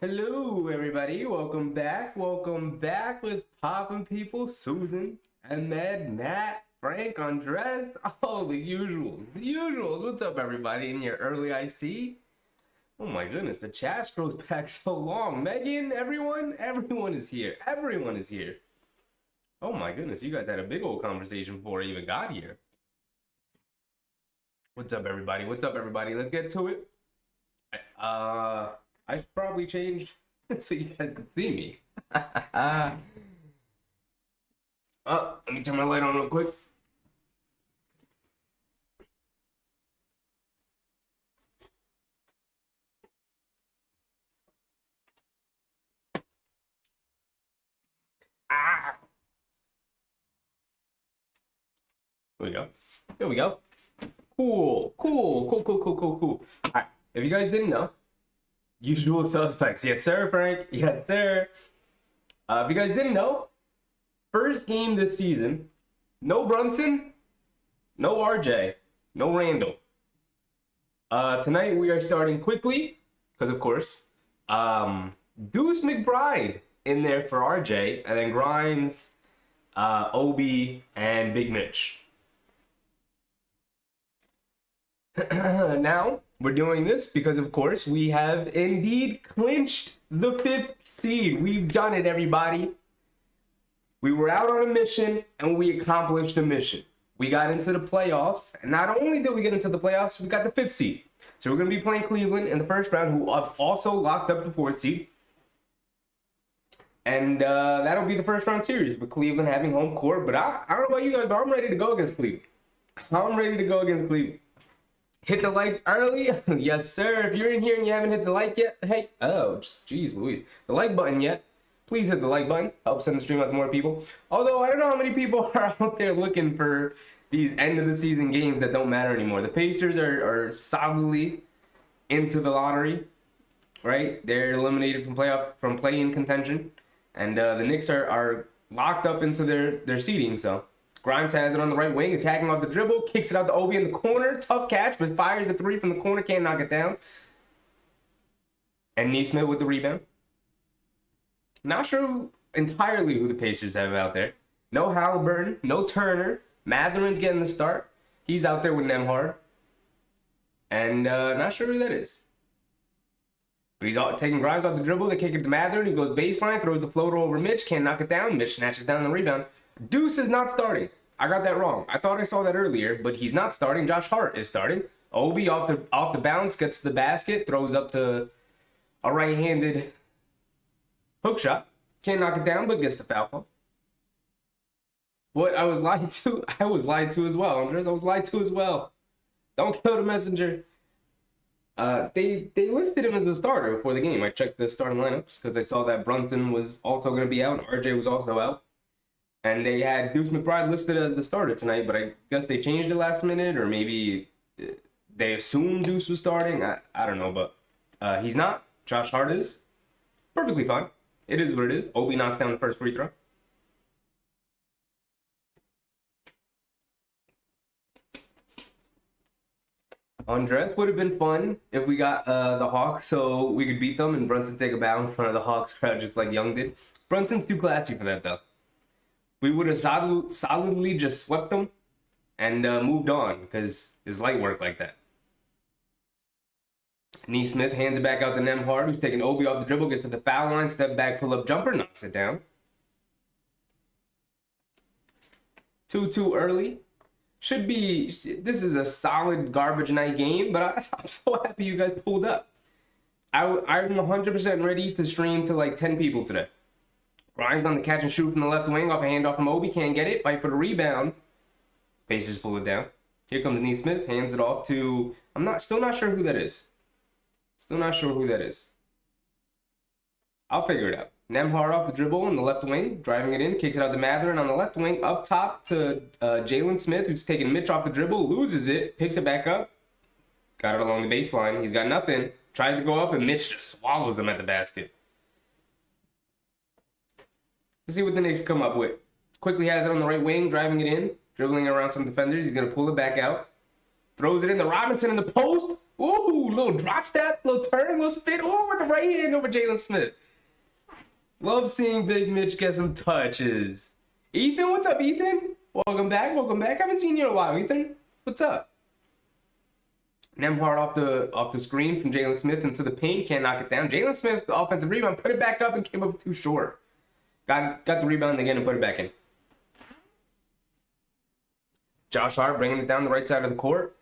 Hello, everybody. Welcome back. Welcome back. What's poppin', people? Susan, Ahmed, Nat, Frank, Andres. Oh, the usuals. The usuals. What's up, everybody? In your early IC? Oh my goodness, the chat scrolls back so long. Megan, everyone is here. Everyone is here. Oh my goodness, you guys had a big old conversation before I even got here. What's up, everybody? What's up, everybody? Let's get to it. I should probably change so you guys can see me. Let me turn my light on real quick. Ah, there we go. There we go. Cool. All right. If you guys didn't know, usual suspects. Yes, sir, Frank. Yes, sir. If you guys didn't know, first game this season, no Brunson, no RJ, no Randall. Tonight we are starting quickly because, of course, Deuce McBride in there for RJ, and then Grimes, Obi, and Big Mitch. Now, we're doing this because, of course, we have indeed clinched the 5th seed. We've done it, everybody. We were out on a mission, and we accomplished a mission. We got into the playoffs, and not only did we get into the playoffs, we got the 5th seed. So we're going to be playing Cleveland in the first round, who also locked up the 4th seed. And that'll be the first round series with Cleveland having home court. But I don't know about you guys, but I'm ready to go against Cleveland. I'm ready to go against Cleveland. Hit the likes early. Yes, sir. If you're in here and you haven't hit the like yet, hey, oh, jeez Louise. The like button yet, please hit the like button. Help send the stream out to more people. Although I don't know how many people are out there looking for these end of the season games that don't matter anymore. The Pacers are solidly into the lottery, right? They're eliminated from play-in contention. And the Knicks are locked up into their seeding, so Grimes has it on the right wing, attacking off the dribble, kicks it out to Obi in the corner. Tough catch, but fires the 3 from the corner, can't knock it down. And Neesmith with the rebound. Not sure entirely who the Pacers have out there. No Halliburton, no Turner. Mathurin's getting the start. He's out there with Nembhard. And not sure who that is. But he's taking Grimes off the dribble. They kick it to Mathurin. He goes baseline, throws the floater over Mitch. Can't knock it down. Mitch snatches down the rebound. Deuce is not starting. I got that wrong. I thought I saw that earlier, but he's not starting. Josh Hart is starting. Obi off the bounce, gets to the basket, throws up to a right-handed hook shot. Can't knock it down, but gets the foul call. What? I was lied to? I was lied to as well, Andres. I was lied to as well. Don't kill the messenger. They listed him as the starter before the game. I checked the starting lineups because I saw that Brunson was also going to be out and RJ was also out. And they had Deuce McBride listed as the starter tonight, but I guess they changed it last minute, or maybe they assumed Deuce was starting. I don't know, but he's not. Josh Hart is. Perfectly fine. It is what it is. Obi knocks down the first free throw. Andres, would have been fun if we got the Hawks so we could beat them and Brunson take a bow in front of the Hawks crowd just like Young did. Brunson's too classy for that, though. We would have solidly just swept them and moved on because his light work like that. Neesmith hands it back out to Nembhard, who's taking Obi off the dribble, gets to the foul line, step back, pull up jumper, knocks it down. 2-2 early. Should be, this is a solid garbage night game, but I'm so happy you guys pulled up. I'm 100% ready to stream to like 10 people today. Grimes on the catch and shoot from the left wing off a handoff from Obi. Can't get it. Fight for the rebound. Pacers pull it down. Here comes Neesmith. Hands it off to... Still not sure who that is. Still not sure who that is. I'll figure it out. Nembhard off the dribble on the left wing. Driving it in. Kicks it out to Mathurin on the left wing. Up top to Jalen Smith, who's taking Mitch off the dribble. Loses it. Picks it back up. Got it along the baseline. He's got nothing. Tries to go up, and Mitch just swallows him at the basket. Let's see what the Knicks come up with. Quickly has it on the right wing, driving it in, dribbling around some defenders. He's going to pull it back out. Throws it in the Robinson in the post. Ooh, little drop step, little turn, little spin. Oh, with the right hand over Jalen Smith. Love seeing Big Mitch get some touches. Ethan, what's up, Ethan? Welcome back, welcome back. I haven't seen you in a while, Ethan. What's up? Nemhard off the screen from Jalen Smith into the paint. Can't knock it down. Jalen Smith, the offensive rebound, put it back up and came up too short. Got the rebound again and put it back in. Josh Hart bringing it down the right side of the court.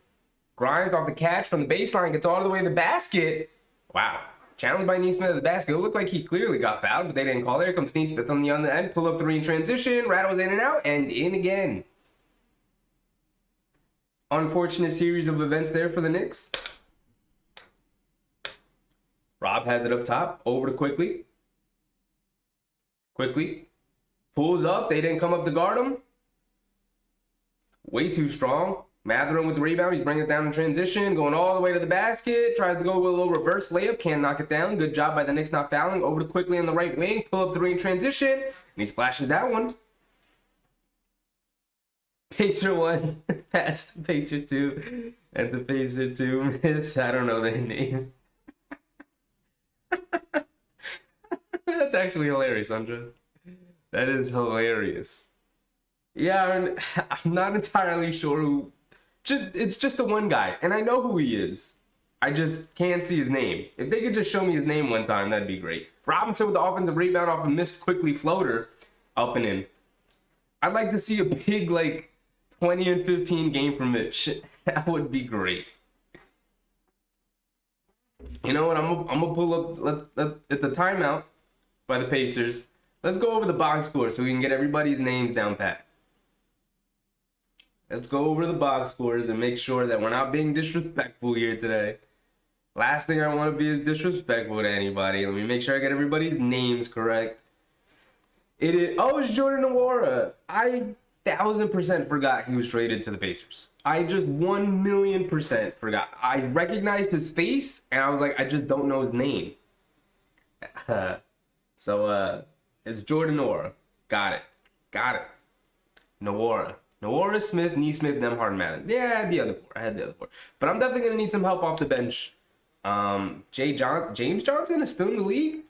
Grimes off the catch from the baseline, gets all the way to the basket. Wow. Challenged by Neesmith at the basket. It looked like he clearly got fouled, but they didn't call it. Here comes Neesmith on the other end. Pull up three in transition. Rattles in and out, and in again. Unfortunate series of events there for the Knicks. Rob has it up top. Over to Quickly. Quickly. Pulls up. They didn't come up to guard him. Way too strong. Matherin with the rebound. He's bringing it down in transition. Going all the way to the basket. Tries to go with a little reverse layup. Can't knock it down. Good job by the Knicks not fouling. Over to Quickly on the right wing. Pull up three in transition. And he splashes that one. Pacer 1. Pass to Pacer 2. And the Pacer 2 miss. I don't know their names. That's actually hilarious, Andres. That is hilarious. Yeah, I'm not entirely sure who. It's just the one guy, and I know who he is. I just can't see his name. If they could just show me his name one time, that'd be great. Robinson with the offensive rebound off a missed Quickly floater, up and in. I'd like to see a big 20 and 15 game from Mitch. That would be great. You know what? I'm gonna pull up at the timeout by the Pacers. Let's go over the box score so we can get everybody's names down pat. Let's go over the box scores and make sure that we're not being disrespectful here today. Last thing I want to be is disrespectful to anybody. Let me make sure I get everybody's names correct. It's Jordan Nwora. I 1,000% forgot he was traded to the Pacers. I just 1,000,000% forgot. I recognized his face and I was like, I just don't know his name. So it's Jordan Nwora. Got it. Nwora, Smith, Neesmith, Nemhard, and Madden. Yeah, I had the other four. But I'm definitely going to need some help off the bench. James Johnson is still in the league?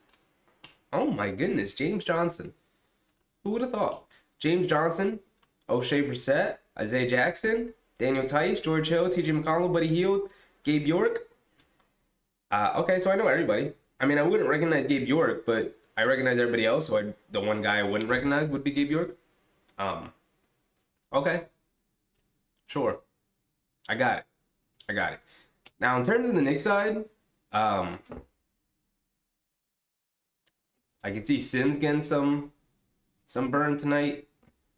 Oh my goodness, James Johnson. Who would have thought? James Johnson, O'Shea Brissett, Isaiah Jackson, Daniel Tice, George Hill, TJ McConnell, Buddy Hield, Gabe York. Okay, so I know everybody. I mean, I wouldn't recognize Gabe York, but I recognize everybody else, so the one guy I wouldn't recognize would be Gabe York. Okay. Sure. I got it. Now, in terms of the Knicks side, I can see Sims getting some burn tonight.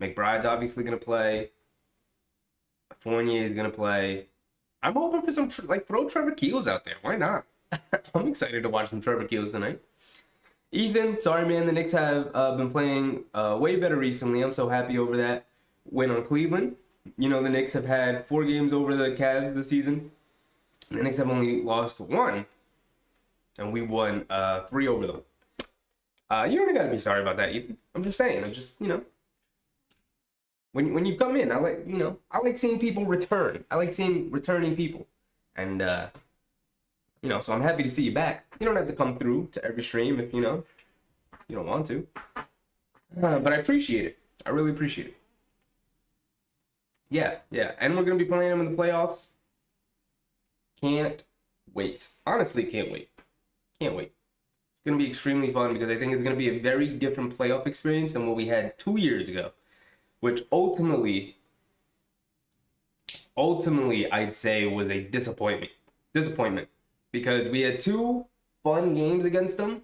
McBride's obviously going to play. Fournier is going to play. I'm hoping for some, throw Trevor Keels out there. Why not? I'm excited to watch some Trevor Keels tonight. Ethan, sorry, man. The Knicks have been playing way better recently. I'm so happy over that win on Cleveland. You know, the Knicks have had 4 games over the Cavs this season. The Knicks have only lost 1. And we won 3 over them. You don't got to be sorry about that, Ethan. I'm just saying. When you come in, I like seeing people return. I like seeing returning people. And, so I'm happy to see you back. You don't have to come through to every stream if, you don't want to. But I appreciate it. I really appreciate it. Yeah. And we're going to be playing them in the playoffs. Can't wait. Honestly, can't wait. It's going to be extremely fun because I think it's going to be a very different playoff experience than what we had 2 years ago. Which ultimately, I'd say was a disappointment. Because we had 2 fun games against them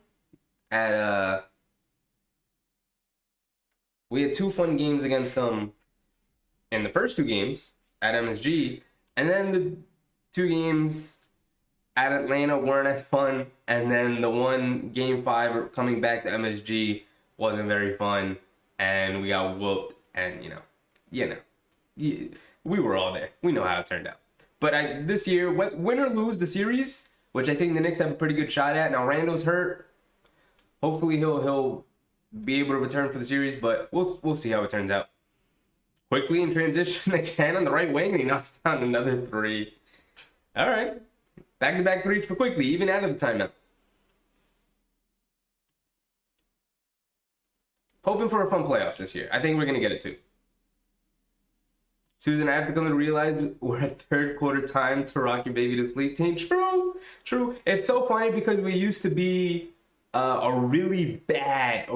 in the first 2 games at MSG, and then the 2 games at Atlanta weren't as fun, and then the one game 5 coming back to MSG wasn't very fun, and we got whooped, and we were all there. We know how it turned out. But this year, win or lose the series, which I think the Knicks have a pretty good shot at. Now Randall's hurt. Hopefully he'll be able to return for the series, but we'll see how it turns out. Quickly in transition again on the right wing, and he knocks down another three. All right. Back-to-back threes for Quickly, even out of the timeout. Hoping for a fun playoffs this year. I think we're going to get it too. Susan, I have to come to realize we're at third quarter time to rock your baby to sleep team. True. It's so funny because we used to be a really bad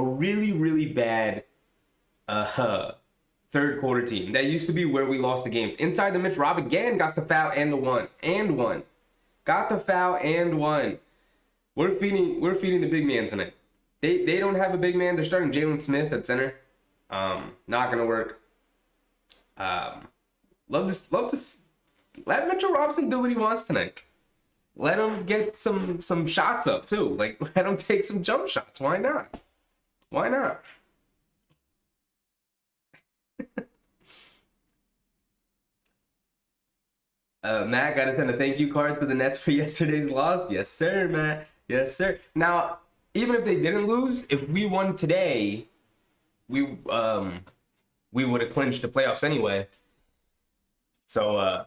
third quarter team. That used to be where we lost the games. Inside the Mitch, Rob again got the foul and the one. Got the foul and one. We're feeding the big man tonight. They don't have a big man. They're starting Jalen Smith at center. Not gonna work. Love to let Mitchell Robinson do what he wants tonight. Let him get some shots up too. Like, let him take some jump shots. Why not? Matt got to send a thank you card to the Nets for yesterday's loss. Yes, sir, Matt. Yes, sir. Now, even if they didn't lose, if we won today, we would have clinched the playoffs anyway. So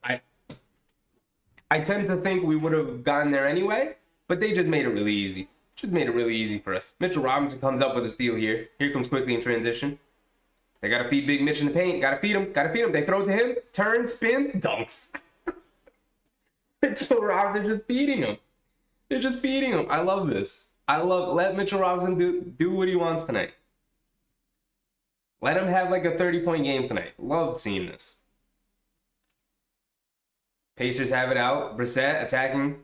I tend to think we would have gotten there anyway, but they just made it really easy. For us. Mitchell Robinson comes up with a steal here. Here comes Quickly in transition. They got to feed Big Mitch in the paint. Got to feed him. They throw it to him. Turns, spins, dunks. Mitchell Robinson just feeding him. They're just feeding him. I love this. Let Mitchell Robinson do what he wants tonight. Let him have like a 30-point game tonight. Loved seeing this. Pacers have it out. Brissett attacking.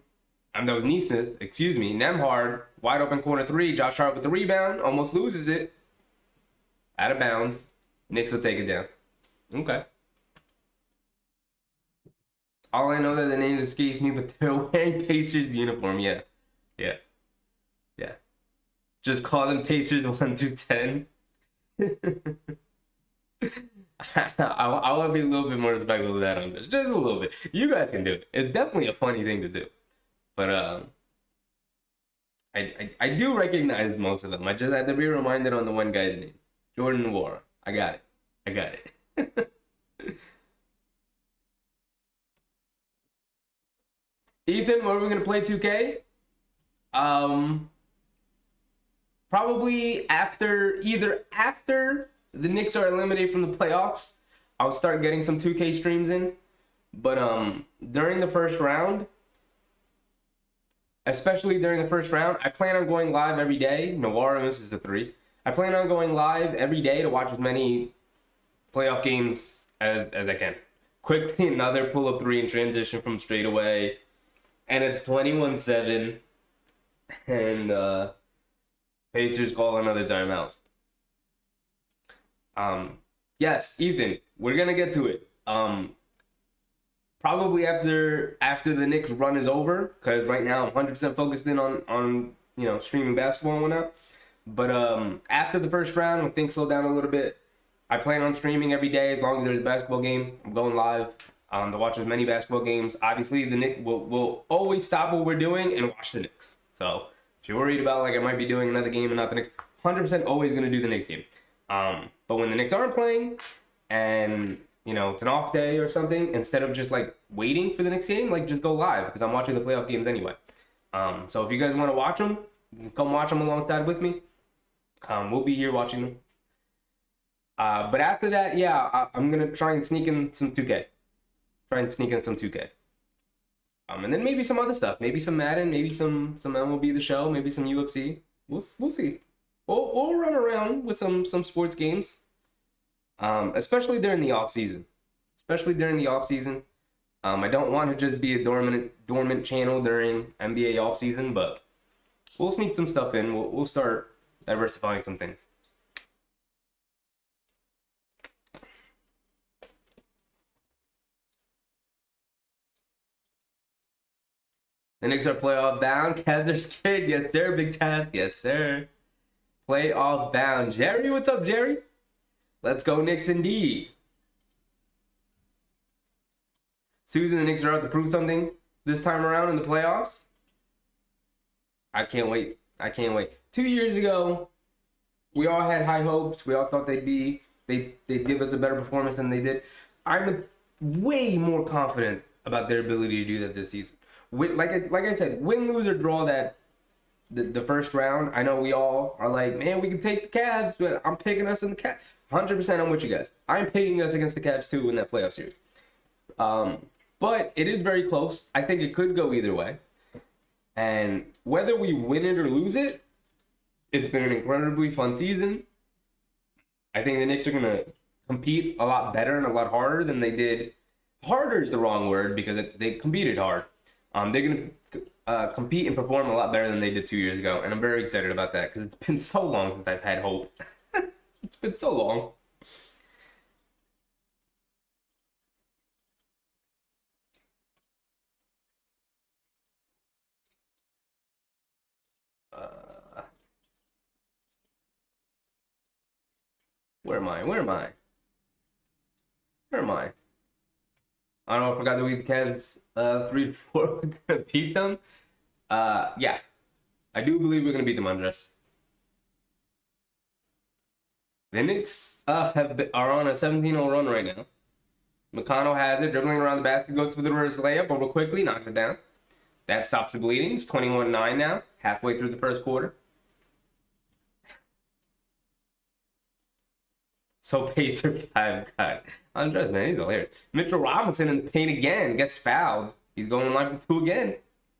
That was Neesmith. Nembhard. Wide open corner three. Josh Hart with the rebound. Almost loses it. Out of bounds. Knicks will take it down. Okay. All I know that the names escapes me, but they're wearing Pacers uniform. Yeah. Just call them Pacers 1 through 10. I want to be a little bit more respectful of that on this. Just a little bit. You guys can do it. It's definitely a funny thing to do. But I do recognize most of them. I just had to be reminded on the one guy's name. Jordan Nwora. I got it. Ethan, when are we going to play 2K? Probably either after the Knicks are eliminated from the playoffs, I'll start getting some 2K streams in. But during the first round, especially during the first round, I plan on going live every day. Nwora misses a 3. I plan on going live every day to watch as many playoff games as I can. Quickly, another pull-up 3 in transition from straight away. And it's 21-7. And Pacers call another timeout. Yes, Ethan, we're going to get to it. Probably after the Knicks run is over, because right now I'm 100% focused in on streaming basketball and whatnot. But after the first round, when things slow down a little bit, I plan on streaming every day as long as there's a basketball game. I'm going live to watch as many basketball games. Obviously, the Knicks will always stop what we're doing and watch the Knicks. So if you're worried about like I might be doing another game and not the Knicks, 100% always going to do the Knicks game. But when the Knicks aren't playing and it's an off day or something, instead of just like waiting for the Knicks game, like just go live because I'm watching the playoff games anyway. So if you guys want to watch them, you can come watch them alongside with me. We'll be here watching them. But after that, I'm going to try and sneak in some 2K. And then maybe some other stuff. Maybe some Madden, maybe some MLB The Show, maybe some UFC. We'll see. We'll run around with some sports games. Especially during the off season. I don't want to just be a dormant channel during NBA off season, but we'll sneak some stuff in. We'll start diversifying some things. The Knicks are playoff bound. Cavs are scared. Yes, sir. Big task. Yes, sir. Playoff bound. Jerry, what's up, Jerry? Let's go, Knicks, indeed. Susan, the Knicks are out to prove something this time around in the playoffs. I can't wait. 2 years ago, we all had high hopes. We all thought they'd be they give us a better performance than they did. I'm way more confident about their ability to do that this season. Like I said, win, lose, or draw the first round. I know we all are like, man, we can take the Cavs, but I'm picking us in the Cavs. 100% I'm with you guys. I'm picking us against the Cavs too in that playoff series. But it is very close. I think it could go either way. And whether we win it or lose it, it's been an incredibly fun season. I think the Knicks are going to compete a lot better and a lot harder than they did. Harder is the wrong word because they competed hard. They're going to compete and perform a lot better than they did 2 years ago. And I'm very excited about that because it's been so long since I've had hope. It's been so long. Where am I? Where am I? Where am I? I don't know. I forgot that we the Cavs 3-4 we're gonna beat them. Yeah, I do believe we're gonna beat them, Andres. The Knicks are on a 17-0 run right now. McConnell has it, dribbling around the basket, goes for the reverse layup over quickly, knocks it down. That stops the bleeding. It's 21-9 now, halfway through the first quarter. So Pacers have got Andres, man, he's hilarious. Mitchell Robinson in the paint again, gets fouled. He's going in line for two again.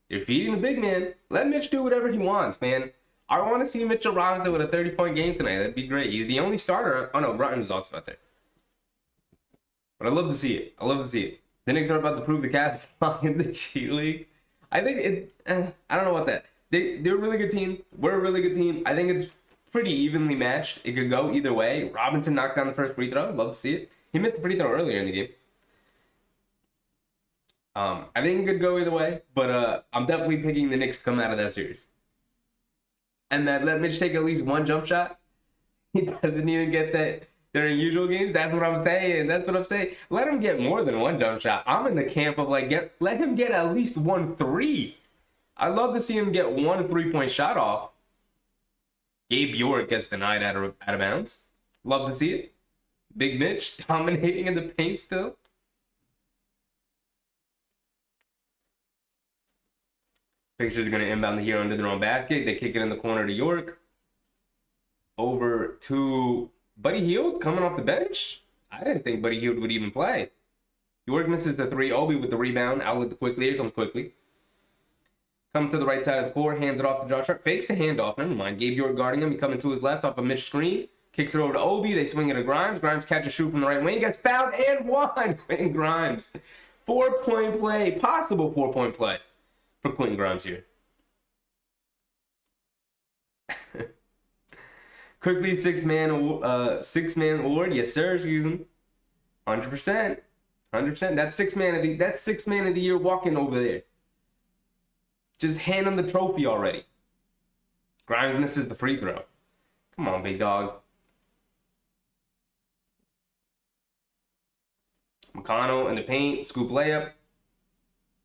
You're feeding the big man. Let Mitch do whatever he wants, man. I want to see Mitchell Robinson with a 30-point game tonight. That'd be great. He's the only starter. Oh no, Broughton is also out there. But I'd love to see it. I love to see it. The Knicks are about to prove the Cavs belong in the G League. I think it. I don't know about that. They're a really good team. We're a really good team. I think it's pretty evenly matched. It could go either way. Robinson knocked down the first free throw. I'd love to see it. He missed the free throw earlier in the game. I think it could go either way, but I'm definitely picking the Knicks to come out of that series. And that let Mitch take at least one jump shot. He doesn't even get that during usual games. That's what I'm saying. That's what I'm saying. Let him get more than one jump shot. I'm in the camp of like let him get at least 1 3. I'd love to see him get 1 3-point shot off. Gabe York gets denied out of bounds. Love to see it. Big Mitch dominating in the paint still. Pacers are going to inbound the here under their own basket. They kick it in the corner to York. Over to Buddy Hield coming off the bench. I didn't think Buddy Hield would even play. York misses the 3. Obi with the rebound. Outlet the quickly. Here comes quickly. Come to the right side of the court. Hands it off to Josh Hart. Fakes the handoff. Never mind. Gabe York guarding him. He coming to his left off a Mitch screen. Kicks it over to Obi. They swing it to Grimes. Grimes catches shoot from the right wing. Gets fouled and won. Quentin Grimes. 4-point play. Possible 4-point play for Quentin Grimes here. Quickly six-man award. Yes, sir. Excuse me. 100%. 100%. That's six man of the year walking over there. Just hand him the trophy already. Grimes misses the free throw. Come on, big dog. McConnell in the paint, scoop layup.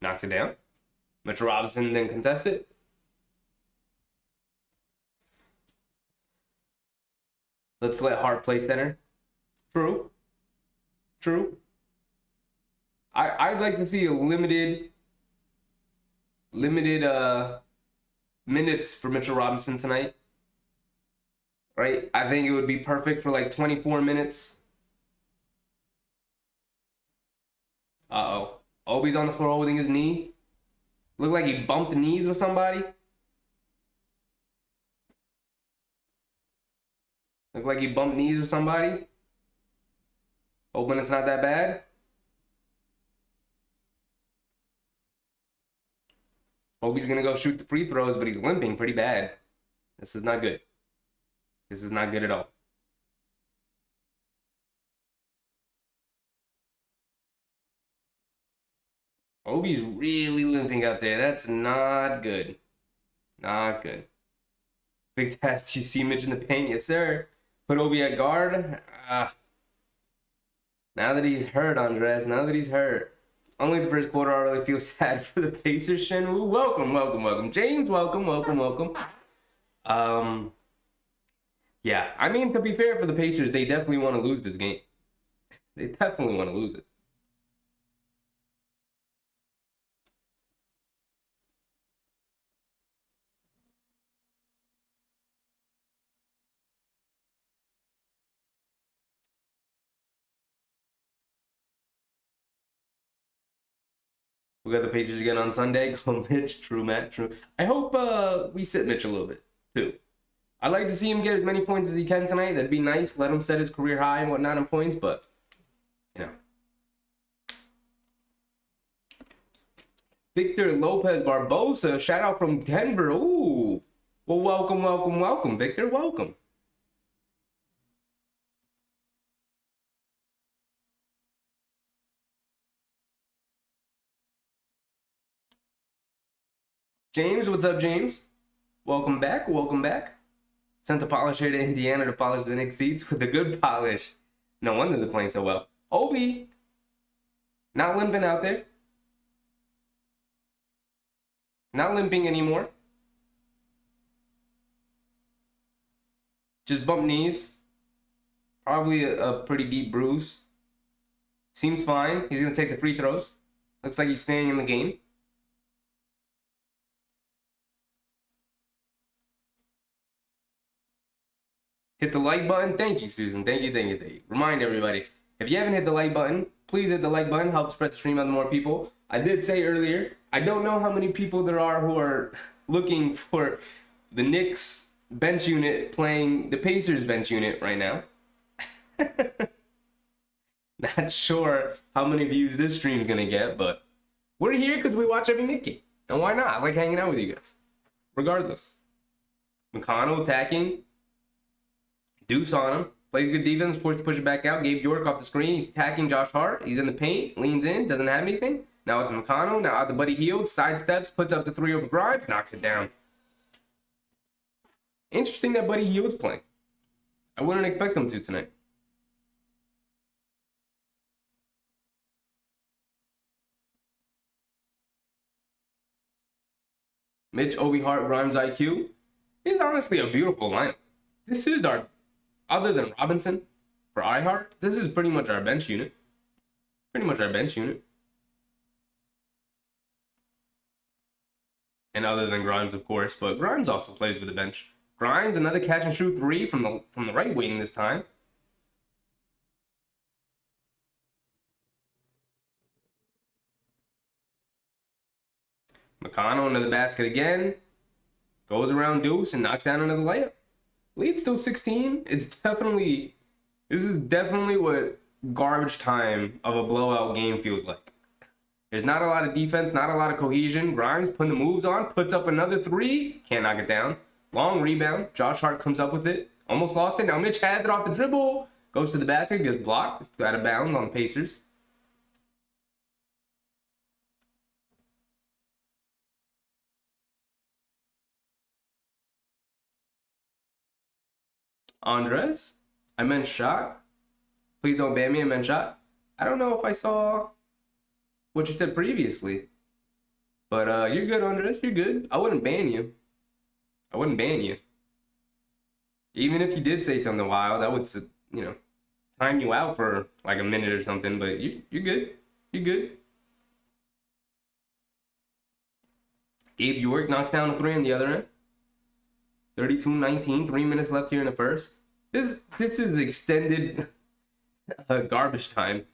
Knocks it down. Mitchell Robinson then contests it. Let's let Hart play center. True. I'd like to see a limited minutes for Mitchell Robinson tonight. Right? I think it would be perfect for like 24 minutes. Uh-oh. Obi's on the floor holding his knee. Looked like he bumped knees with somebody. Looked like he bumped knees with somebody. Hoping it's not that bad. Obi's going to go shoot the free throws, but he's limping pretty bad. This is not good. This is not good at all. Obi's really limping out there. That's not good. Not good. Big test. You see Mitch in the paint? Yes, sir. Put Obi at guard. Now that he's hurt, Andres. Now that he's hurt. Only the first quarter, I really feel sad for the Pacers. Shenwu, welcome. James, welcome. Yeah, I mean, to be fair for the Pacers, they definitely want to lose this game. They definitely want to lose it. We got the Pacers again on Sunday. Go Mitch, true Matt, true. I hope we sit Mitch a little bit too. I'd like to see him get as many points as he can tonight. That'd be nice. Let him set his career high and whatnot in points, but you know. Victor Lopez Barbosa, shout out from Denver. Ooh. Well, welcome, welcome, welcome, Victor. Welcome. James, what's up, James? Welcome back. Welcome back. Sent the polish here to Indiana to polish the Knicks seats with a good polish. No wonder they're playing so well. Obi, not limping out there. Not limping anymore. Just bump knees. Probably a pretty deep bruise. Seems fine. He's going to take the free throws. Looks like he's staying in the game. Hit the like button. Thank you, Susan. Thank you, thank you, thank you. Remind everybody, if you haven't hit the like button, please hit the like button. Help spread the stream out to more people. I did say earlier, I don't know how many people there are who are looking for the Knicks bench unit playing the Pacers bench unit right now. Not sure how many views this stream's gonna get, but we're here because we watch every Knicks game. And why not? I like hanging out with you guys. Regardless. McConnell attacking. Deuce on him. Plays good defense, forced to push it back out. Gabe York off the screen. He's attacking Josh Hart. He's in the paint. Leans in. Doesn't have anything. Now with the McConnell. Now out the Buddy Hield. Sidesteps. Puts up the three over Grimes. Knocks it down. Interesting that Buddy Hield's playing. I wouldn't expect him to tonight. Mitch, Obi, Hart, Grimes, IQ. Is honestly a beautiful lineup. This is our, other than Robinson for iHeart, this is pretty much our bench unit. Pretty much our bench unit. And other than Grimes, of course, but Grimes also plays with the bench. Grimes, another catch and shoot three from the right wing this time. McConnell into the basket again. Goes around Deuce and knocks down another layup. Lead still 16. This is definitely what garbage time of a blowout game feels like. There's not a lot of defense, not a lot of cohesion. Grimes putting the moves on, puts up another three. Can't knock it down. Long rebound. Josh Hart comes up with it. Almost lost it. Now Mitch has it off the dribble. Goes to the basket, gets blocked. It's out of bounds on the Pacers. Andres, I meant shot. Please don't ban me, I meant shot. I don't know if I saw what you said previously. But you're good, Andres. You're good. I wouldn't ban you. I wouldn't ban you. Even if you did say something wild, I would, time you out for like a minute or something. But you're good. You're good. Gabe York knocks down a three on the other end. 32-19, 3 minutes left here in the first. This is the extended garbage time.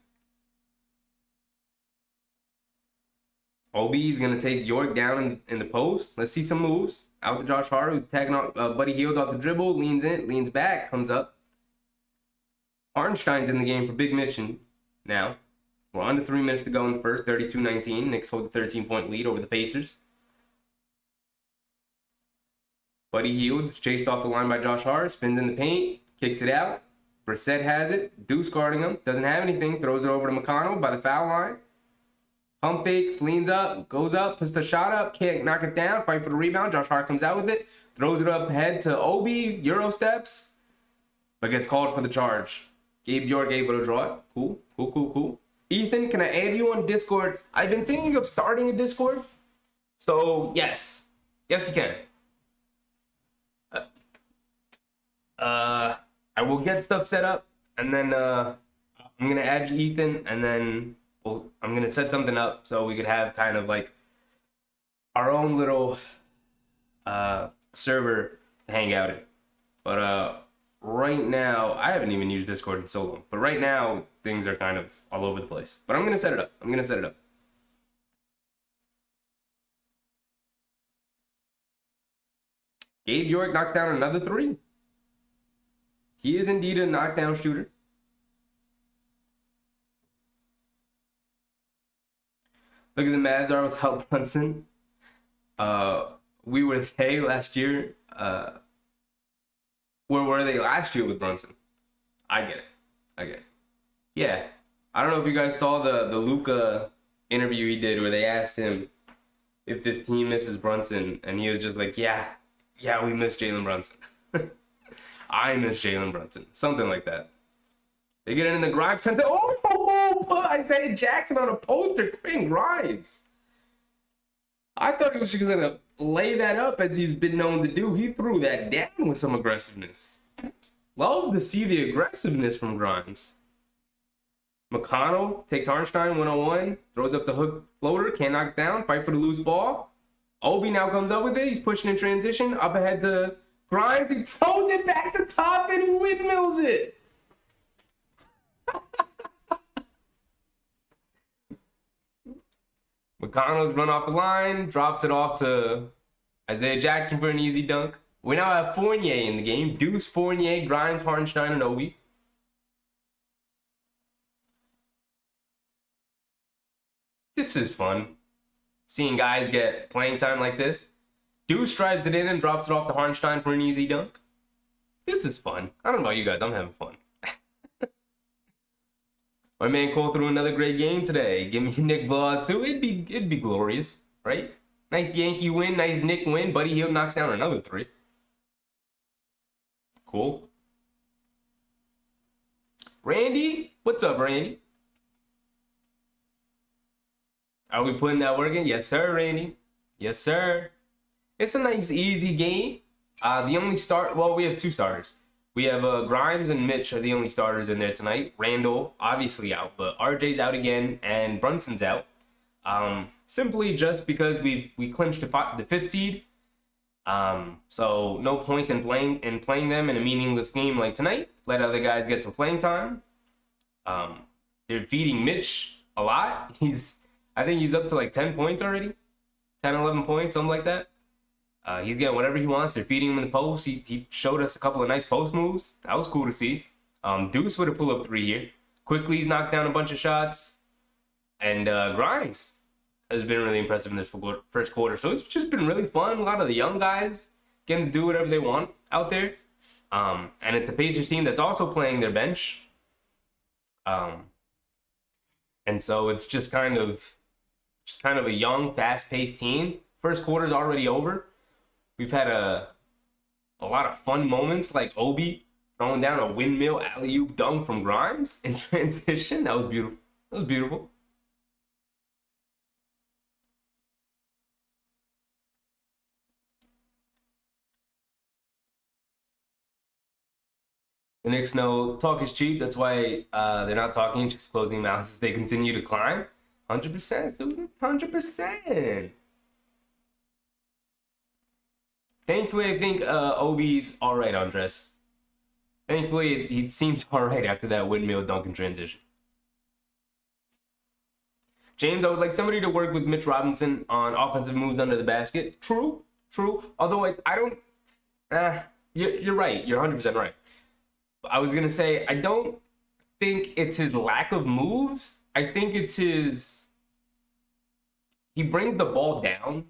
Obi's going to take York down in the post. Let's see some moves. Out to Josh Hart, who's tagging off, Buddy Hield off the dribble. Leans in, leans back, comes up. Hartenstein's in the game for Big Mitch now. We're under 3 minutes to go in the first, 32-19. Knicks hold the 13-point lead over the Pacers. Buddy Hield is chased off the line by Josh Hart, spins in the paint, kicks it out. Brissett has it. Deuce guarding him. Doesn't have anything. Throws it over to McConnell by the foul line. Pump fakes, leans up, goes up, puts the shot up, can't knock it down, fight for the rebound. Josh Hart comes out with it, throws it up ahead to Obi, Euro steps, but gets called for the charge. Gabe York able to draw it. Cool, cool, cool, cool. Ethan, can I add you on Discord? I've been thinking of starting a Discord. So, yes. Yes, you can. I will get stuff set up, and then I'm gonna add Ethan, and then I'm gonna set something up so we could have kind of like our own little server to hang out in. But right now, I haven't even used Discord in so long. But right now, things are kind of all over the place. But I'm gonna set it up. I'm gonna set it up. Gabe York knocks down another three. He is indeed a knockdown shooter. Look at the Mavs are without Brunson. We were they last year. Where were they last year with Brunson? I get it. Yeah. I don't know if you guys saw the Luka interview he did where they asked him if this team misses Brunson, and he was just like, yeah, we miss Jalen Brunson. I miss Jalen Brunson. Something like that. They get in the Grimes contest. Oh, put Isaiah Jackson on a poster. Quentin Grimes. I thought he was just going to lay that up as he's been known to do. He threw that down with some aggressiveness. Love to see the aggressiveness from Grimes. McConnell takes Hartenstein 1-on-1. Throws up the hook floater. Can't knock it down. Fight for the loose ball. Obi now comes up with it. He's pushing in transition. Up ahead to Grimes. He throws it back to top and windmills it. McConnell's run off the line, drops it off to Isaiah Jackson for an easy dunk. We now have Fournier in the game. Deuce, Fournier, Grimes, Hartenstein, and Obi. This is fun. Seeing guys get playing time like this. Deuce drives it in and drops it off to Hartenstein for an easy dunk. This is fun. I don't know about you guys. I'm having fun. My man Cole threw another great game today. Give me Nick Vaughn too. It'd be glorious, right? Nice Yankee win, nice Nick win. Buddy Hield knocks down another three. Cool. Randy, what's up, Randy? Are we putting that work in? Yes, sir, Randy. Yes, sir. It's a nice, easy game. The only we have two starters. We have Grimes and Mitch are the only starters in there tonight. Randall, obviously out, but RJ's out again, and Brunson's out. Simply just because we clinched the fifth seed. So no point in playing them in a meaningless game like tonight. Let other guys get some playing time. They're feeding Mitch a lot. I think he's up to like 10 points already. 10, 11 points, something like that. He's getting whatever he wants. They're feeding him in the post. He showed us a couple of nice post moves. That was cool to see. Deuce with a pull-up three here. Quickly, he's knocked down a bunch of shots. And Grimes has been really impressive in this first quarter. So it's just been really fun. A lot of the young guys getting to do whatever they want out there. And it's a Pacers team that's also playing their bench. And so it's just kind of a young, fast-paced team. First quarter's already over. We've had a lot of fun moments, like Obi throwing down a windmill alley-oop dunk from Grimes in transition. That was beautiful. The Knicks know talk is cheap. That's why they're not talking, just closing mouths as they continue to climb. 100%, Susan. 100%. Thankfully, I think Obi's all right on dress. Thankfully, he seems all right after that windmill dunk in transition. James, I would like somebody to work with Mitch Robinson on offensive moves under the basket. True. Although I don't... you're right. You're 100% right. I was going to say, I don't think it's his lack of moves. I think it's his... He brings the ball down.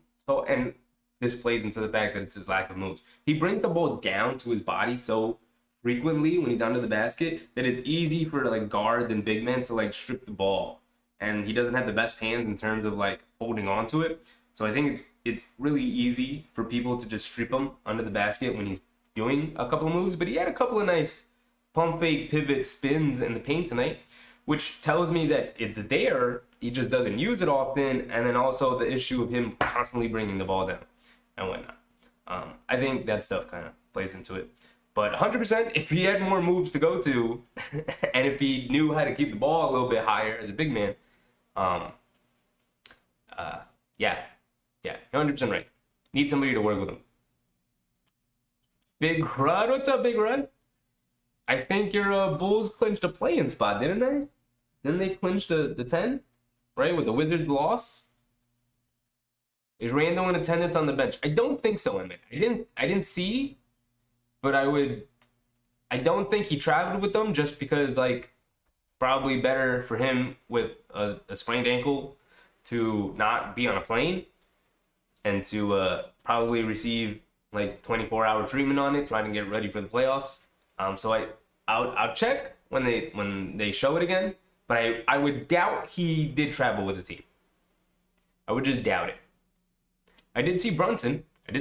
And this plays into the fact that it's his lack of moves. He brings the ball down to his body so frequently when he's under the basket that it's easy for like guards and big men to like strip the ball. And he doesn't have the best hands in terms of like holding on to it. So I think it's really easy for people to just strip him under the basket when he's doing a couple of moves. But he had a couple of nice pump fake pivot spins in the paint tonight, which tells me that it's there. He just doesn't use it often. And then also the issue of him constantly bringing the ball down and whatnot. I think that stuff kind of plays into it. But 100%, if he had more moves to go to, and if he knew how to keep the ball a little bit higher as a big man, yeah, 100% right. Need somebody to work with him. Big Rud, what's up, Big Rud? I think your Bulls clinched a play-in spot, didn't they? Didn't they clinch the 10, right, with the Wizards loss? Is Randall in attendance on the bench? I don't think so, Emmett. I didn't see, but I don't think he traveled with them just because, like, it's probably better for him with a sprained ankle to not be on a plane and to probably receive like 24-hour treatment on it, trying to get ready for the playoffs. So I'll check when they show it again, but I would doubt he did travel with the team. I would just doubt it. I did see Brunson. The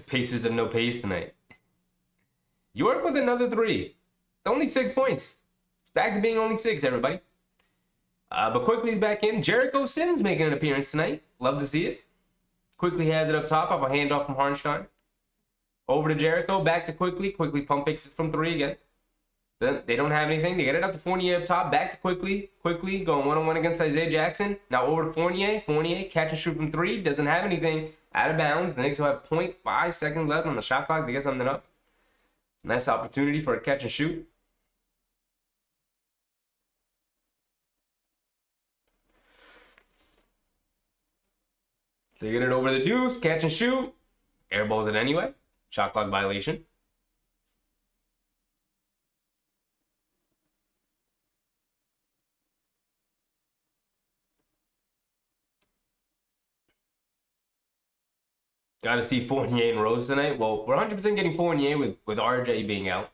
Pacers have no pace tonight. York with another 3. It's only 6 points. Back to being only 6, everybody. But quickly back in. Jericho Sims making an appearance tonight. Love to see it. Quickly has it up top off a handoff from Harnstein. Over to Jericho. Back to Quickly. Quickly pump fakes it from 3 again. Then they don't have anything. They get it out to Fournier up top. Back to Quickly. Quickly going one-on-one against Isaiah Jackson. Now over to Fournier. Fournier catch and shoot from 3. Doesn't have anything. Out of bounds. The Knicks will have 0.5 seconds left on the shot clock to get something up. Nice opportunity for a catch and shoot. They get it over the deuce, catch and shoot. Airballs it anyway. Shot clock violation. Got to see Fournier and Rose tonight. Well, we're 100% getting Fournier with RJ being out.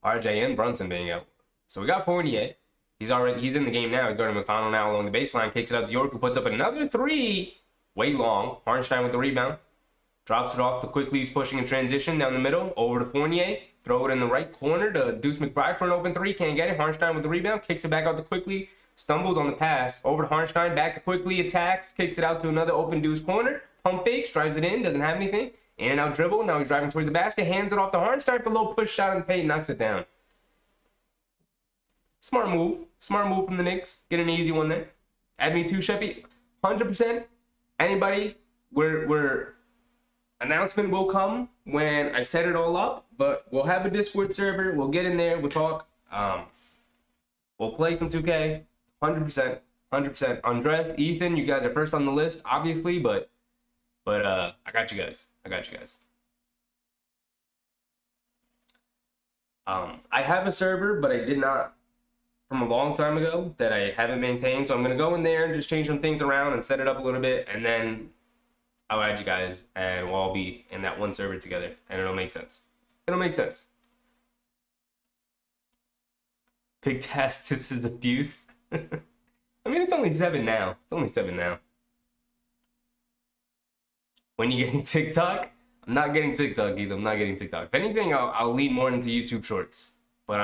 RJ and Brunson being out. So we got Fournier. He's in the game now. He's guarding McConnell now along the baseline. Kicks it out to York, who puts up another 3. Way long. Harnstein with the rebound. Drops it off to Quickly. He's pushing in transition down the middle. Over to Fournier. Throw it in the right corner to Deuce McBride for an open 3. Can't get it. Harnstein with the rebound. Kicks it back out to Quickly. Stumbles on the pass. Over to Harnstein. Back to Quickly. Attacks. Kicks it out to another open Deuce corner. Pump fakes. Drives it in. Doesn't have anything. In and out dribble. Now he's driving towards the basket. Hands it off to Harnstein for a little push shot in the paint. Knocks it down. Smart move. Smart move from the Knicks. Get an easy one there. Add me 2, Sheffy. 100%. Anybody, we're announcement will come when I set it all up, but we'll have a Discord server. We'll get in there. We'll talk. We'll play some 2K. 100%. Andres, Ethan, you guys are first on the list, obviously, but I got you guys. I have a server, but I did not from a long time ago that I haven't maintained. So I'm going to go in there and just change some things around and set it up a little bit. And then I'll add you guys and we'll all be in that one server together. And it'll make sense. Big test. This is abuse. I mean, it's only 7 now. When you getting TikTok? I'm not getting TikTok either. If anything, I'll lean more into YouTube Shorts. But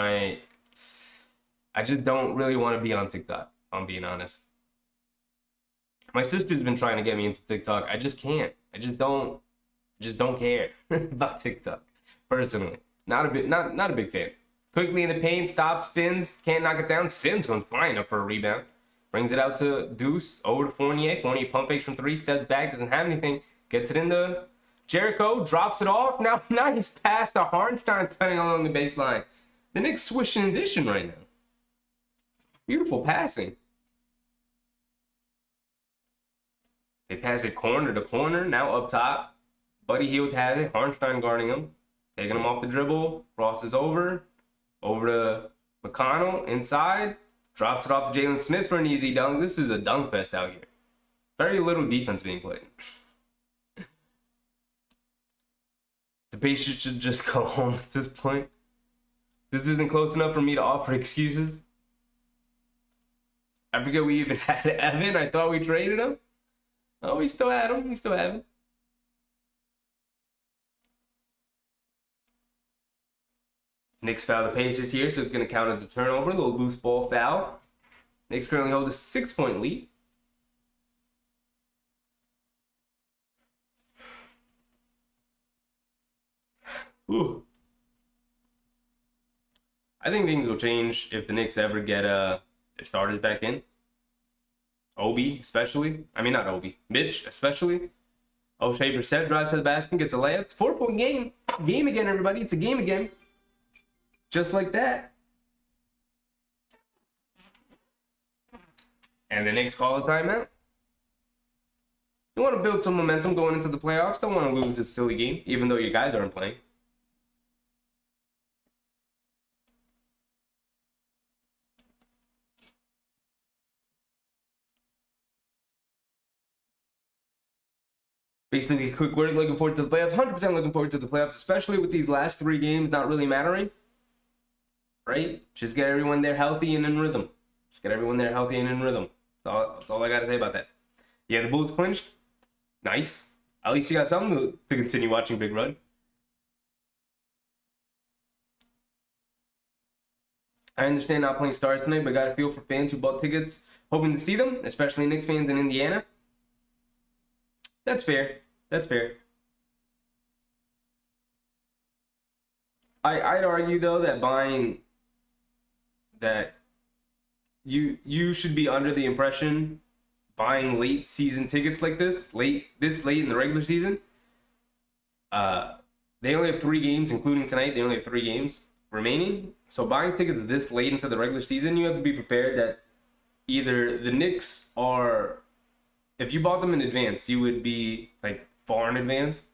I just don't really want to be on TikTok, if I'm being honest. My sister's been trying to get me into TikTok. I just can't. I just don't care about TikTok, personally. Not a big fan. Quickly in the paint, stops, spins, can't knock it down. Sims going flying up for a rebound. Brings it out to Deuce, over to Fournier. Fournier pump fakes from 3, steps back, doesn't have anything. Gets it into Jericho, drops it off. Now he's past the Harnstein cutting along the baseline. The Knicks swishing addition right now. Beautiful passing. They pass it corner to corner. Now up top. Buddy Hield has it. Harnstein guarding him. Taking him off the dribble. Crosses over. Over to McConnell. Inside. Drops it off to Jalen Smith for an easy dunk. This is a dunk fest out here. Very little defense being played. The Pacers should just go home at this point. This isn't close enough for me to offer excuses. I forget we even had Evan. I thought we traded him. Oh, we still had him. We still have him. Knicks foul the Pacers here, so it's going to count as a turnover. A little loose ball foul. Knicks currently hold a 6-point lead. Ooh. I think things will change if the Knicks ever get their starters back in. Obi, especially. I mean, not Obi. Mitch, especially. O'Shea Brissett drives to the basket, gets a layup. 4-point game. Game again, everybody. It's a game again. Just like that. And the Knicks call a timeout. You want to build some momentum going into the playoffs. Don't want to lose this silly game, even though you guys aren't playing. Basically, quick word, looking forward to the playoffs. 100% looking forward to the playoffs, especially with these last 3 games not really mattering. Right? Just get everyone there healthy and in rhythm. That's all I got to say about that. Yeah, the Bulls clinched. Nice. At least you got something to continue watching Big Run. I understand not playing stars tonight, but got a feel for fans who bought tickets hoping to see them, especially Knicks fans in Indiana. That's fair. I'd argue though that you should be under the impression buying late season tickets like this late in the regular season. They only have 3 games, including tonight. They only have 3 games remaining. So buying tickets this late into the regular season, you have to be prepared that either the Knicks are, if you bought them in advance, you would be like far in advance.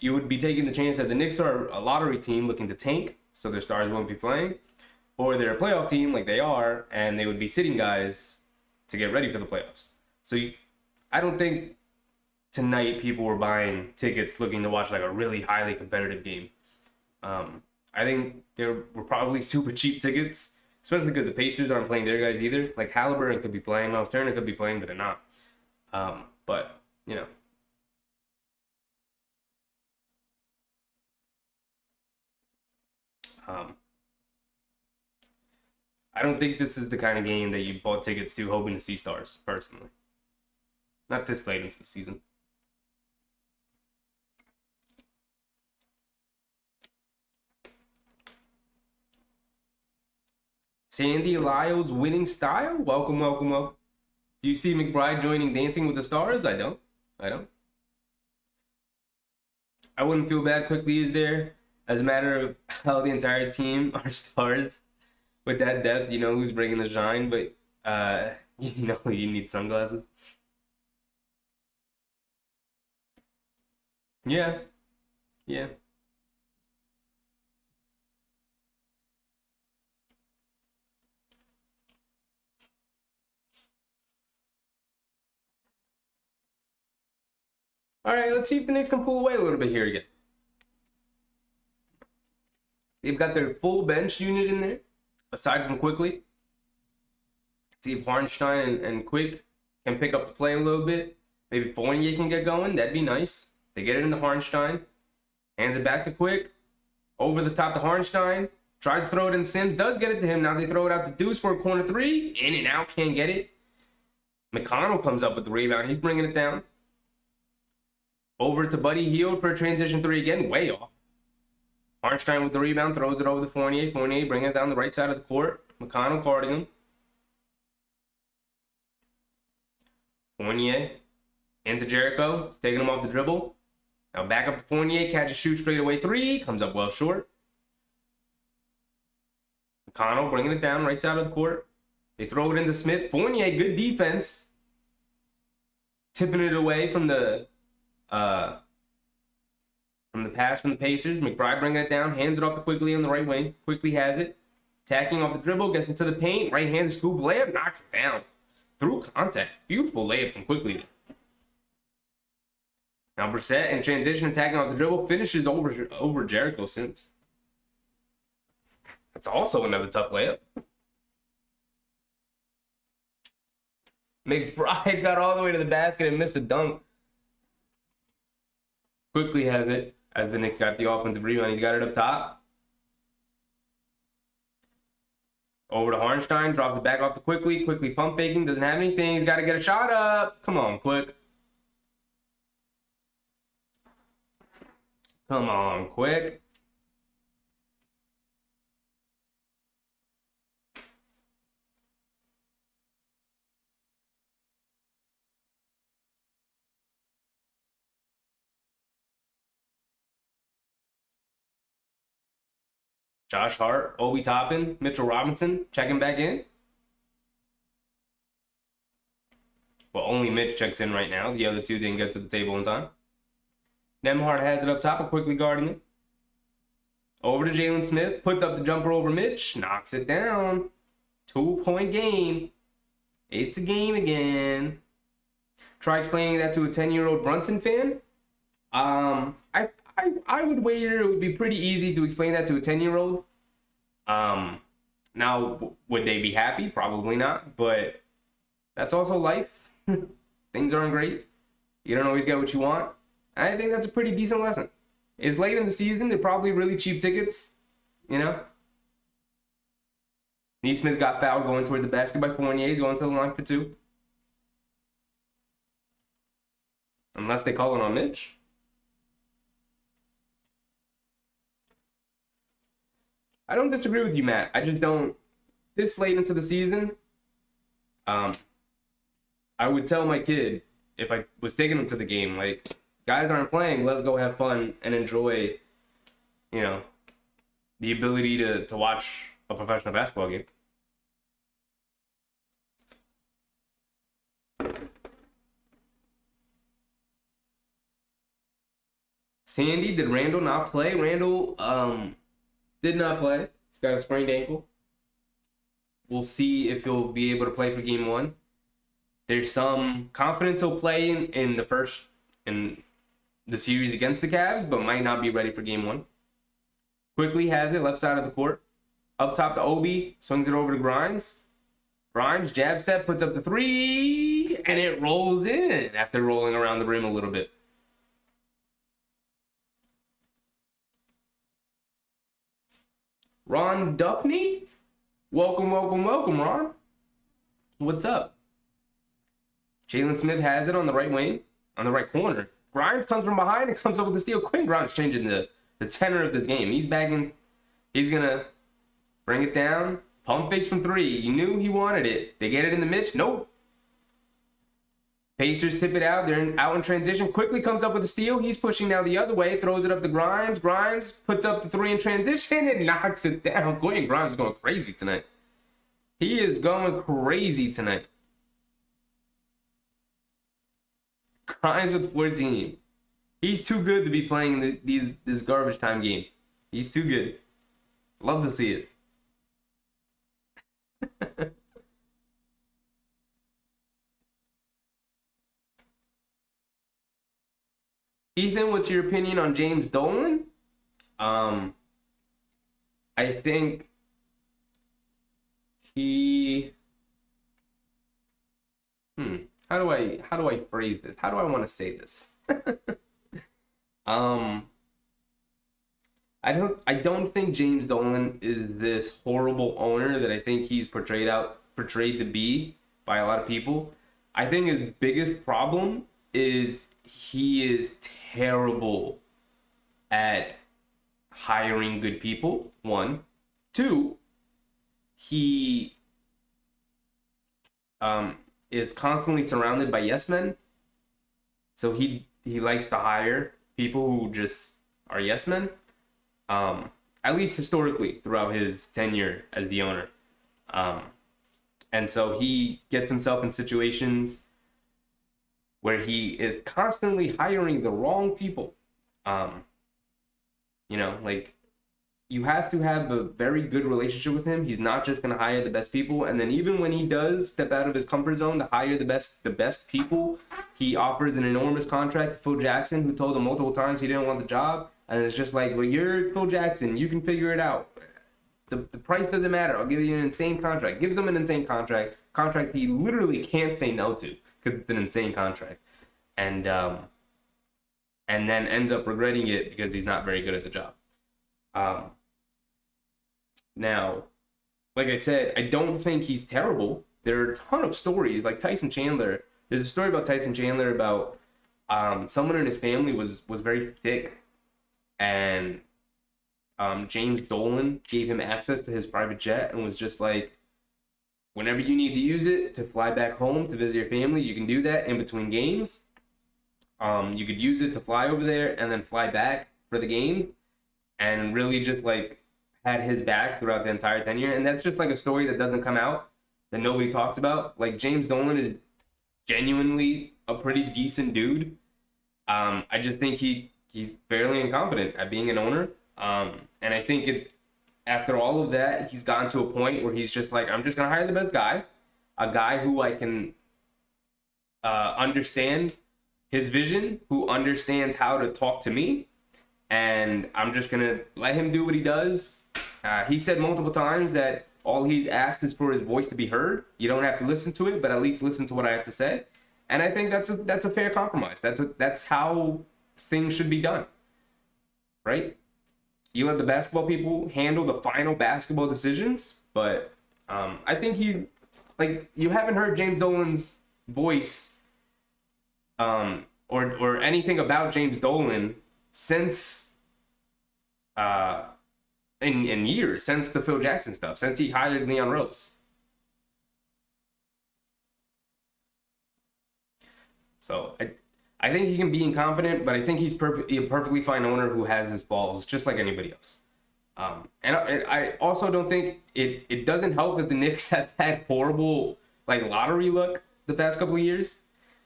You would be taking the chance that the Knicks are a lottery team looking to tank, so their stars won't be playing, or they're a playoff team like they are, and they would be sitting guys to get ready for the playoffs. So I don't think tonight people were buying tickets looking to watch like a really highly competitive game. I think there were probably super cheap tickets, especially because the Pacers aren't playing their guys either. Like Halliburton could be playing, Miles Turner could be playing, but they're not. But, you know. I don't think this is the kind of game that you bought tickets to hoping to see stars, personally. Not this late into the season. Sandy Lyle's winning style? Welcome. Do you see McBride joining Dancing with the Stars? I don't. I wouldn't feel bad. Quickly is there. As a matter of how the entire team are stars with that depth, you know who's bringing the shine, but you know you need sunglasses. Yeah. All right, let's see if the Knicks can pull away a little bit here again. They've got their full bench unit in there, aside from Quickly. See if Harnstein and Quick can pick up the play a little bit. Maybe Fournier can get going. That'd be nice. They get it into Harnstein. Hands it back to Quick. Over the top to Harnstein. Tries to throw it in Sims. Does get it to him. Now they throw it out to Deuce for a corner 3. In and out. Can't get it. McConnell comes up with the rebound. He's bringing it down. Over to Buddy Hield for a transition 3 again. Way off. Harnstein with the rebound. Throws it over to Fournier. Fournier bringing it down the right side of the court. McConnell guarding him. Fournier into Jericho. Taking him off the dribble. Now back up to Fournier. Catch a shoot straight away 3. Comes up well short. McConnell bringing it down right side of the court. They throw it into Smith. Fournier, good defense. Tipping it away from the pass from the Pacers. McBride bringing it down. Hands it off to Quickly on the right wing. Quickly has it. Attacking off the dribble. Gets into the paint. Right-handed scoop. Layup knocks it down. Through contact. Beautiful layup from Quickly. Now Brissett in transition, attacking off the dribble. Finishes over Jericho Sims. That's also another tough layup. McBride got all the way to the basket and missed a dunk. Quickly has it as the Knicks got the offensive rebound. He's got it up top. Over to Harnstein, drops it back off to Quickly. Quickly pump faking, doesn't have anything. He's got to get a shot up. Come on, Quick. Come on, Quick. Josh Hart, Obi Toppin, Mitchell Robinson checking back in. Well, only Mitch checks in right now. The other two didn't get to the table in time. Nemhard has it up top and Quickly guarding it. Over to Jalen Smith. Puts up the jumper over Mitch. Knocks it down. 2-point game. It's a game again. Try explaining that to a 10-year-old Brunson fan. I would wager it would be pretty easy to explain that to a 10-year-old. Now, would they be happy? Probably not. But that's also life. Things aren't great. You don't always get what you want. I think that's a pretty decent lesson. It's late in the season. They're probably really cheap tickets. You know? Neesmith got fouled going towards the basket by Fournier. He's going to the line for 2. Unless they call it on Mitch. I don't disagree with you, Matt. I just don't. This late into the season, I would tell my kid if I was taking him to the game, like, guys aren't playing, let's go have fun and enjoy, you know, the ability to watch a professional basketball game. Sandy, did Randall not play? Randall did not play. He's got a sprained ankle. We'll see if he'll be able to play for game 1. There's some confidence he'll play in the series against the Cavs, but might not be ready for game 1. Quickly has it left side of the court. Up top to Obi, swings it over to Grimes. Grimes, jab step, puts up the 3, and it rolls in after rolling around the rim a little bit. Ron Duffney? Welcome, Ron. What's up? Jalen Smith has it on the right wing, on the right corner. Grimes comes from behind and comes up with the steal. Quinn Grimes changing the tenor of this game. He's bagging. He's going to bring it down. Pump fakes from 3. You knew he wanted it. They get it in the Mitch. Nope. Pacers tip it out. They're out in transition. Quickly comes up with the steal. He's pushing now the other way. Throws it up to Grimes. Grimes puts up the 3 in transition and knocks it down. Quinn Grimes is going crazy tonight. He is going crazy tonight. Grimes with 14. He's too good to be playing this garbage time game. He's too good. Love to see it. Ethan, what's your opinion on James Dolan? I think he. How do I phrase this? How do I want to say this? I don't think James Dolan is this horrible owner that I think he's portrayed to be by a lot of people. I think his biggest problem is he is terrible at hiring good people. 1. 2, he is constantly surrounded by yes men. So he likes to hire people who just are yes men. At least historically throughout his tenure as the owner. And so he gets himself in situations where he is constantly hiring the wrong people. Like, you have to have a very good relationship with him. He's not just going to hire the best people. And then even when he does step out of his comfort zone to hire the best people, he offers an enormous contract to Phil Jackson, who told him multiple times he didn't want the job. And it's just like, well, you're Phil Jackson. You can figure it out. The price doesn't matter. I'll give you an insane contract. Gives him an insane contract he literally can't say no to because it's an insane contract. And then ends up regretting it because he's not very good at the job. Now, like I said, I don't think he's terrible. There are a ton of stories like Tyson Chandler. There's a story about Tyson Chandler about someone in his family was very thick, and James Dolan gave him access to his private jet and was just like, whenever you need to use it to fly back home to visit your family, you can do that in between games. You could use it to fly over there and then fly back for the games, and really just like had his back throughout the entire tenure. And that's just like a story that doesn't come out, that nobody talks about. Like James Dolan is genuinely a pretty decent dude. I just think he's fairly incompetent at being an owner. And I think after all of that, he's gotten to a point where he's just like, I'm just gonna hire the best guy, a guy who I can understand his vision, who understands how to talk to me, and I'm just gonna let him do what he does. He said multiple times that all he's asked is for his voice to be heard. You don't have to listen to it, but at least listen to what I have to say. And I think that's a fair compromise. That's how things should be done, right? You let the basketball people handle the final basketball decisions, but I think he's like, you haven't heard James Dolan's voice or anything about James Dolan since in years, since the Phil Jackson stuff, since he hired Leon Rose. So I think he can be incompetent, but I think he's a perfectly fine owner who has his flaws, just like anybody else. And I also don't think it doesn't help that the Knicks have had horrible like lottery luck the past couple of years.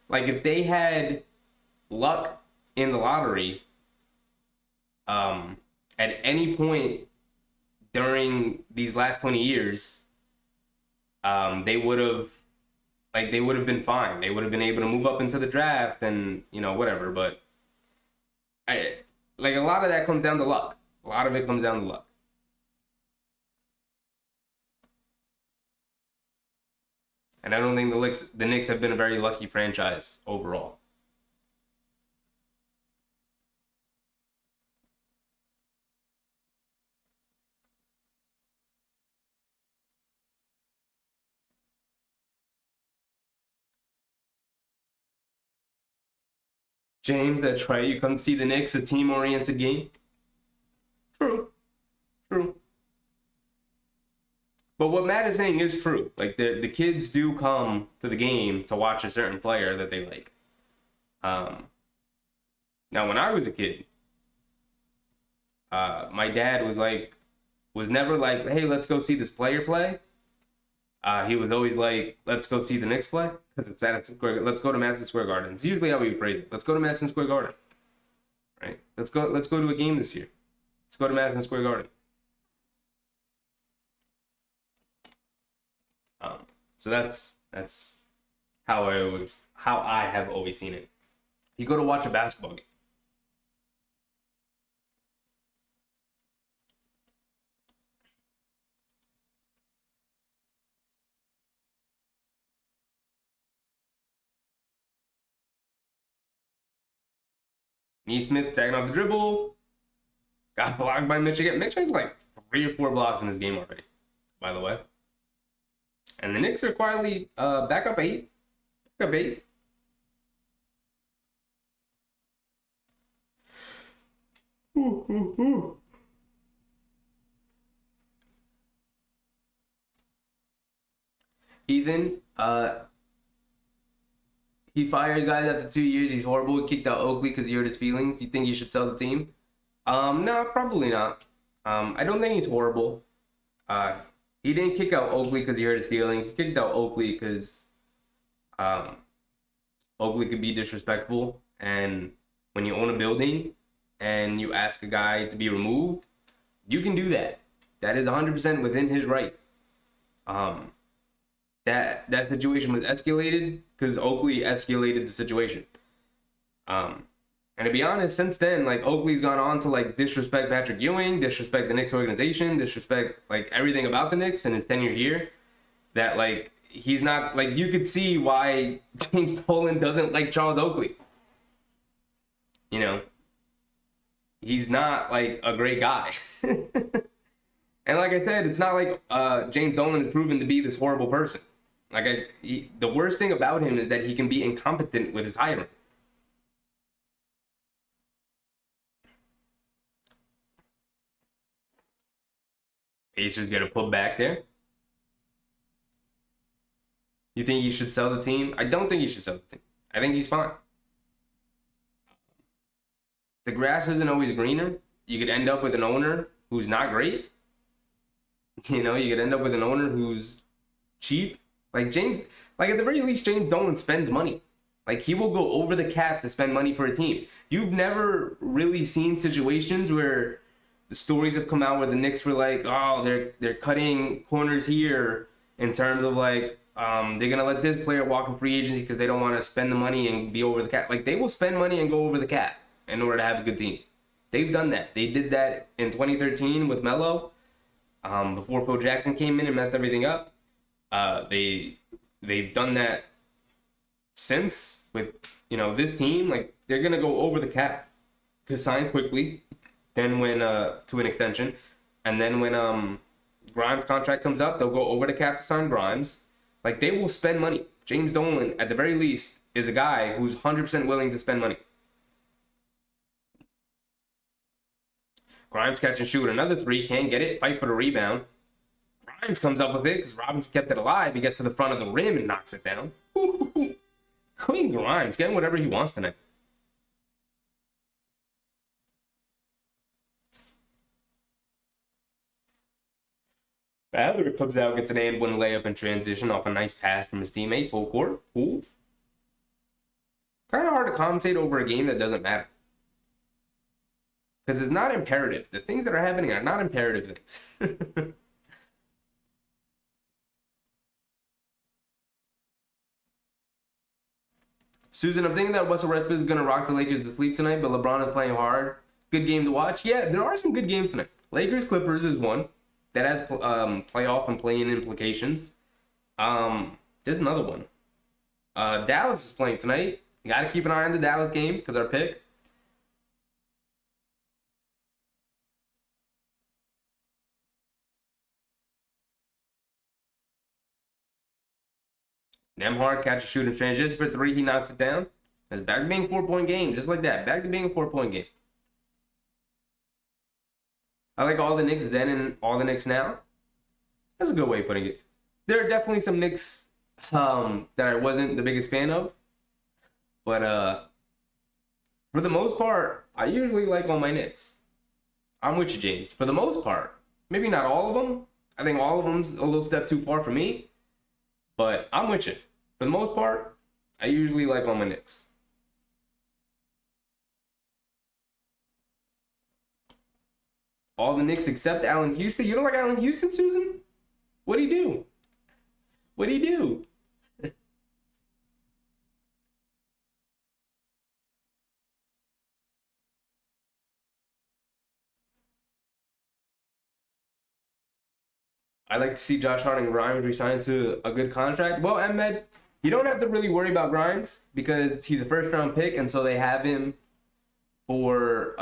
Like if they had luck in the lottery, at any point during these last 20 years, they would have been fine. They would have been able to move up into the draft and, whatever. But a lot of that comes down to luck. A lot of it comes down to luck. And I don't think the Knicks have been a very lucky franchise overall. James, that's right. You come see the Knicks, a team-oriented game. True. True. But what Matt is saying is true. Like the kids do come to the game to watch a certain player that they like. Now when I was a kid, my dad was never like, hey, let's go see this player play. He was always like, let's go see the Knicks play, because it's Madison Square. Let's go to Madison Square Garden. It's usually how we phrase it. Let's go to Madison Square Garden. Right? Let's go to a game this year. Let's go to Madison Square Garden. So that's how I have always seen it. You go to watch a basketball game. Neesmith tagging off the dribble. Got blocked by Michigan. Mitch has like 3 or 4 blocks in this game already, by the way. And the Knicks are quietly back up 8. Back up 8. Ethan, he fires guys after 2 years. He's horrible. He kicked out Oakley because he hurt his feelings. Do you think he should sell the team? No, probably not. I don't think he's horrible. He didn't kick out Oakley because he hurt his feelings. He kicked out Oakley because Oakley could be disrespectful. And when you own a building and you ask a guy to be removed, you can do that. That is 100% within his right. That situation was escalated because Oakley escalated the situation. And to be honest, since then, like Oakley's gone on to like disrespect Patrick Ewing, disrespect the Knicks organization, disrespect like everything about the Knicks in his tenure here. That like he's not like, you could see why James Dolan doesn't like Charles Oakley. He's not like a great guy. And like I said, it's not like James Dolan is proven to be this horrible person. Like the worst thing about him is that he can be incompetent with his hiring. Pacers get a put back there. You think he should sell the team? I don't think he should sell the team. I think he's fine. The grass isn't always greener. You could end up with an owner who's not great. You know, you could end up with an owner who's cheap. Like at the very least, James Dolan spends money. Like he will go over the cap to spend money for a team. You've never really seen situations where the stories have come out where the Knicks were like, oh, they're cutting corners here in terms of like they're gonna let this player walk in free agency because they don't want to spend the money and be over the cap. Like they will spend money and go over the cap in order to have a good team. They've done that. They did that in 2013 with Melo. Before Phil Jackson came in and messed everything up. They've done that since with this team. Like they're gonna go over the cap to sign quickly, then when to an extension, and then when Grimes' contract comes up, they'll go over the cap to sign Grimes. Like they will spend money. James Dolan, at the very least, is a guy who's 100% willing to spend money. Grimes catch and shoot another three, can't get it, fight for the rebound. Grimes comes up with it because Robinson kept it alive. He gets to the front of the rim and knocks it down. Queen Grimes getting whatever he wants tonight. Butler comes out, gets an and one layup in transition off a nice pass from his teammate, full court. Cool. Kind of hard to commentate over a game that doesn't matter. Because it's not imperative. The things that are happening are not imperative things. Susan, I'm thinking that Russell Westbrook is going to rock the Lakers to sleep tonight, but LeBron is playing hard. Good game to watch. Yeah, there are some good games tonight. Lakers-Clippers is one. That has playoff and play-in implications. There's another one. Dallas is playing tonight. You got to keep an eye on the Dallas game because our pick. Nemhard catch a shoot and transition for three. He knocks it down. It's back to being a 4-point game, just like that. Back to being a 4-point game. I like all the Knicks then and all the Knicks now. That's a good way of putting it. There are definitely some Knicks that I wasn't the biggest fan of. But for the most part, I usually like all my Knicks. I'm with you, James. For the most part. Maybe not all of them. I think all of them's a little step too far for me. But I'm with you. For the most part, I usually like all my Knicks. All the Knicks except Allen Houston. You don't like Allen Houston, Susan? What'd he do? What'd he do? I like to see Josh Hart and Grimes resign to a good contract. Well, Ahmed, you don't have to really worry about Grimes because he's a first-round pick, and so they have him for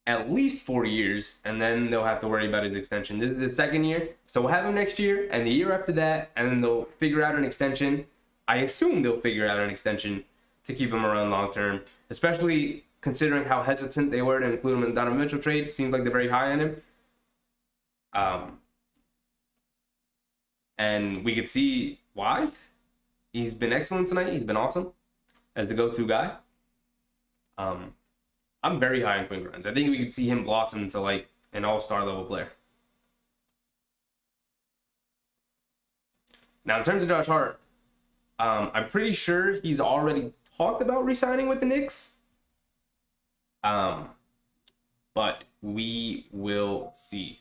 at least 4 years, and then they'll have to worry about his extension. This is the second year, so we'll have him next year, and the year after that, and then they'll figure out an extension. I assume they'll figure out an extension to keep him around long-term, especially considering how hesitant they were to include him in the Donovan Mitchell trade. Seems like they're very high on him. And we could see why. He's been excellent tonight. He's been awesome as the go-to guy. I'm very high on Quinn Grimes. I think we could see him blossom into like an all-star level player. Now, in terms of Josh Hart, I'm pretty sure he's already talked about re-signing with the Knicks. But we will see.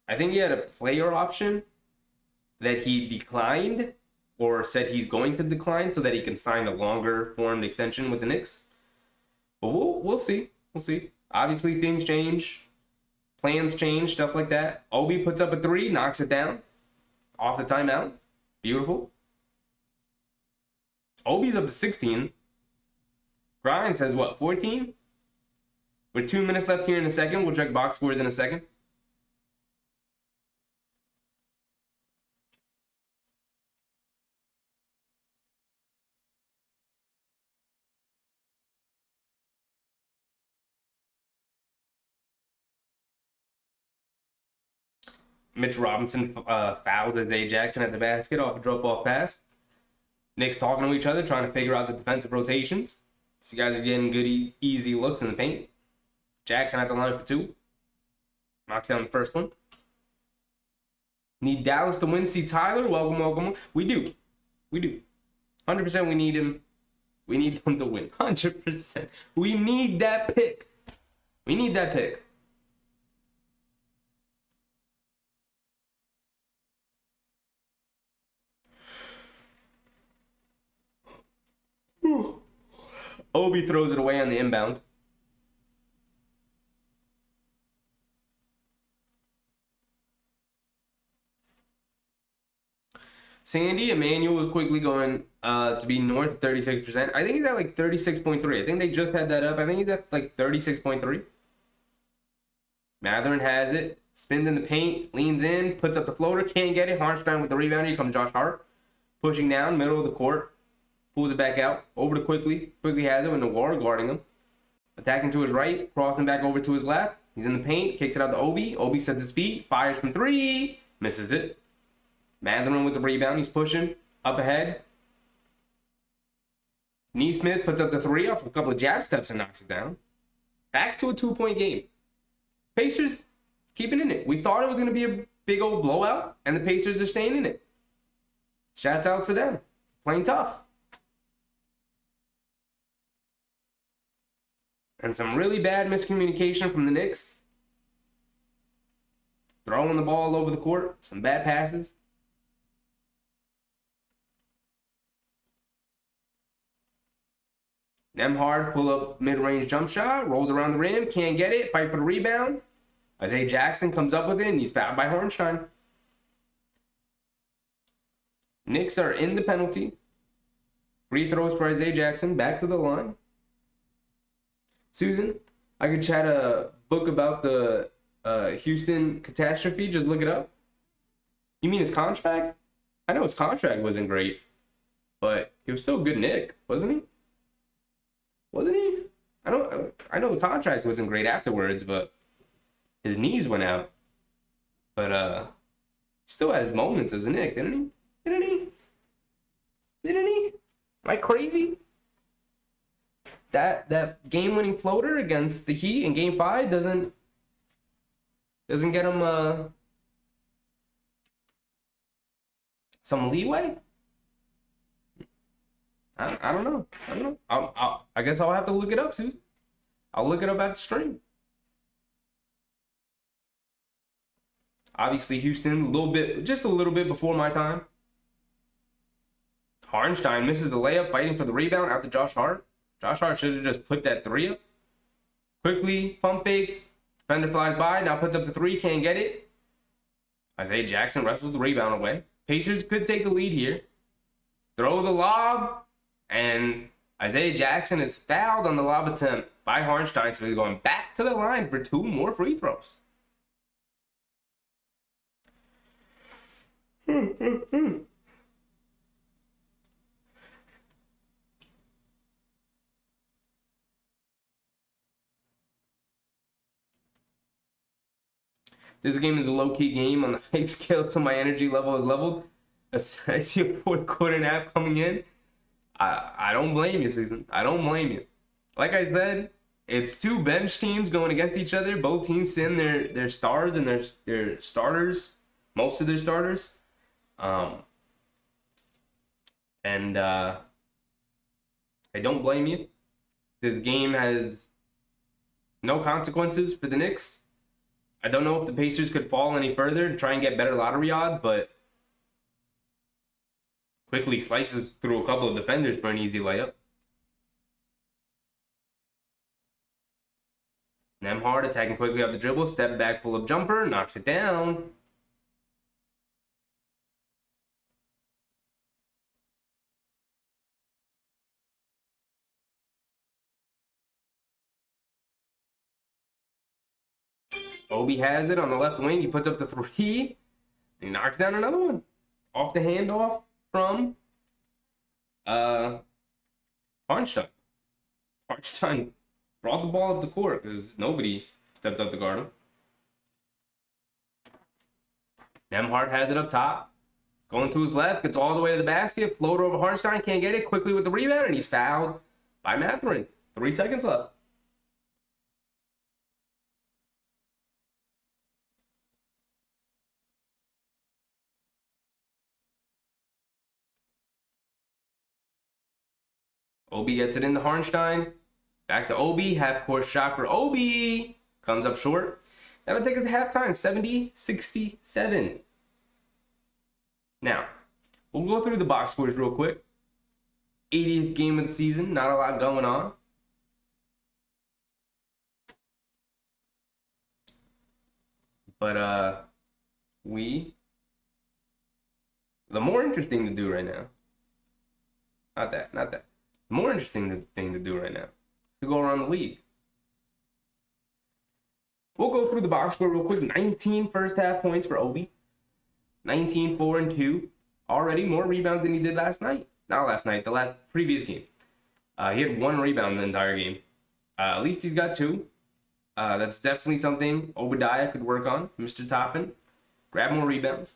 I think he had a player option that he declined or said he's going to decline so that he can sign a longer formed extension with the Knicks. But we'll see. We'll see. Obviously, things change. Plans change, stuff like that. Obi puts up a three, knocks it down. Off the timeout. Beautiful. Obi's up to 16. Grimes has what, 14? With 2 minutes left here in a second, we'll check box scores in a second. Mitch Robinson fouled Isaiah Jackson at the basket off a drop-off pass. Knicks talking to each other, trying to figure out the defensive rotations. These guys are getting good, easy looks in the paint. Jackson at the line for 2. Knocks down the first one. Need Dallas to win. See Tyler. Welcome, welcome. We do. 100% we need him. We need them to win. 100%. We need that pick. We need that pick. Obi throws it away on the inbound. Sandy Emmanuel is quickly going to be north of 36%. I think he's at like 36.3. I think they just had that up. I think he's at like 36.3. Matherin has it. Spins in the paint. Leans in. Puts up the floater. Can't get it. Harnstein with the rebound. Here comes Josh Hart. Pushing down. Middle of the court. Pulls it back out. Over to Quickly. Quickly has it with Noir guarding him. Attacking to his right. Crossing back over to his left. He's in the paint. Kicks it out to Obi. Obi sets his feet. Fires from 3. Misses it. Matherin with the rebound. He's pushing. Up ahead. Neesmith puts up the 3 off a couple of jab steps and knocks it down. Back to a 2-point game. Pacers keeping in it. We thought it was going to be a big old blowout, and the Pacers are staying in it. Shouts out to them. Playing tough. And some really bad miscommunication from the Knicks. Throwing the ball all over the court. Some bad passes. Nembhard pull up mid-range jump shot. Rolls around the rim. Can't get it. Fight for the rebound. Isaiah Jackson comes up with it, and he's fouled by Harnstein. Knicks are in the penalty. Free throws for Isaiah Jackson. Back to the line. Susan, I could chat a book about the Houston catastrophe. Just look it up. You mean his contract? I know his contract wasn't great, but he was still a good Knick, wasn't he? Wasn't he? I know the contract wasn't great afterwards, but his knees went out. But still has moments as a Knick, didn't he? Didn't he? Am I crazy? That game-winning floater against the Heat in Game 5 doesn't get him some leeway. I don't know. I guess I'll have to look it up, Susan. I'll look it up at the stream. Obviously, Houston, just a little bit before my time. Harnstein misses the layup, fighting for the rebound out to Josh Hart. Josh Hart should have just put that 3 up. Quickly, pump fakes. Defender flies by, now puts up the 3, can't get it. Isaiah Jackson wrestles the rebound away. Pacers could take the lead here. Throw the lob, and Isaiah Jackson is fouled on the lob attempt by Harnstein, so he's going back to the line for 2 more free throws. This game is a low-key game on the hype scale, so my energy level is leveled. As I see a fourth quarter nap coming in, I don't blame you, Susan. I don't blame you. Like I said, it's 2 bench teams going against each other. Both teams send their stars and their starters, most of their starters. And I don't blame you. This game has no consequences for the Knicks. I don't know if the Pacers could fall any further and try and get better lottery odds, but quickly slices through a couple of defenders for an easy layup. Nembhard attacking quickly off the dribble, step back, pull up jumper, knocks it down. Obi has it on the left wing. He puts up the three. And he knocks down another one. Off the handoff from Arnstein. Arnstein brought the ball up the court because nobody stepped up to guard him. Nemhard has it up top. Going to his left, gets all the way to the basket. Floater over Harnstein, can't get it. Quickly with the rebound, and he's fouled by Mathurin. 3 seconds left. Obi gets it into Harnstein. Back to Obi. Half-court shot for Obi. Comes up short. That'll take us to halftime. 70-67. Now, we'll go through the box scores real quick. 80th game of the season. Not a lot going on. But, the more interesting to do right now. Not that. The more interesting thing to do right now is to go around the league. We'll go through the box score real quick. 19 first half points for Obi. 19, 4, and 2. Already more rebounds than he did last night. Not last night, the previous game. He had 1 rebound the entire game. At least he's got 2. That's definitely something Obadiah could work on. Mr. Toppin, grab more rebounds.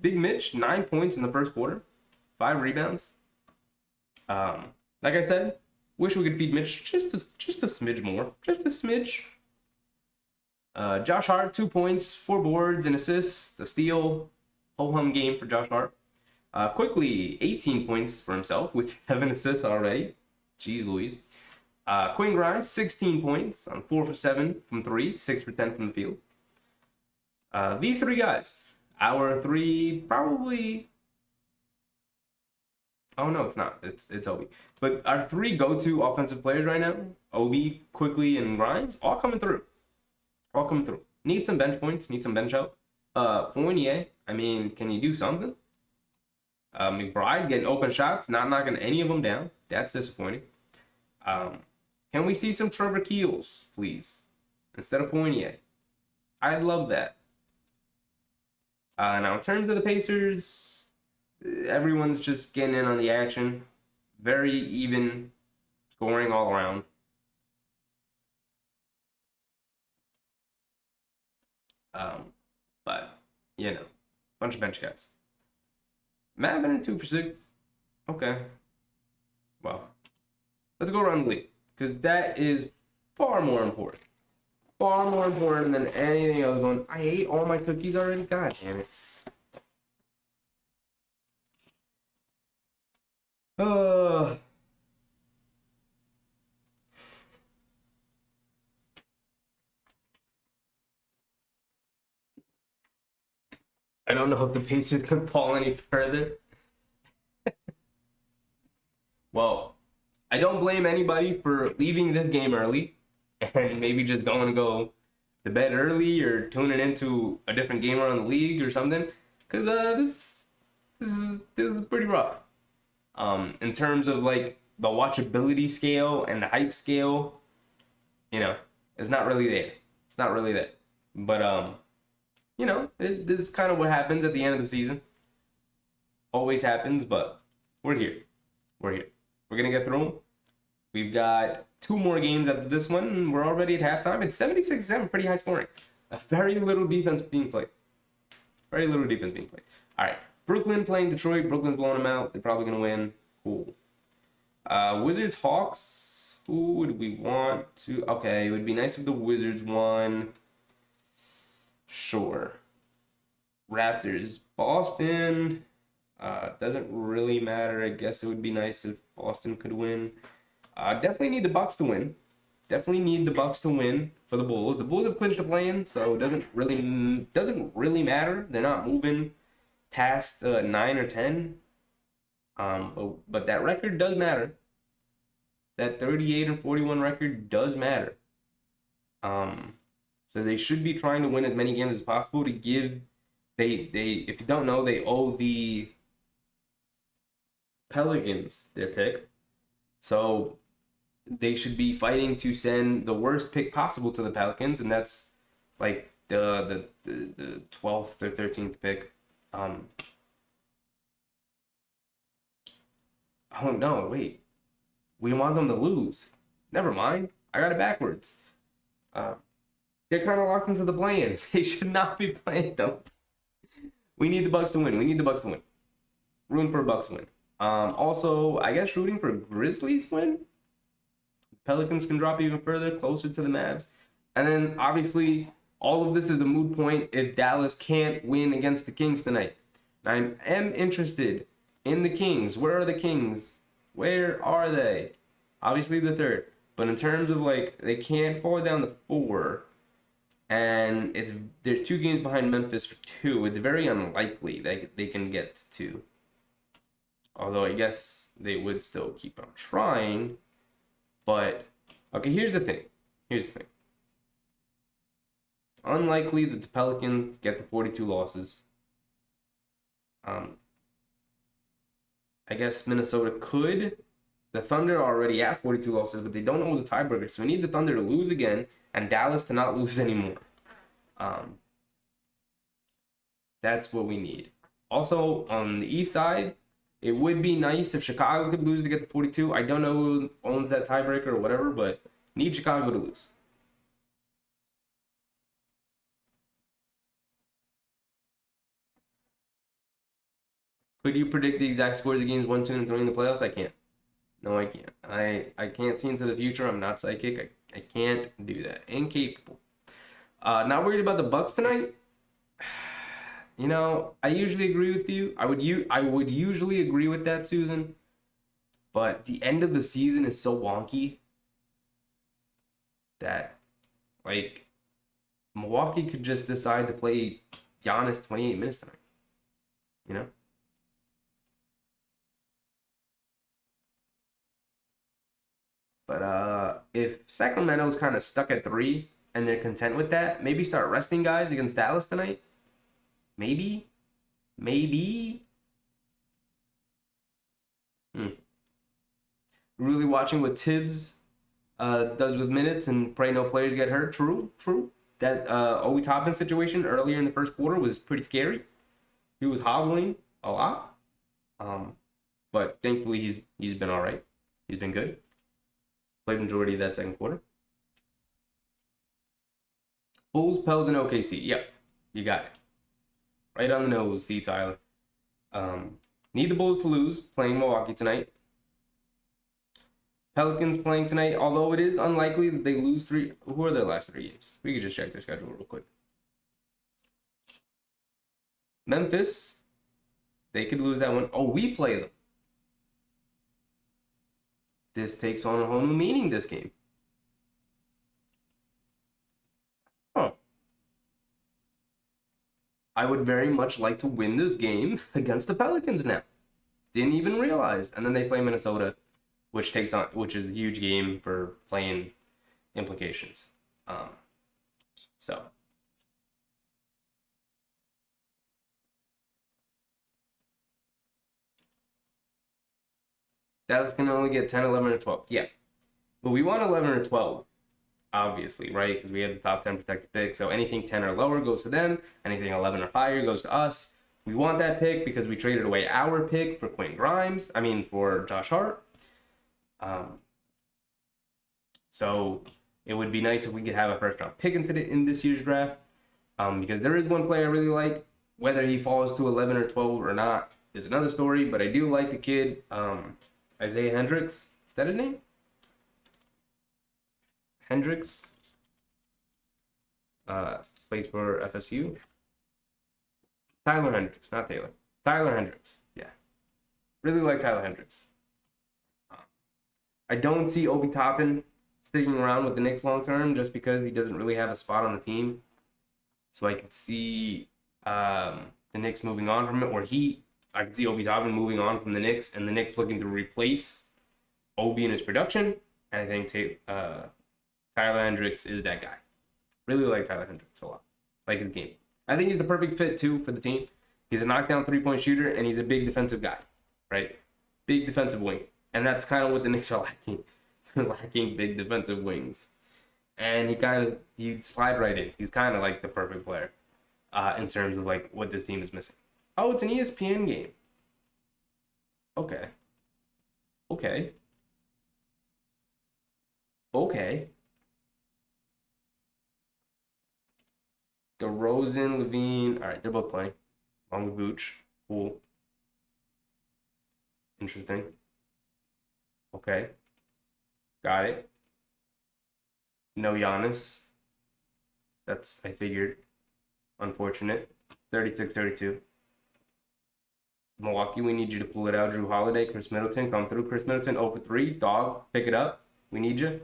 Big Mitch, 9 points in the first quarter. 5 rebounds. Like I said, wish we could feed Mitch just a smidge more. Just a smidge. Josh Hart, 2 points, 4 boards, and assists, a steal. Ho-hum game for Josh Hart. Quickly, 18 points for himself with 7 assists already. Jeez Louise. Quinn Grimes, 16 points on 4 for 7 from 3, 6 for 10 from the field. These 3 guys, our 3 probably... Oh, no, it's not. It's Obi. But our 3 go-to offensive players right now, Obi, Quickly, and Grimes, all coming through. Need some bench points, need some bench help. Fournier, I mean, can he do something? McBride getting open shots, not knocking any of them down. That's disappointing. Can we see some Trevor Keels, please, instead of Fournier? I'd love that. Now, in terms of the Pacers, everyone's just getting in on the action. Very even scoring all around. But, you know, bunch of bench guys. Mathurin 2 for 6. Okay. Well, let's go around the league, because that is far more important. Far more important than anything else going. I ate all my cookies already? God damn it. I don't know if the Pacers can fall any further. Well, I don't blame anybody for leaving this game early and maybe just going to go to bed early or tuning into a different game around the league or something, because this is pretty rough. In terms of like the watchability scale and the hype scale, you know, it's not really there. It's not really there. But you know, this is kind of what happens at the end of the season. Always happens, but we're here. We're going to get through them. We've got 2 more games after this one, and we're already at halftime. It's 76-7, pretty high scoring. A very little defense being played. All right, Brooklyn playing Detroit. Brooklyn's blowing them out. They're probably going to win. Cool. Wizards, Hawks. Who would we want to... Okay, it would be nice if the Wizards won. Sure. Raptors, Boston. Doesn't really matter. I guess it would be nice if Boston could win. Definitely need the Bucks to win. For the Bulls. The Bulls have clinched the play-in, so it doesn't really matter. They're not moving past 9 or 10. But that record does matter. That 38-41 record does matter. So they should be trying to win as many games as possible to give. They if you don't know, they owe the Pelicans their pick. So they should be fighting to send the worst pick possible to the Pelicans, and that's like the 12th or 13th pick. Um, oh no, wait. We want them to lose. Never mind. I got it backwards. Uh, they're kind of locked into the play-in. They should not be playing them. We need the Bucks to win. We need the Bucks to win. Rooting for Bucks win. Also, I guess rooting for Grizzlies win. Pelicans can drop even further, closer to the Mavs. And then, obviously, all of this is a moot point if Dallas can't win against the Kings tonight. I am interested in the Kings. Where are the Kings? Where are they? Obviously, the third. But in terms of, like, they can't fall down to 4. And they're 2 games behind Memphis for 2. It's very unlikely that they can get to 2. Although, I guess they would still keep on trying. But, okay, here's the thing. Unlikely that the Pelicans get the 42 losses. I guess Minnesota could. The Thunder are already at 42 losses, but they don't know the tiebreaker. So we need the Thunder to lose again and Dallas to not lose anymore. That's what we need. Also, on the East side, it would be nice if Chicago could lose to get the 42. I don't know who owns that tiebreaker or whatever, but need Chicago to lose. Could you predict the exact scores of games 1, 2, and 3 in the playoffs? I can't. No, I can't. I can't see into the future. I'm not psychic. I can't do that. Incapable. Not worried about the Bucks tonight. You know, I usually agree with you. I would usually agree with that, Susan. But the end of the season is so wonky that, like, Milwaukee could just decide to play Giannis 28 minutes tonight. You know? But if Sacramento's kind of stuck at 3 and they're content with that, maybe start resting guys against Dallas tonight. Maybe. Really watching what Tibbs does with minutes and pray no players get hurt. True. That Obi Toppin situation earlier in the first quarter was pretty scary. He was hobbling a lot. But thankfully he's been all right. He's been good. Played majority of that second quarter. Bulls, Pels, and OKC. Yep, you got it. Right on the nose, C. Tyler. Need the Bulls to lose, playing Milwaukee tonight. Pelicans playing tonight, although it is unlikely that they lose 3. Who are their last 3 games? We could just check their schedule real quick. Memphis, they could lose that one. Oh, we play them. This takes on a whole new meaning, this game. I would very much like to win this game against the Pelicans now. Didn't even realize. And then they play Minnesota, which is a huge game for playing implications. So Dallas can only get 10, 11, or 12. Yeah. But we want 11 or 12. Obviously, right? Because we have the top 10 protected pick. So anything 10 or lower goes to them. Anything 11 or higher goes to us. We want that pick because we traded away our pick for for Josh Hart. So it would be nice if we could have a first round pick in this year's draft. Because there is one player I really like. Whether he falls to 11 or 12 or not is another story. But I do like the kid, Isaiah Hendricks. Is that his name? Hendricks plays for FSU. Tyler Hendricks, not Taylor. Tyler Hendricks, yeah. Really like Tyler Hendricks. I don't see Obi Toppin sticking around with the Knicks long term just because he doesn't really have a spot on the team. So I could see the Knicks moving on from it, I could see Obi Toppin moving on from the Knicks and the Knicks looking to replace Obi in his production. And I think Tyler Hendricks is that guy. Really like Tyler Hendricks a lot. Like his game. I think he's the perfect fit, too, for the team. He's a knockdown three-point shooter, and he's a big defensive guy, right? Big defensive wing. And that's kind of what the Knicks are lacking. They're lacking big defensive wings. and he slide right in. He's kind of like the perfect player in terms of like what this team is missing. Oh, it's an ESPN game. Okay. Okay. Okay. DeRozan, Levine. All right, they're both playing. Along with Vooch. Cool. Interesting. Okay. Got it. No Giannis. That's, I figured. Unfortunate. 36-32. Milwaukee, we need you to pull it out. Drew Holiday, Chris Middleton, come through. Chris Middleton, 0 for 3. Dog, pick it up. We need you.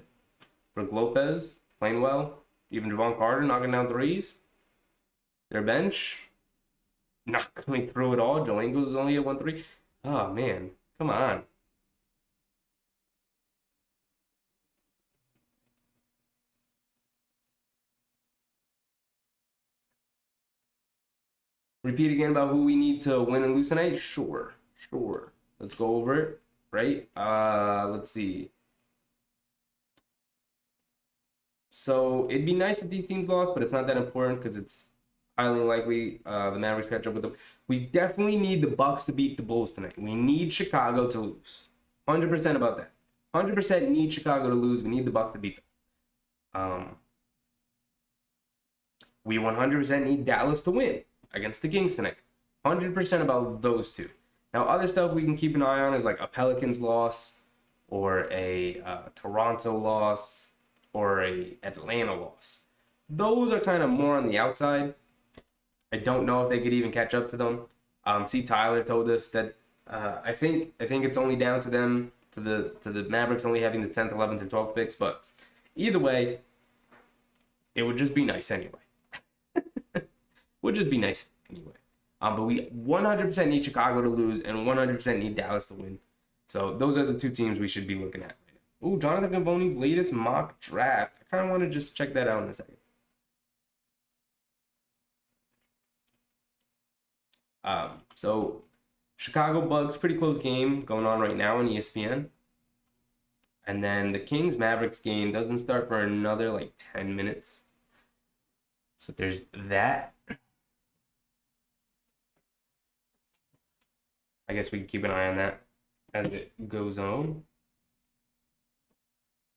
Brook Lopez, playing well. Even Javon Carter, knocking down threes. Their bench, not coming through at all. Joe Ingles is only at 1-3. Oh, man. Come on. Repeat again about who we need to win and lose tonight? Sure. Let's go over it, right? Let's see. So it'd be nice if these teams lost, but it's not that important because it's highly likely the Mavericks catch up with them. We definitely need the Bucks to beat the Bulls tonight. We need Chicago to lose. 100% about that. 100% need Chicago to lose. We need the Bucks to beat them. We 100% need Dallas to win against the Kings tonight. 100% about those two. Now, other stuff we can keep an eye on is like a Pelicans loss or a Toronto loss or a Atlanta loss. Those are kind of more on the outside. I don't know if they could even catch up to them. C. Tyler told us that I think it's only down to them, to the Mavericks only having the 10th, 11th, and 12th picks. But either way, it would just be nice anyway. Would just be nice anyway. But we 100% need Chicago to lose and 100% need Dallas to win. So those are the two teams we should be looking at. Ooh, Jonathan Gamboni's latest mock draft. I kind of want to just check that out in a second. So Chicago Bucks, pretty close game going on right now on ESPN. And then the Kings Mavericks game doesn't start for another like 10 minutes. So there's that. I guess we can keep an eye on that as it goes on.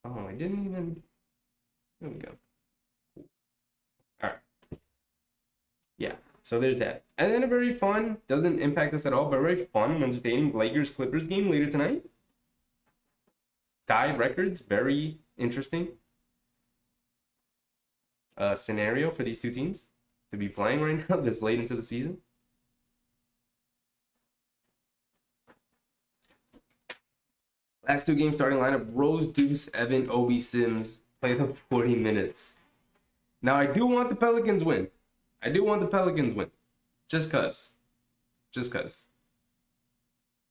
Oh, I didn't even. There we go. All right. Yeah. So there's that. And then a very fun, doesn't impact us at all, but very fun and entertaining Lakers-Clippers game later tonight. Tied records, very interesting scenario for these two teams to be playing right now this late into the season. Last two games starting lineup, Rose, Deuce, Evan, Obi, Sims play them 40 minutes. Now, I do want the Pelicans win. Just cause.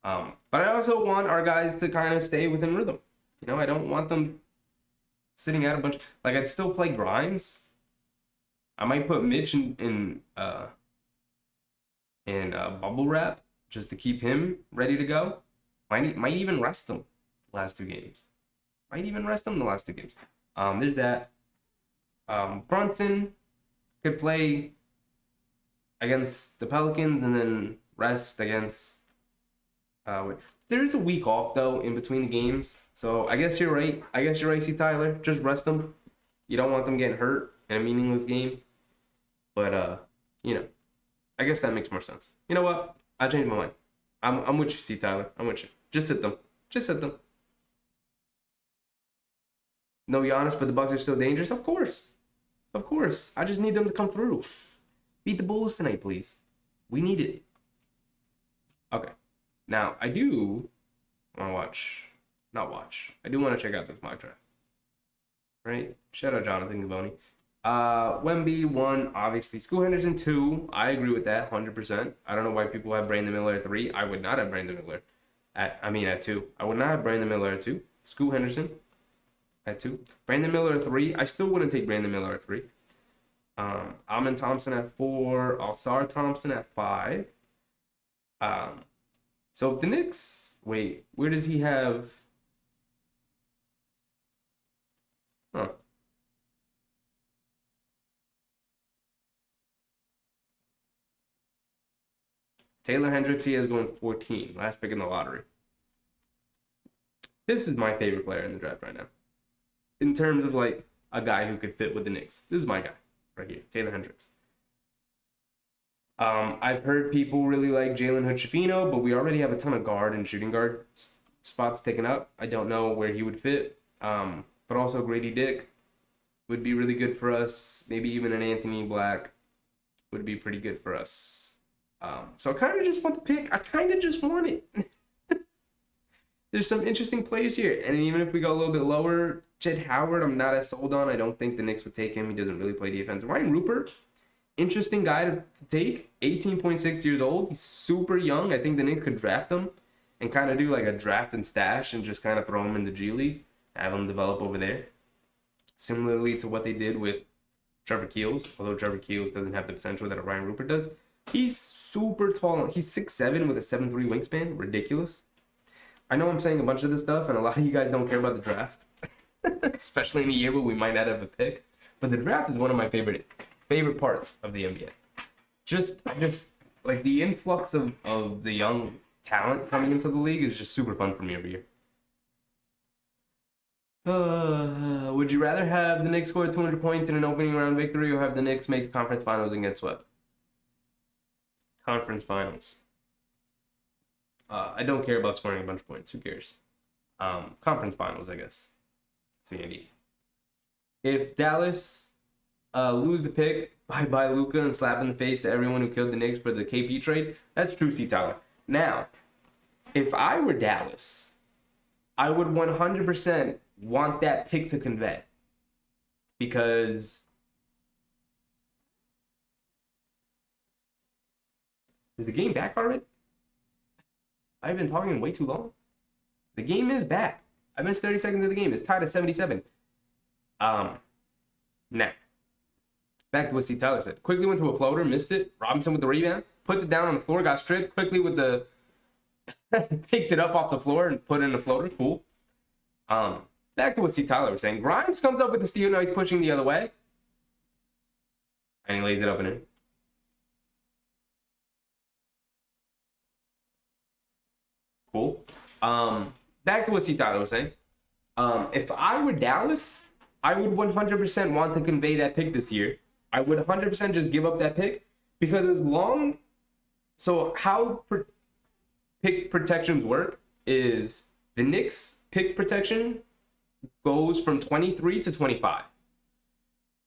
But I also want our guys to kind of stay within rhythm. You know, I don't want them sitting out a bunch. Like, I'd still play Grimes. I might put Mitch in bubble wrap just to keep him ready to go. Might even rest him the last two games. There's that. Brunson could play against the Pelicans and then rest against. There's a week off though in between the games, so I guess you're right. C. Tyler. Just rest them. You don't want them getting hurt in a meaningless game. But you know, I guess that makes more sense. You know what? I changed my mind. I'm with you, C. Tyler. I'm with you. Just sit them. No Giannis, but the Bucks are still dangerous. Of course. I just need them to come through. Beat the Bulls tonight, please. We need it. Okay. Now, I do want to check out this mock draft. Right? Shout out Jonathan Gamboni. Wemby 1, obviously. Scoot Henderson 2. I agree with that 100%. I don't know why people have Brandon Miller at 3. I would not have Brandon Miller at 2. I would not have Brandon Miller at 2. Scoot Henderson at 2. Brandon Miller at 3. I still wouldn't take Brandon Miller at 3. Amin Thompson at 4. Alsar Thompson at 5. So if the Knicks, wait, where does he have? Huh. Taylor Hendricks, he is going 14, last pick in the lottery. This is my favorite player in the draft right now. In terms of like a guy who could fit with the Knicks. This is my guy right here, Taylor Hendricks. I've heard people really like Jalen Hood-Schifino, but we already have a ton of guard and shooting guard spots taken up. I don't know where he would fit. But also Grady Dick would be really good for us. Maybe even an Anthony Black would be pretty good for us. So I kind of just want the pick. I kind of just want it. There's some interesting players here. And even if we go a little bit lower, Jed Howard, I'm not as sold on. I don't think the Knicks would take him. He doesn't really play defense. Ryan Rupert, interesting guy to take. 18.6 years old. He's super young. I think the Knicks could draft him and kind of do like a draft and stash and just kind of throw him in the G League, have him develop over there. Similarly to what they did with Trevor Keels, although Trevor Keels doesn't have the potential that a Ryan Rupert does. He's super tall. He's 6'7" with a 7'3" wingspan. Ridiculous. I know I'm saying a bunch of this stuff, and a lot of you guys don't care about the draft, especially in a year where we might not have a pick. But the draft is one of my favorite parts of the NBA. Just like the influx of the young talent coming into the league is just super fun for me every year. Would you rather have the Knicks score 200 points in an opening round victory or have the Knicks make the conference finals and get swept? Conference finals. I don't care about scoring a bunch of points. Who cares? Conference finals, I guess. CND. If Dallas lose the pick, bye Luka and slap in the face to everyone who killed the Knicks for the KP trade, that's true, C. Tyler. Now, if I were Dallas, I would 100% want that pick to convey. Because is the game back already? I've been talking way too long. The game is back. I missed 30 seconds of the game. It's tied at 77. Now, back to what C. Tyler said. Quickly went to a floater, missed it. Robinson with the rebound, puts it down on the floor, got stripped. Quickly with the picked it up off the floor and put it in the floater. Cool. Back to what C. Tyler was saying. Grimes comes up with the steal. Now he's pushing the other way. And he lays it up and in. Cool. Back to what C. Tyler was saying. If I were Dallas, I would 100% want to convey that pick this year. I would 100% just give up that pick because as long... So how pick protections work is the Knicks pick protection goes from 23 to 25.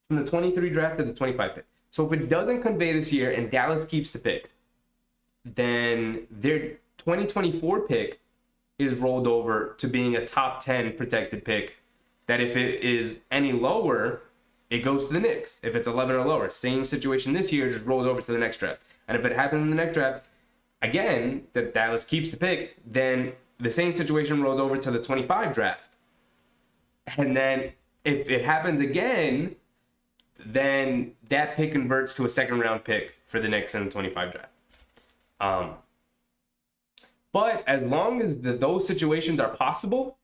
From the 23 draft to the 25 pick. So if it doesn't convey this year and Dallas keeps the pick, then their 2024 pick is rolled over to being a top 10 protected pick. That if it is any lower, it goes to the Knicks. If it's 11 or lower, same situation this year, just rolls over to the next draft. And if it happens in the next draft, again, that Dallas keeps the pick, then the same situation rolls over to the 25 draft. And then if it happens again, then that pick converts to a second round pick for the Knicks in the 25 draft. But as long as those situations are possible,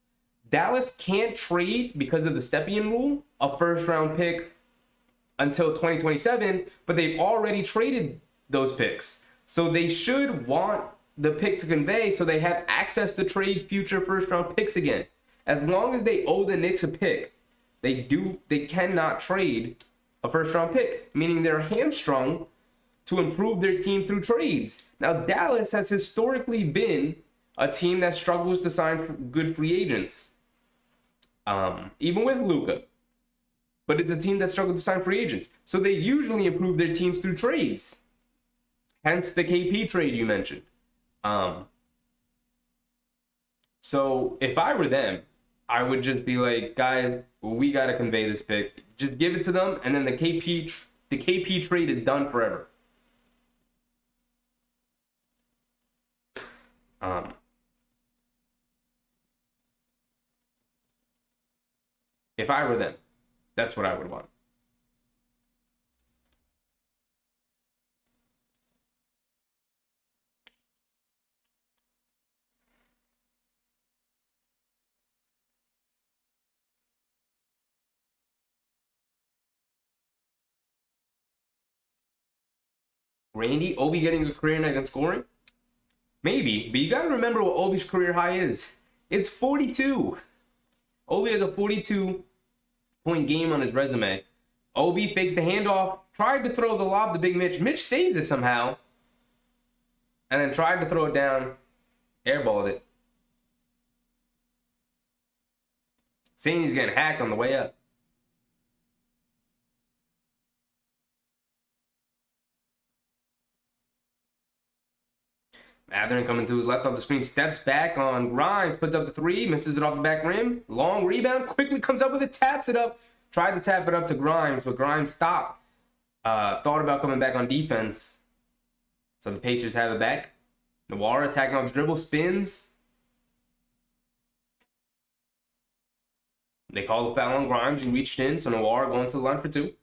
Dallas can't trade, because of the Stepien rule, a first-round pick until 2027, but they've already traded those picks. So they should want the pick to convey so they have access to trade future first-round picks again. As long as they owe the Knicks a pick, they cannot trade a first-round pick, meaning they're hamstrung to improve their team through trades. Now, Dallas has historically been a team that struggles to sign good free agents. Even with Luka. But it's a team that struggles to sign free agents. So they usually improve their teams through trades. Hence the KP trade you mentioned. So if I were them, I would just be like, guys, we got to convey this pick. Just give it to them, and then the KP trade is done forever. If I were them, that's what I would want. Randy, Obi getting a career night and scoring? Maybe, but you got to remember what Obi's career high is. It's 42. Obi has a 42-point game on his resume. Obi fakes the handoff, tried to throw the lob to Big Mitch. Mitch saves it somehow, and then tried to throw it down, airballed it. Saying he's getting hacked on the way up. Matherin coming to his left off the screen, steps back on Grimes, puts up the three, misses it off the back rim. Long rebound, quickly comes up with it, taps it up. Tried to tap it up to Grimes, but Grimes stopped. Thought about coming back on defense. So the Pacers have it back. Noir attacking off the dribble, spins. They call the foul on Grimes. He reached in, so Noir going to the line for two.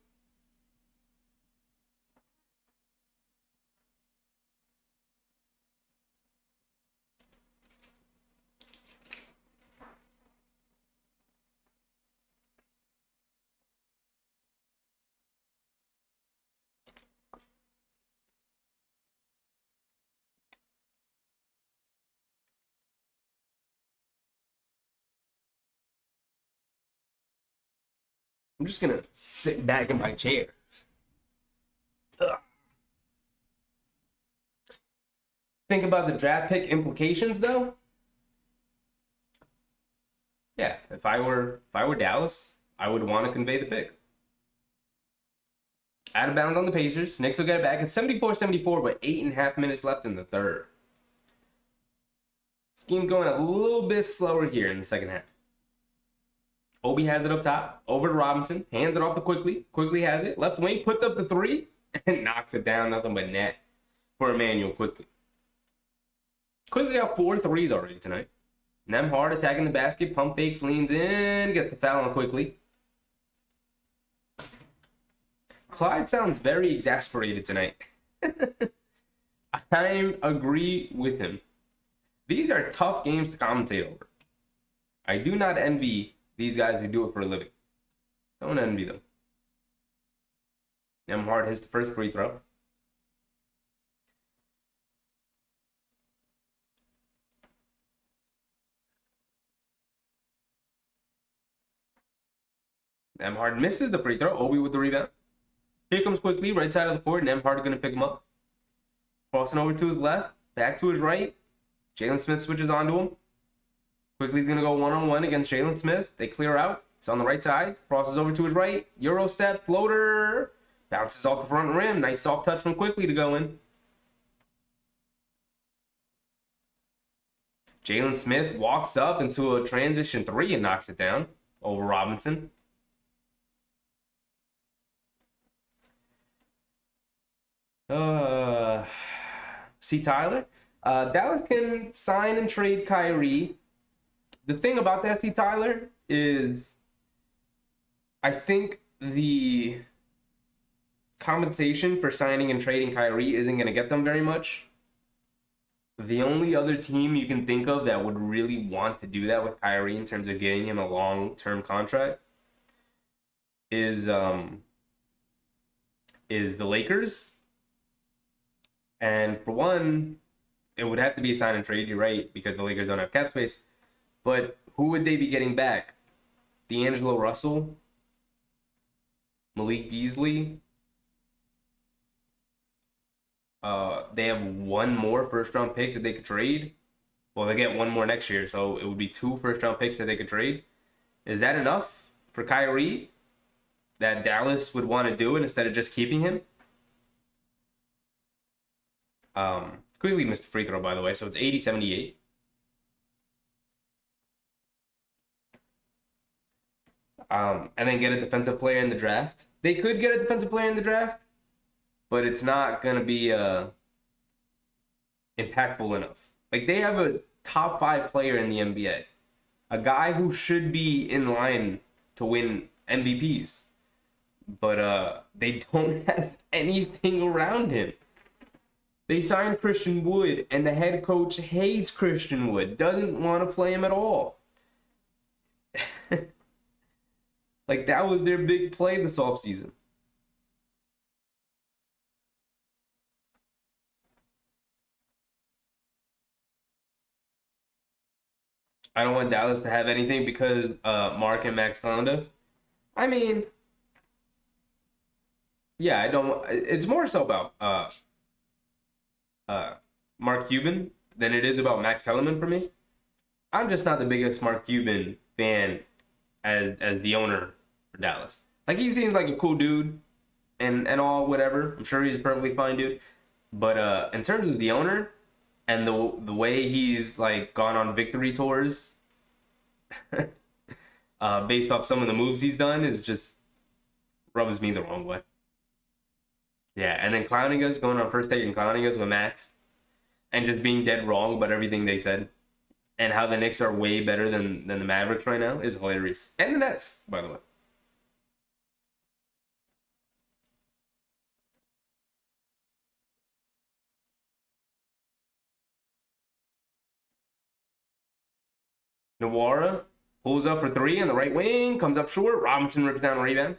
I'm just going to sit back in my chair. Ugh. Think about the draft pick implications, though. Yeah, if I were Dallas, I would want to convey the pick. Out of bounds on the Pacers. Knicks will get it back. It's 74-74, but 8.5 minutes left in the third. Scheme going a little bit slower here in the second half. Obi has it up top, over to Robinson, hands it off to Quickly. Quickly has it, left wing, puts up the three, and knocks it down. Nothing but net for Emmanuel Quickly. Quickly got 4 threes already tonight. Nembhard attacking the basket, pump fakes, leans in, gets the foul on Quickly. Clyde sounds very exasperated tonight. I agree with him. These are tough games to commentate over. I do not envy these guys who do it for a living. Don't envy them. Nembhard hits the first free throw. Nembhard misses the free throw. Obi with the rebound. Here comes Quickly, right side of the court. Nembhard going to pick him up. Crossing over to his left, back to his right. Jalen Smith switches onto him. Quickly's going to go one-on-one against Jalen Smith. They clear out. He's on the right side. Crosses over to his right. Euro step, floater. Bounces off the front rim. Nice soft touch from Quickly to go in. Jalen Smith walks up into a transition three and knocks it down over Robinson. See Tyler. Dallas can sign and trade Kyrie. The thing about that, see Tyler, is I think the compensation for signing and trading Kyrie isn't going to get them very much. The only other team you can think of that would really want to do that with Kyrie in terms of getting him a long-term contract is the Lakers. And for one, it would have to be a sign and trade, you're right, because the Lakers don't have cap space. But who would they be getting back? D'Angelo Russell? Malik Beasley? They have one more first-round pick that they could trade. Well, they get one more next year, so it would be 2 first-round picks that they could trade. Is that enough for Kyrie that Dallas would want to do it instead of just keeping him? Quickly missed the free throw, by the way, so it's 80-78. And then get a defensive player in the draft. They could get a defensive player in the draft, but it's not going to be impactful enough. Like, they have a top 5 player in the NBA. A guy who should be in line to win MVPs. But they don't have anything around him. They signed Christian Wood, and the head coach hates Christian Wood. Doesn't want to play him at all. Like, that was their big play this offseason. I don't want Dallas to have anything because Mark and Max Clown does. I mean, yeah, I don't. It's more so about uh, Mark Cuban than it is about Max Kellerman for me. I'm just not the biggest Mark Cuban fan as the owner for Dallas. Like he seems like a cool dude and all whatever. I'm sure he's a perfectly fine dude. But in terms of the owner and the way he's like gone on victory tours, based off some of the moves he's done, is just rubs me the wrong way. Yeah, and then clowning us, going on first take and clowning us with Max, and just being dead wrong about everything they said, and how the Knicks are way better than the Mavericks right now is hilarious. And the Nets, by the way. Nawara pulls up for three on the right wing, comes up short. Robinson rips down a rebound.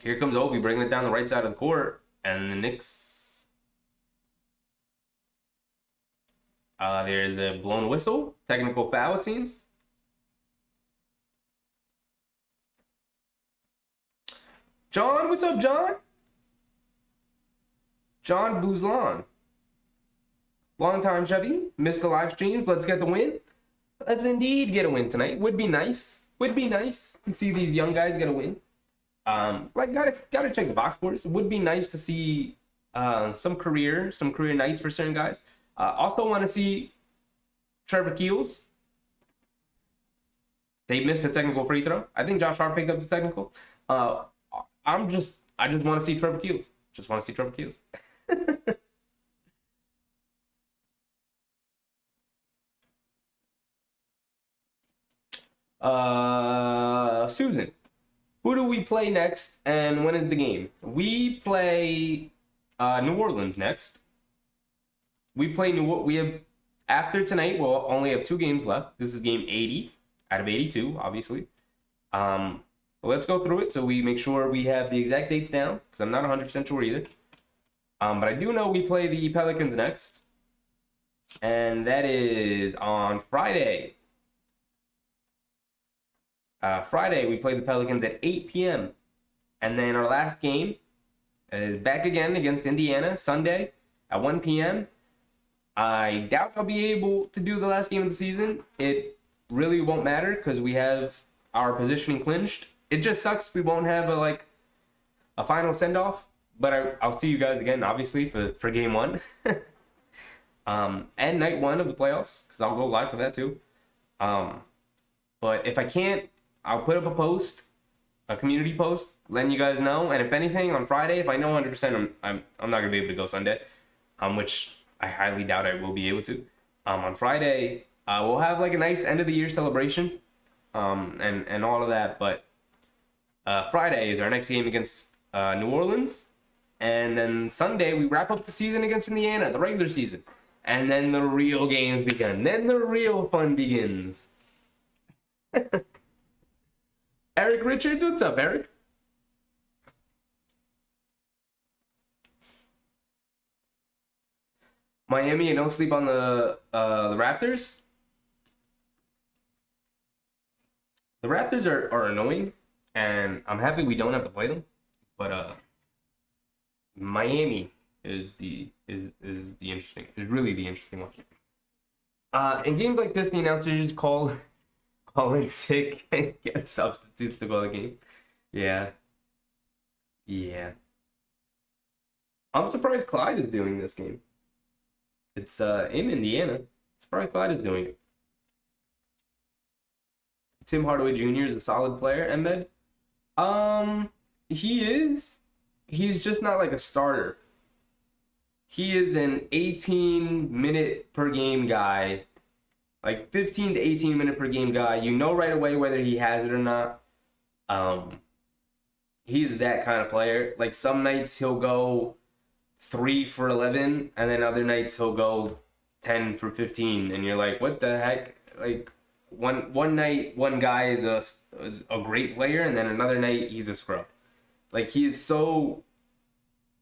Here comes Obi bringing it down the right side of the court, and the Knicks. There's a blown whistle, technical foul it seems. John, what's up, John? John Bouzlon. Long time Chevy, missed the live streams. Let's get the win. Let's indeed get a win tonight. Would be nice. Would be nice to see these young guys get a win. Like gotta check the box scores. It would be nice to see some career nights for certain guys. Also want to see Trevor Keels. They missed a technical free throw. I think Josh Hart picked up the technical. I just want to see Trevor Keels. Just want to see Trevor Keels. Susan, who do we play next, and when is the game? We play New Orleans next. We have after tonight. We'll only have 2 games left. This is game 80 out of 82, obviously. But let's go through it so we make sure we have the exact dates down, because I'm not 100% sure either. But I do know we play the Pelicans next, and that is on Friday. Friday, we play the Pelicans at 8 p.m. And then our last game is back again against Indiana, Sunday at 1 p.m. I doubt I'll be able to do the last game of the season. It really won't matter because we have our positioning clinched. It just sucks we won't have a final send-off. But I'll see you guys again, obviously, for game 1. And night 1 of the playoffs, because I'll go live for that too. But if I can't, I'll put up a post, a community post, letting you guys know. And if anything, on Friday, if I know 100%, I'm not gonna be able to go Sunday, which I highly doubt I will be able to. On Friday, we'll have like a nice end of the year celebration, and all of that. But Friday is our next game against New Orleans, and then Sunday we wrap up the season against Indiana, the regular season, and then the real games begin. Then the real fun begins. Eric Richards, what's up, Eric? Miami, and don't sleep on the Raptors. The Raptors are annoying, and I'm happy we don't have to play them. But Miami is really the interesting one. In games like this, the announcers just call in sick and get substitutes to go the game. Yeah. I'm surprised Clyde is doing this game. It's in Indiana. Surprised Clyde is doing it. Tim Hardaway Jr. is a solid player, Embed. He is. He's just not like a starter. He is an 18-minute per game guy. Like 15 to 18 minute per game guy. You know right away whether he has it or not. He's that kind of player. Like some nights he'll go 3 for 11, and then other nights he'll go 10 for 15, and you're like, what the heck? Like one night one guy is a great player, and then another night he's a scrub. Like he is so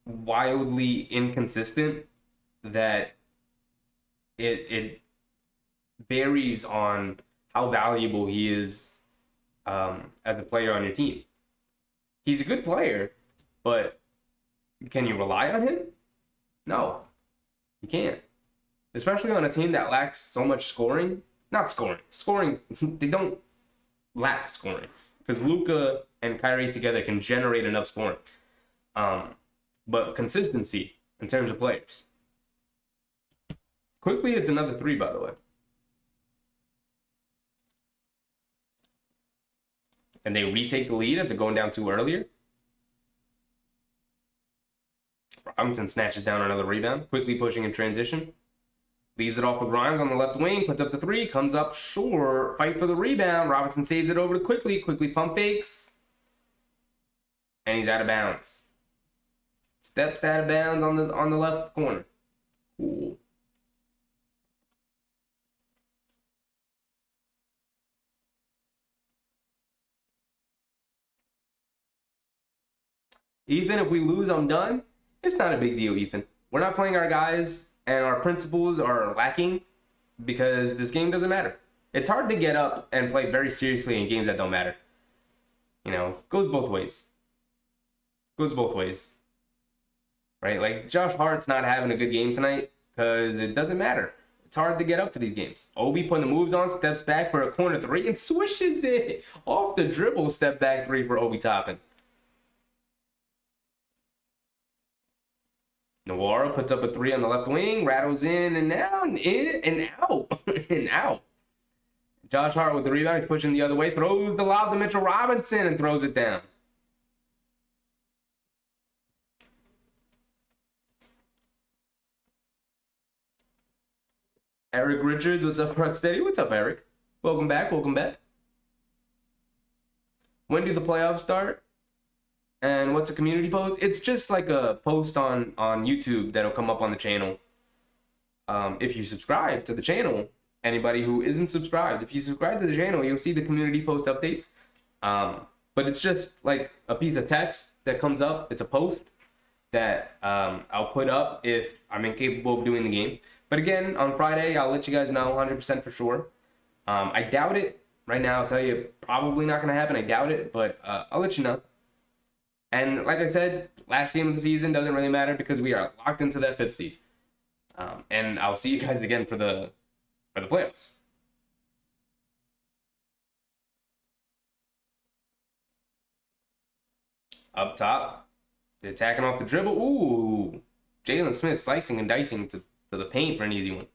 wildly inconsistent that it varies on how valuable he is as a player on your team. He's a good player, but can you rely on him? No, you can't. Especially on a team that lacks so much scoring. Not scoring. Scoring, they don't lack scoring. Because Luka and Kyrie together can generate enough scoring. But consistency in terms of players. Quickly, it's another 3, by the way. And they retake the lead after going down 2 earlier. Robinson snatches down another rebound, quickly pushing in transition. Leaves it off with Grimes on the left wing, puts up the 3, comes up short, fight for the rebound. Robinson saves it over to Quickly pump fakes. And he's out of bounds. Steps out of bounds on the left corner. Cool. Ethan, if we lose, I'm done. It's not a big deal, Ethan. We're not playing our guys, and our principles are lacking because this game doesn't matter. It's hard to get up and play very seriously in games that don't matter. You know, goes both ways. Goes both ways. Right? Like, Josh Hart's not having a good game tonight because it doesn't matter. It's hard to get up for these games. Obi putting the moves on, steps back for a corner 3 and swishes it off the dribble. Step back 3 for Obi Toppin. Nawara puts up a 3 on the left wing, rattles in and down, in and out, and out. Josh Hart with the rebound, he's pushing the other way, throws the lob to Mitchell Robinson and throws it down. Eric Richards, what's up, Rod Steady? What's up, Eric? Welcome back, welcome back. When do the playoffs start? And what's a community post? It's just like a post on YouTube that'll come up on the channel. If you subscribe to the channel, anybody who isn't subscribed, if you subscribe to the channel, you'll see the community post updates. But it's just like a piece of text that comes up. It's a post that I'll put up if I'm incapable of doing the game. But again, on Friday, I'll let you guys know 100% for sure. I doubt it. Right now, I'll tell you, probably not going to happen. I doubt it, but I'll let you know. And like I said, last game of the season doesn't really matter because we are locked into that 5th seed. And I'll see you guys again for the playoffs. Up top, they're attacking off the dribble. Ooh, Jalen Smith slicing and dicing to the paint for an easy one.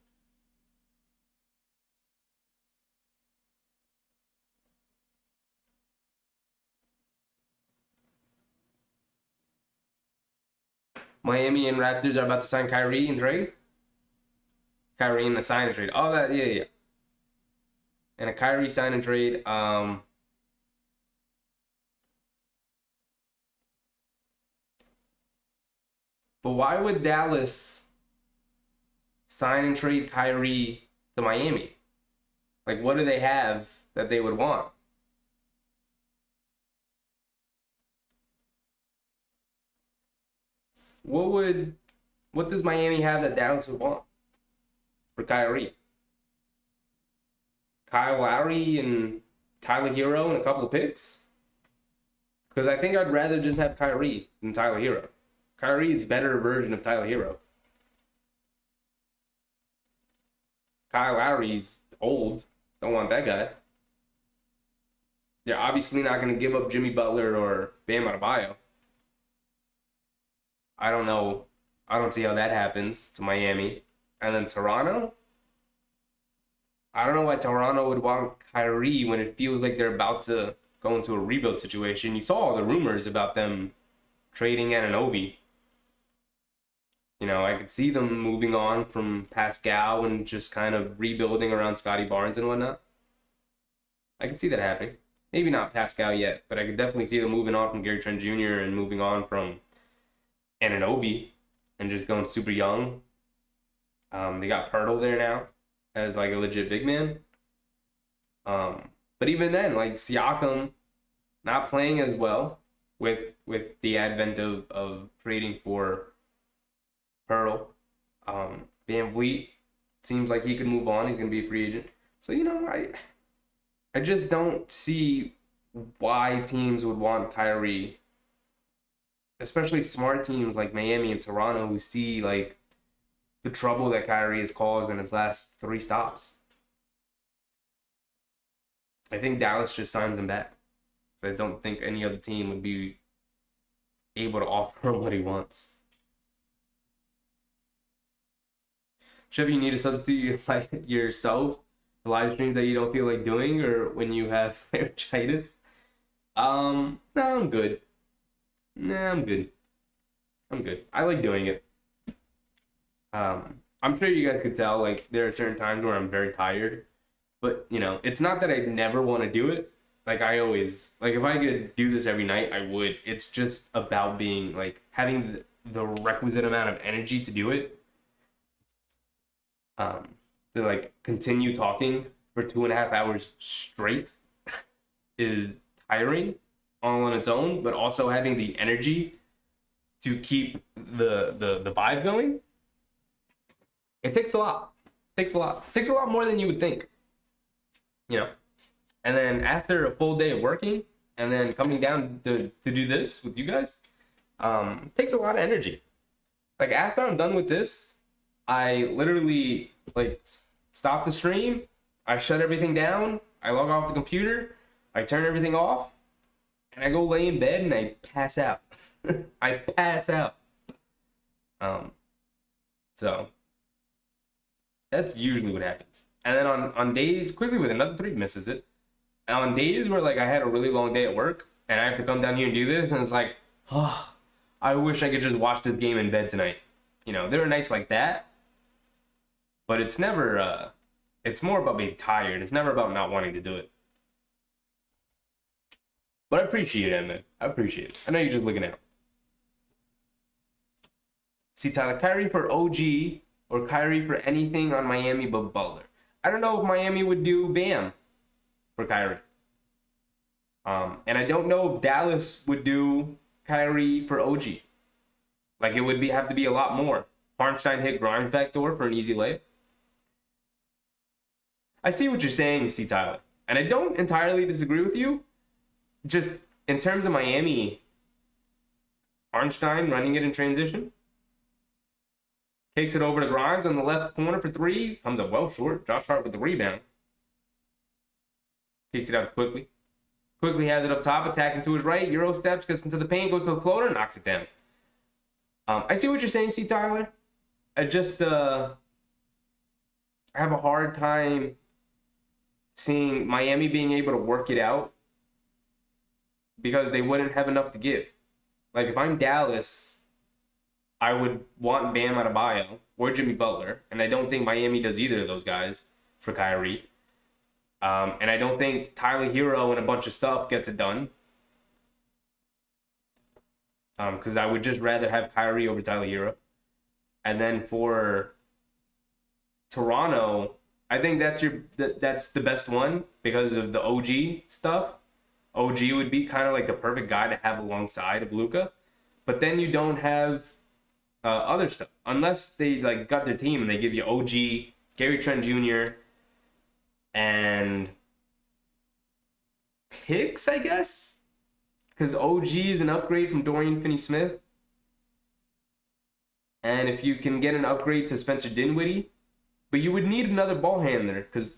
Miami and Raptors are about to sign Kyrie and trade. Kyrie and the sign and trade. Oh, that, yeah. And a Kyrie sign and trade. But why would Dallas sign and trade Kyrie to Miami? Like, what do they have that they would want? What does Miami have that Dallas would want for Kyrie? Kyle Lowry and Tyler Hero and a couple of picks? Because I think I'd rather just have Kyrie than Tyler Hero. Kyrie is a better version of Tyler Hero. Kyle Lowry's old. Don't want that guy. They're obviously not going to give up Jimmy Butler or Bam Adebayo. I don't know. I don't see how that happens to Miami. And then Toronto? I don't know why Toronto would want Kyrie when it feels like they're about to go into a rebuild situation. You saw all the rumors about them trading Anunoby. You know, I could see them moving on from Pascal and just kind of rebuilding around Scotty Barnes and whatnot. I could see that happening. Maybe not Pascal yet, but I could definitely see them moving on from Gary Trent Jr. and moving on from Anunoby and just going super young. They got Pirtle there now as like a legit big man. But even then, like Siakam not playing as well with the advent of trading for Pirtle. Van Vliet Seems like he could move on. He's gonna be a free agent. So I just don't see why teams would want Kyrie, especially smart teams like Miami and Toronto who see like the trouble that Kyrie has caused in his last 3 stops. I think Dallas just signs him back. I don't think any other team would be able to offer him what he wants. Chef, you need to substitute yourself for live streams that you don't feel like doing or when you have laryngitis. No, I'm good. Nah, I'm good. I'm good. I like doing it. I'm sure you guys could tell, like, there are certain times where I'm very tired. But, it's not that I never want to do it. Like, I always, like, if I could do this every night, I would. It's just about being, like, having the requisite amount of energy to do it. To, like, continue talking for 2.5 hours straight is tiring all on its own, but also having the energy to keep the vibe going. It takes a lot. It takes a lot more than you would think. And then after a full day of working and then coming down to do this with you guys, takes a lot of energy. Like after I'm done with this, I literally like stop the stream, I shut everything down, I log off the computer, I turn everything off, and I go lay in bed and I pass out. I pass out. So that's usually what happens. And then on days, quickly with another 3 misses it. On days where like I had a really long day at work and I have to come down here and do this, and it's like, oh, I wish I could just watch this game in bed tonight. There are nights like that, but it's never, it's more about being tired. It's never about not wanting to do it. But I appreciate it, man. I appreciate it. I know you're just looking out. See, Tyler, Kyrie for OG or Kyrie for anything on Miami but Butler. I don't know if Miami would do Bam for Kyrie. And I don't know if Dallas would do Kyrie for OG. Like, it would have to be a lot more. Hartenstein hit Grimes backdoor for an easy layup. I see what you're saying, C. Tyler. And I don't entirely disagree with you. Just in terms of Miami, Hartenstein running it in transition. Takes it over to Grimes on the left corner for 3. Comes up well short. Josh Hart with the rebound. Kicks it out to Quickly. Quickly has it up top, attacking to his right. Euro steps, gets into the paint, goes to the floater, knocks it down. I see what you're saying, C. Tyler. I just I have a hard time seeing Miami being able to work it out because they wouldn't have enough to give. Like, if I'm Dallas, I would want Bam Adebayo or Jimmy Butler, and I don't think Miami does either of those guys for Kyrie. And I don't think Tyler Hero and a bunch of stuff gets it done. Because I would just rather have Kyrie over Tyler Hero. And then for Toronto, I think that's the best one because of the OG stuff. OG would be kind of like the perfect guy to have alongside of Luka. But then you don't have other stuff. Unless they like got their team and they give you OG, Gary Trent Jr., and picks, I guess? Because OG is an upgrade from Dorian Finney-Smith. And if you can get an upgrade to Spencer Dinwiddie, but you would need another ball handler because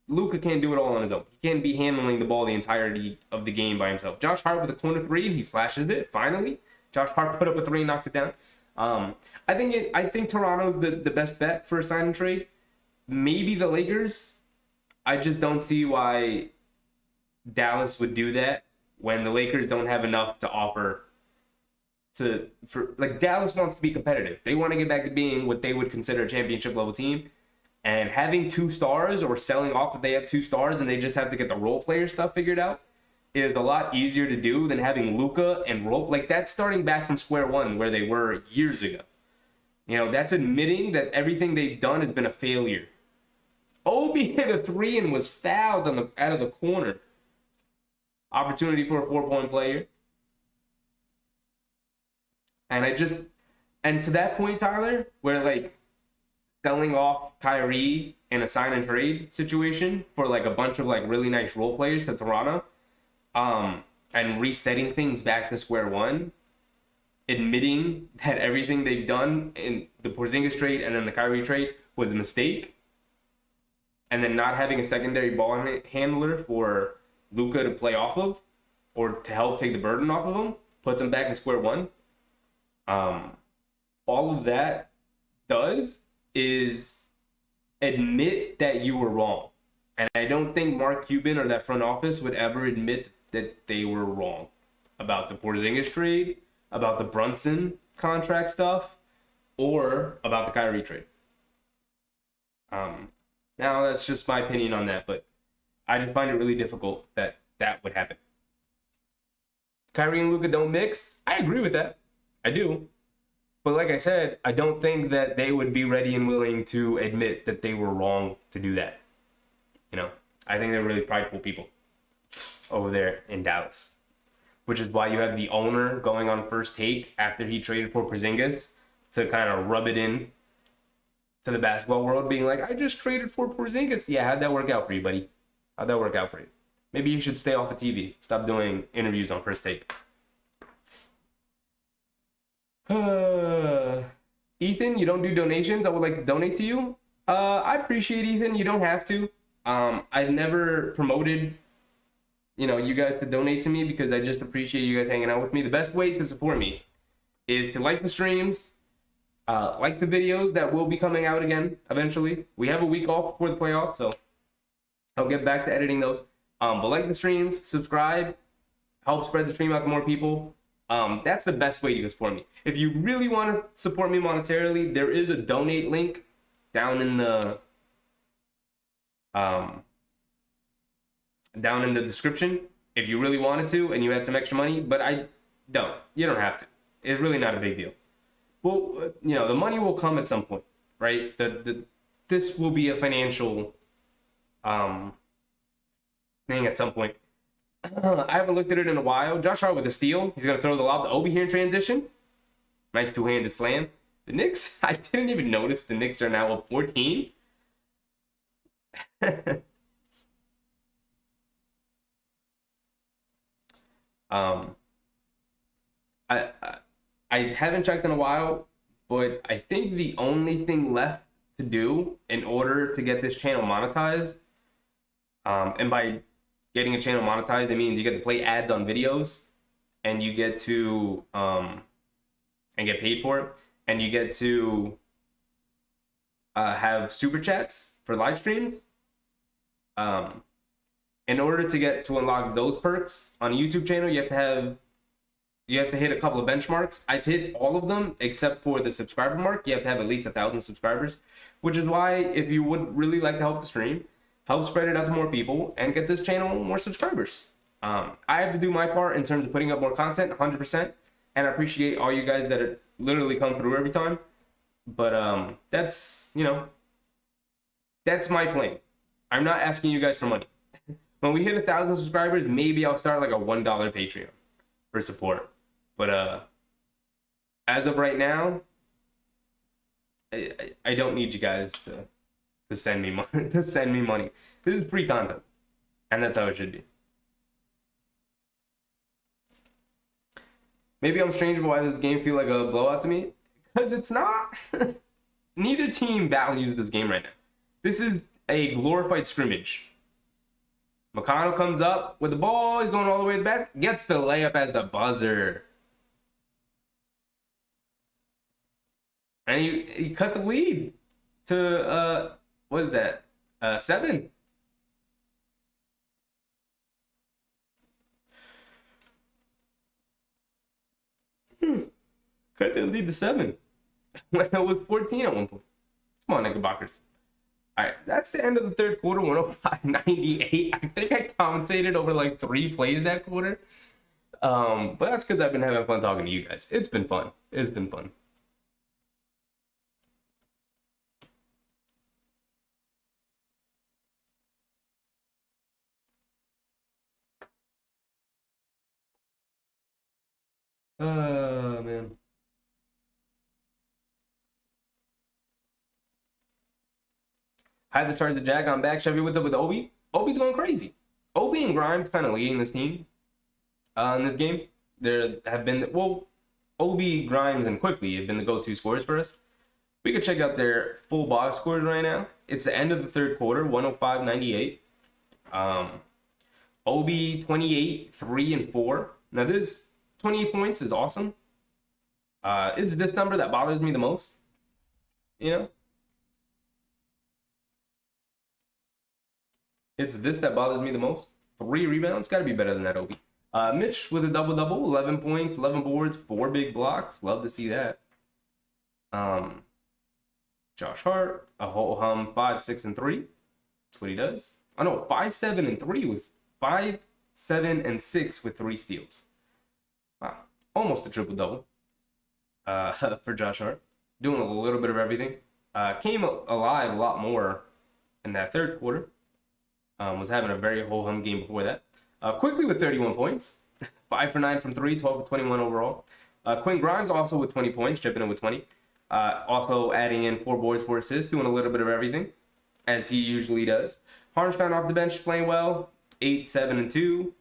Luka can't do it all on his own. He can't be handling the ball the entirety of the game by himself. Josh Hart with a corner 3, and he splashes it, finally. Josh Hart put up a 3 and knocked it down. I think Toronto's the best bet for a sign and trade. Maybe the Lakers. I just don't see why Dallas would do that when the Lakers don't have enough to offer Dallas wants to be competitive. They want to get back to being what they would consider a championship level team. And having 2 stars or selling off that they have 2 stars and they just have to get the role player stuff figured out is a lot easier to do than having Luka and role. Like, that's starting back from square one where they were years ago. That's admitting that everything they've done has been a failure. Obi hit a 3 and was fouled out of the corner. Opportunity for a 4-point player. And to that point, Tyler, where like selling off Kyrie in a sign and trade situation for like a bunch of like really nice role players to Toronto, and resetting things back to square one, admitting that everything they've done in the Porzingis trade and then the Kyrie trade was a mistake, and then not having a secondary ball handler for Luka to play off of or to help take the burden off of him puts him back in square one. All of that does is admit that you were wrong. And I don't think Mark Cuban or that front office would ever admit that they were wrong about the Porzingis trade, about the Brunson contract stuff, or about the Kyrie trade. Now that's just my opinion on that, but I just find it really difficult that that would happen. Kyrie and Luka don't mix. I agree with that. I do. But like I said, I don't think that they would be ready and willing to admit that they were wrong to do that. You know, I think they're really prideful people over there in Dallas, which is why you have the owner going on First Take after he traded for Porzingis to kind of rub it in to the basketball world, being like, I just traded for Porzingis. Yeah, how'd that work out for you, buddy? How'd that work out for you? Maybe you should stay off of TV. Stop doing interviews on First Take. Ethan, you don't do donations. I would like to donate to you. I appreciate Ethan. You don't have to. I've never promoted, you guys to donate to me because I just appreciate you guys hanging out with me. The best way to support me is to like the streams, like the videos that will be coming out again eventually. We have a week off before the playoffs, so I'll get back to editing those. But like the streams, subscribe, help spread the stream out to more people. That's the best way you can support me. If you really want to support me monetarily, there is a donate link down in the description if you really wanted to and you had some extra money, but you don't have to. It's really not a big deal. Well, the money will come at some point, right? This will be a financial thing at some point. I haven't looked at it in a while. Josh Hart with a steal. He's going to throw the lob to Obi here in transition. Nice two-handed slam. The Knicks, I didn't even notice the Knicks are now up 14. I haven't checked in a while, but I think the only thing left to do in order to get this channel monetized, and by getting a channel monetized, it means you get to play ads on videos, and you get to and get paid for it, and you get to have super chats for live streams. In order to unlock those perks on a YouTube channel, you have to hit a couple of benchmarks. I've hit all of them except for the subscriber mark. You have to have at least 1,000 subscribers, which is why if you would really like to help the stream, help spread it out to more people and get this channel more subscribers. I have to do my part in terms of putting up more content, 100%, and I appreciate all you guys that are literally come through every time. But that's my plan. I'm not asking you guys for money. When we hit 1,000 subscribers, maybe I'll start like a $1 Patreon for support. But as of right now, I don't need you guys to send me money. This is free content, and that's how it should be. Maybe I'm strange about why does this game feel like a blowout to me? Because it's not. Neither team values this game right now. This is a glorified scrimmage. McConnell comes up with the ball. He's going all the way to the basket. Gets the layup as the buzzer. And he cut the lead to, what is that? 7. Cut the lead to 7. When it was 14 at one point. Come on, Knickerbockers. All right, that's the end of the third quarter, 105-98. I think I commentated over like 3 plays that quarter. But that's because I've been having fun talking to you guys. It's been fun. It's been fun. Man. Had to charge the jack on back. Chevy with it with Obi. Obi's going crazy. Obi and Grimes kind of leading this team in this game. There have been, well, Obi, Grimes, and Quickly have been the go-to scorers for us. We could check out their full box scores right now. It's the end of the third quarter, 105-98. Obi, 28, 3, and 4. Now, this 28 points is awesome. It's this number that bothers me the most. You know? It's this that bothers me the most. 3 rebounds. Got to be better than that, Obi. Mitch with a double-double, 11 points, 11 boards, 4 big blocks. Love to see that. Josh Hart, a whole 5, 6, and 3. That's what he does. Oh, no, 5, 7, and 3 with 5, 7, and 6 with 3 steals. Wow. Almost a triple-double for Josh Hart. Doing a little bit of everything. Came alive a lot more in that third quarter. Was having a very ho-hum game before that. Quickly with 31 points. 5 for 9 from 3, 12 for 21 overall. Quinn Grimes also with 20 points, chipping in with 20. Also adding in 4 boards, 4 assists, doing a little bit of everything, as he usually does. Harnstein off the bench, playing well. 8, 7, and 2.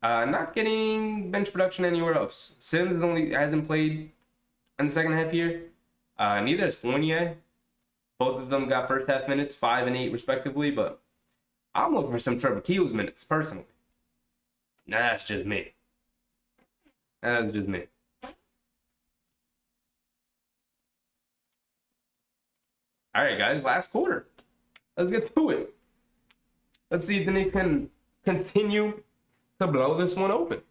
Not getting bench production anywhere else. Sims hasn't played in the second half here. Neither has Fournier. Both of them got first half minutes, 5 and 8 respectively, but I'm looking for some Trevor Keels minutes, personally. That's just me. That's just me. All right, guys, last quarter. Let's get to it. Let's see if the Knicks can continue to blow this one open.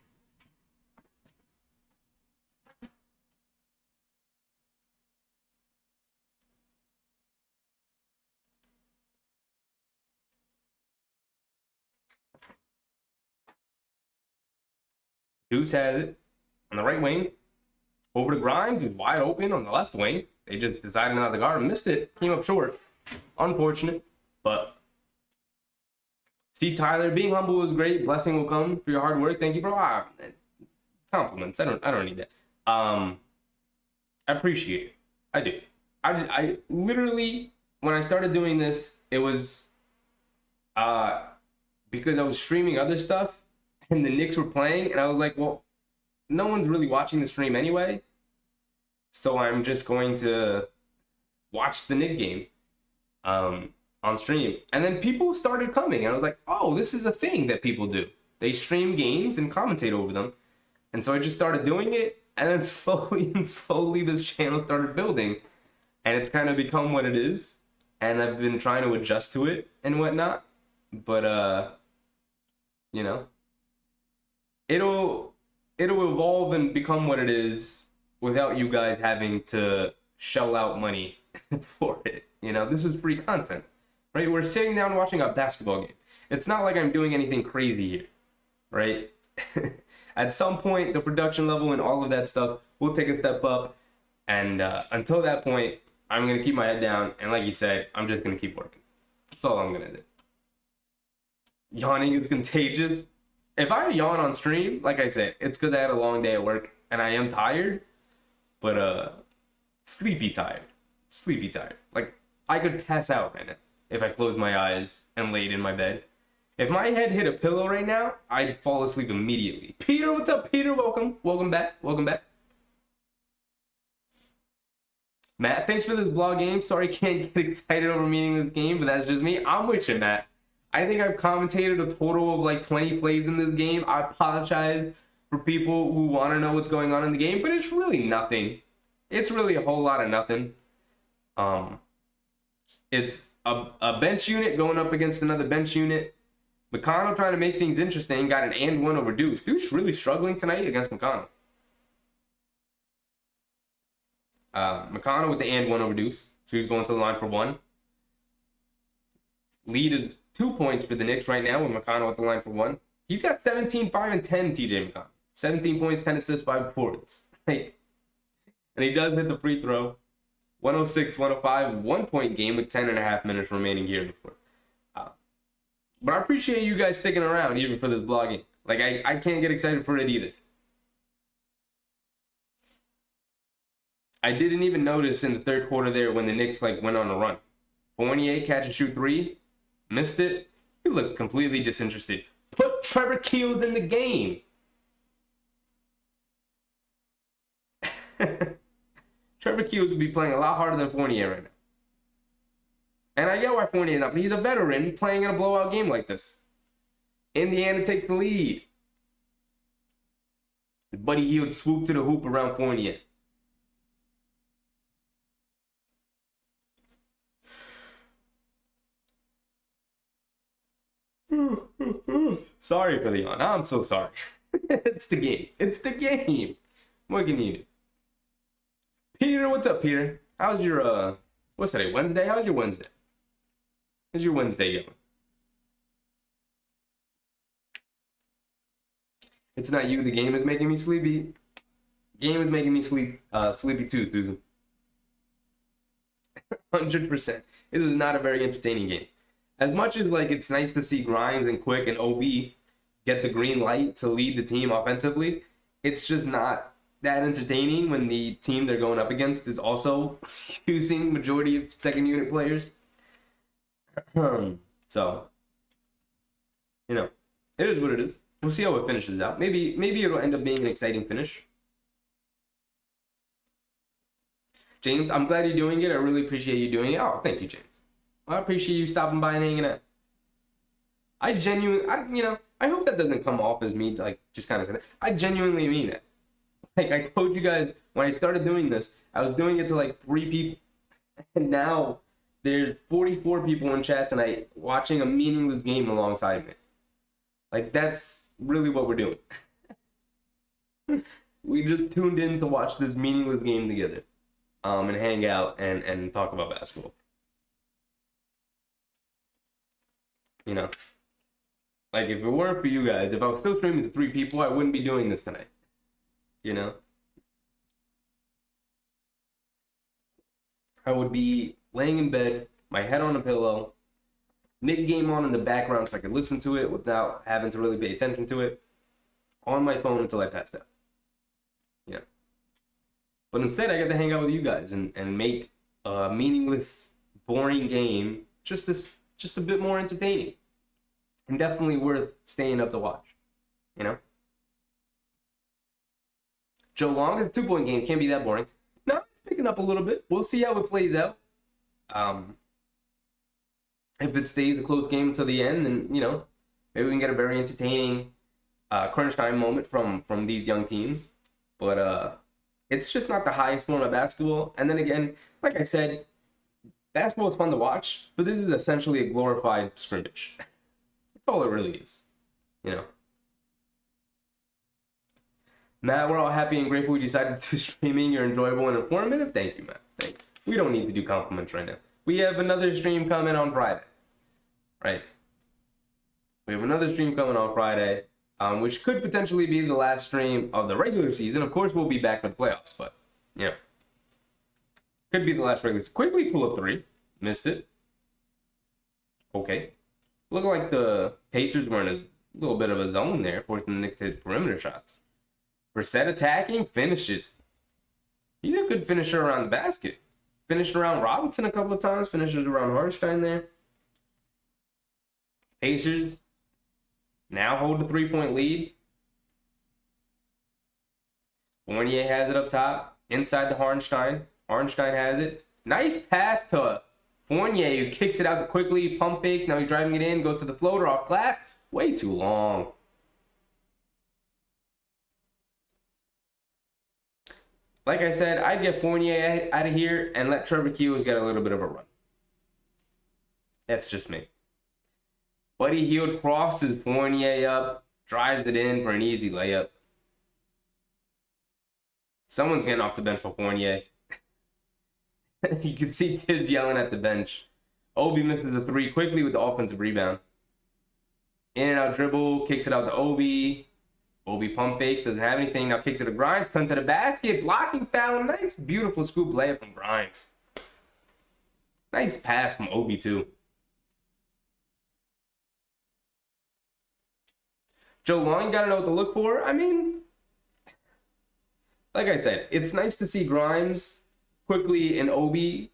Deuce has it on the right wing. Over to Grimes, who's wide open on the left wing. They just decided not to guard. Missed it. Came up short. Unfortunate. But see, Tyler, being humble is great. Blessing will come for your hard work. Thank you, bro. Compliments. I don't need that. I appreciate it. I do. I literally, when I started doing this, it was because I was streaming other stuff and the Knicks were playing, and I was like, well, no one's really watching the stream anyway, so I'm just going to watch the Knicks game on stream. And then people started coming, and I was like, oh, this is a thing that people do. They stream games and commentate over them. And so I just started doing it, and then slowly and slowly this channel started building, and it's kind of become what it is, and I've been trying to adjust to it and whatnot. But you know, it'll evolve and become what it is without you guys having to shell out money for it. You know, this is free content, right? We're sitting down watching a basketball game. It's not like I'm doing anything crazy here, right? At some point, the production level and all of that stuff will take a step up. And until that point, I'm going to keep my head down. And like you said, I'm just going to keep working. That's all I'm going to do. Yawning is contagious. If I yawn on stream, like I said, it's because I had a long day at work and I am tired, but sleepy tired. Sleepy tired. Like, I could pass out right now if I closed my eyes and laid in my bed. If my head hit a pillow right now, I'd fall asleep immediately. Peter, what's up, Peter? Welcome. Welcome back. Welcome back. Matt, thanks for this vlog game. Sorry I can't get excited over meeting this game, but that's just me. I'm with you, Matt. I think I've commentated a total of like 20 plays in this game. I apologize for people who want to know what's going on in the game, but it's really nothing. It's really a whole lot of nothing. It's a bench unit going up against another bench unit. McConnell trying to make things interesting. Got an and one over Deuce. Deuce really struggling tonight against McConnell. McConnell with the and one over Deuce. So he's going to the line for 1. Lead is 2 points for the Knicks right now with McConnell at the line for 1. He's got 17, 5, and 10, TJ McConnell. 17 points, 10 assists, 5 boards. Like, and he does hit the free throw. 106-105, 1-point game with 10.5 minutes remaining here in the fourth. But I appreciate you guys sticking around even for this blogging. Like, I can't get excited for it either. I didn't even notice in the third quarter there when the Knicks like went on a run. Fournier catch and shoot three. Missed it. He looked completely disinterested. Put Trevor Keels in the game. Trevor Keels would be playing a lot harder than Fournier right now. And I get why Fournier's not, but he's a veteran playing in a blowout game like this. Indiana takes the lead. Buddy Hield swooped to the hoop around Fournier. Sorry for the yawn. I'm so sorry. It's the game. It's the game. What can you do? Peter, what's up, Peter? How's your, what's today, Wednesday? How's your Wednesday? How's your Wednesday going? It's not you. The game is making me sleepy. Game is making me sleepy too, Susan. 100%. This is not a very entertaining game. As much as like it's nice to see Grimes and Quick and OB get the green light to lead the team offensively, it's just not that entertaining when the team they're going up against is also using majority of second unit players. So, you know, it is what it is. We'll see how it finishes out. Maybe it'll end up being an exciting finish. James, I'm glad you're doing it. I really appreciate you doing it. Oh, thank you, James. I appreciate you stopping by and hanging out. I hope that doesn't come off as me, like, just kind of saying that. I genuinely mean it. Like, I told you guys, when I started doing this, I was doing it to, like, 3 people. And now, there's 44 people in chat tonight watching a meaningless game alongside me. Like, that's really what we're doing. We just tuned in to watch this meaningless game together. And hang out and talk about basketball. You know, like if it weren't for you guys, if I was still streaming to 3 people, I wouldn't be doing this tonight. You know, I would be laying in bed, my head on a pillow, Knicks game on in the background so I could listen to it without having to really pay attention to it, on my phone until I passed out. You know, but instead I get to hang out with you guys and make a meaningless, boring game just a bit more entertaining. And definitely worth staying up to watch. You know? Joe Long is a 2-point game. Can't be that boring. No, it's picking up a little bit. We'll see how it plays out. If it stays a close game until the end, then, you know, maybe we can get a very entertaining crunch time moment from these young teams. But it's just not the highest form of basketball. And then again, like I said, basketball is fun to watch, but this is essentially a glorified scrimmage. That's all it really is, you know. Matt, we're all happy and grateful we decided to do streaming. You're enjoyable and informative. Thank you, Matt. Thank you. We don't need to do compliments right now. We have another stream coming on Friday, right? We have another stream coming on Friday, which could potentially be the last stream of the regular season. Of course, we'll be back for the playoffs, but, you know. Could be the last regular season. Quickly pull up 3. Missed it. Okay. Looked like the Pacers were in a little bit of a zone there, forcing the Knicks to hit perimeter shots. Brissett attacking, finishes. He's a good finisher around the basket. Finished around Robinson a couple of times, finishes around Hartenstein there. Pacers now hold a 3-point lead. Fournier has it up top, inside the Hartenstein. Hartenstein has it. Nice pass to Fournier, who kicks it out quickly, pump fakes. Now he's driving it in, goes to the floater off glass. Way too long. Like I said, I'd get Fournier out of here and let Trevor Keels get a little bit of a run. That's just me. Buddy Hield crosses Fournier up, drives it in for an easy layup. Someone's getting off the bench for Fournier. You can see Tibbs yelling at the bench. Obi misses the 3 quickly with the offensive rebound. In and out dribble, kicks it out to Obi. Obi pump fakes, doesn't have anything. Now kicks it to Grimes, comes to the basket, blocking foul. Nice, beautiful scoop layup from Grimes. Nice pass from Obi, too. Joe Long got to know what to look for. I mean, like I said, it's nice to see Grimes quickly and Obi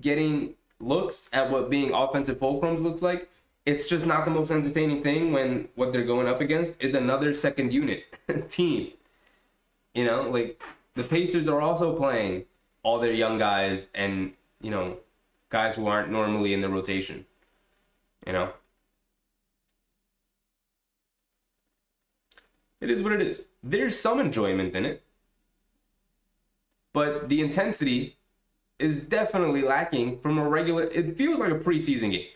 getting looks at what being offensive fulcrums looks like, it's just not the most entertaining thing when what they're going up against is another second unit team. You know, like the Pacers are also playing all their young guys and, you know, guys who aren't normally in the rotation. You know? It is what it is. There's some enjoyment in it. But the intensity is definitely lacking from a regular... It feels like a preseason game.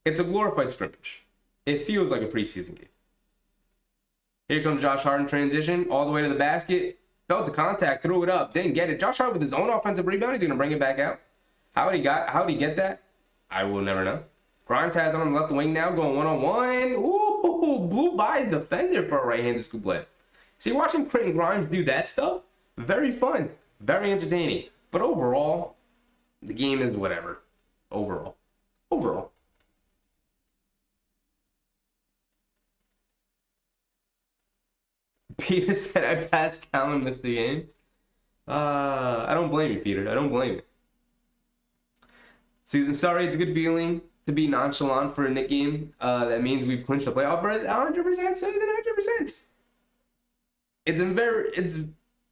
It's a glorified scrimmage. It feels like a preseason game. Here comes Josh Hart in transition, all the way to the basket. Felt the contact, threw it up, didn't get it. Josh Hart with his own offensive rebound, he's going to bring it back out. How did he get that? I will never know. Grimes has it on the left wing now, going one-on-one. Ooh, blew by his defender for a right-handed scoop layup. See, watching Quentin Grimes do that stuff, very fun, very entertaining. But overall, the game is whatever. Overall. Peter said I passed Cal and missed the game. I don't blame you, Peter. I don't blame you. Susan, sorry, it's a good feeling to be nonchalant for a Knicks game. That means we've clinched a playoff berth. 100%, 100%. It's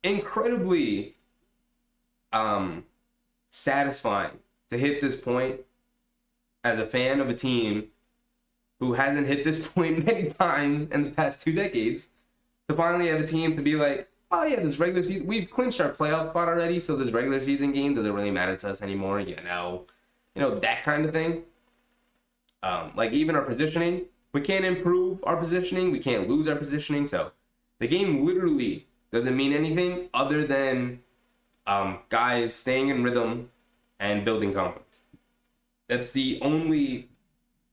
incredibly satisfying to hit this point as a fan of a team who hasn't hit this point many times in the past 2 decades. To finally have a team to be like, oh yeah, this regular season, we've clinched our playoff spot already, so this regular season game doesn't really matter to us anymore, you know, that kind of thing. Like even our positioning, we can't improve our positioning, we can't lose our positioning, so the game literally doesn't mean anything other than guys staying in rhythm and building confidence. That's the only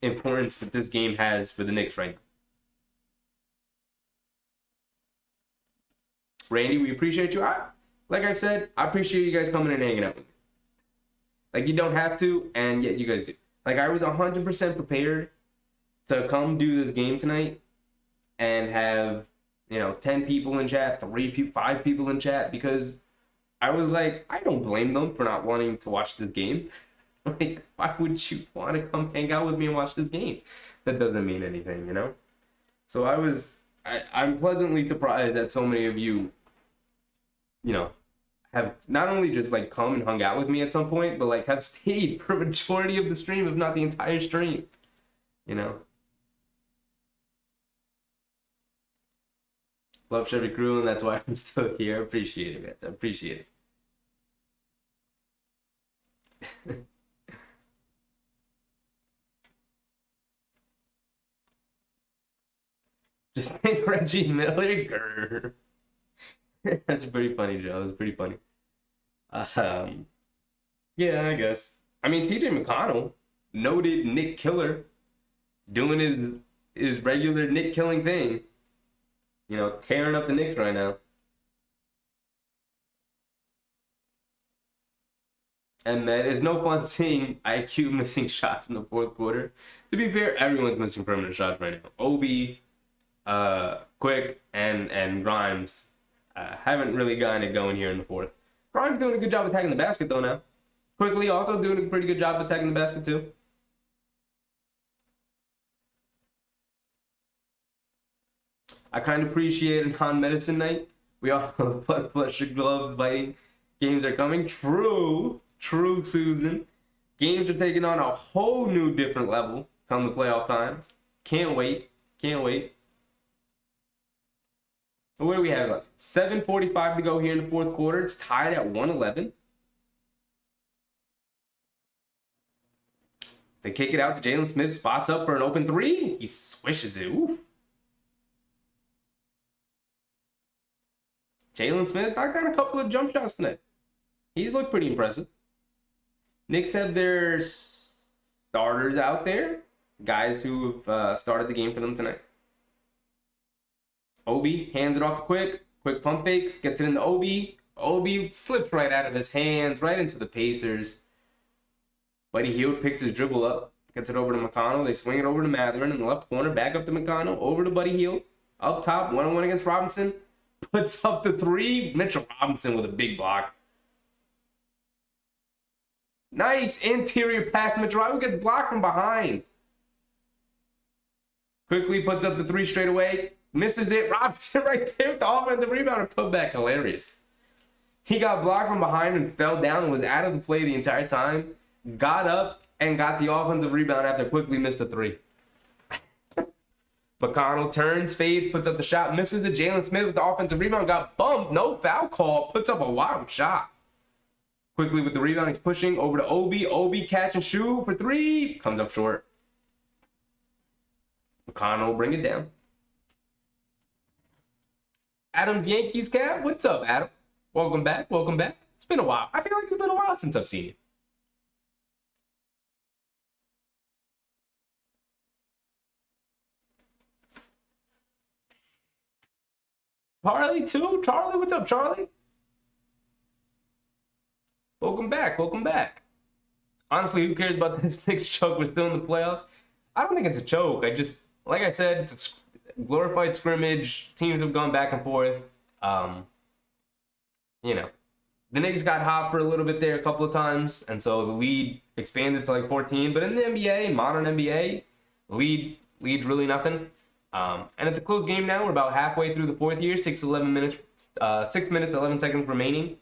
importance that this game has for the Knicks right now. Randy, we appreciate you. Like I've said, I appreciate you guys coming and hanging out with me. Like, you don't have to, and yet you guys do. Like, I was 100% prepared to come do this game tonight and have, 10 people in chat, 5 people in chat, because I was like, I don't blame them for not wanting to watch this game. Like, why would you want to come hang out with me and watch this game? That doesn't mean anything, So I'm pleasantly surprised that so many of you, have not only just like come and hung out with me at some point, but like have stayed for a majority of the stream, if not the entire stream, Love Chevy Crew, and that's why I'm still here. I appreciate it, guys. I appreciate it. Just think Reggie Miller. Grr. That's pretty funny, Joe. That's pretty funny. Yeah, I guess. I mean, TJ McConnell, noted Nick killer, doing his regular Nick killing thing. Tearing up the Knicks right now. And that is no fun seeing IQ missing shots in the fourth quarter. To be fair, everyone's missing perimeter shots right now. Obi, Quick, and Grimes haven't really gotten it going here in the fourth. Grimes doing a good job attacking the basket though now. Quickly also doing a pretty good job attacking the basket too. I kind of appreciate a non-medicine night. We all know the blood pressure gloves biting. Games are coming. True, Susan. Games are taking on a whole new different level come the playoff times. Can't wait. What do we have left? 7:45 to go here in the fourth quarter. It's tied at 111. They kick it out to Jalen Smith. Spots up for an open three. He swishes it. Ooh. Jalen Smith knocked down a couple of jump shots tonight. He's looked pretty impressive. Knicks have their starters out there. Guys who have started the game for them tonight. Obi hands it off to Quick. Quick pump fakes. Gets it into Obi. Obi slips right out of his hands. Right into the Pacers. Buddy Hield picks his dribble up. Gets it over to McConnell. They swing it over to Matherin in the left corner. Back up to McConnell. Over to Buddy Hield. Up top. 1-on-1 against Robinson. Puts up the three. Mitchell Robinson with a big block. Nice interior pass to Mitchell, who gets blocked from behind. Quickly puts up the three straight away. Misses it. Robinson right there with the offensive rebound and put back. Hilarious. He got blocked from behind and fell down and was out of the play the entire time. Got up and got the offensive rebound after quickly missed a three. McConnell turns, fades, puts up the shot, misses it. Jalen Smith with the offensive rebound got bumped. No foul call. Puts up a wild shot. Quickly with the rebound, he's pushing over to Obi. Obi catch and shoot for three. Comes up short. McConnell will bring it down. Adam's Yankees cap. What's up, Adam? Welcome back. Welcome back. It's been a while. I feel like it's been a while since I've seen you. Charlie, too? Charlie, what's up, Charlie? Welcome back. Welcome back. Honestly, who cares about this Knicks choke? We're still in the playoffs. I don't think it's a choke. I just, like I said, it's a glorified scrimmage. Teams have gone back and forth. You know, the Knicks got hot for a little bit there a couple of times, and so the lead expanded to like 14. But in the NBA, modern NBA, lead's really nothing. And it's a close game now. We're about halfway through the fourth year. 6 minutes, 11 seconds remaining.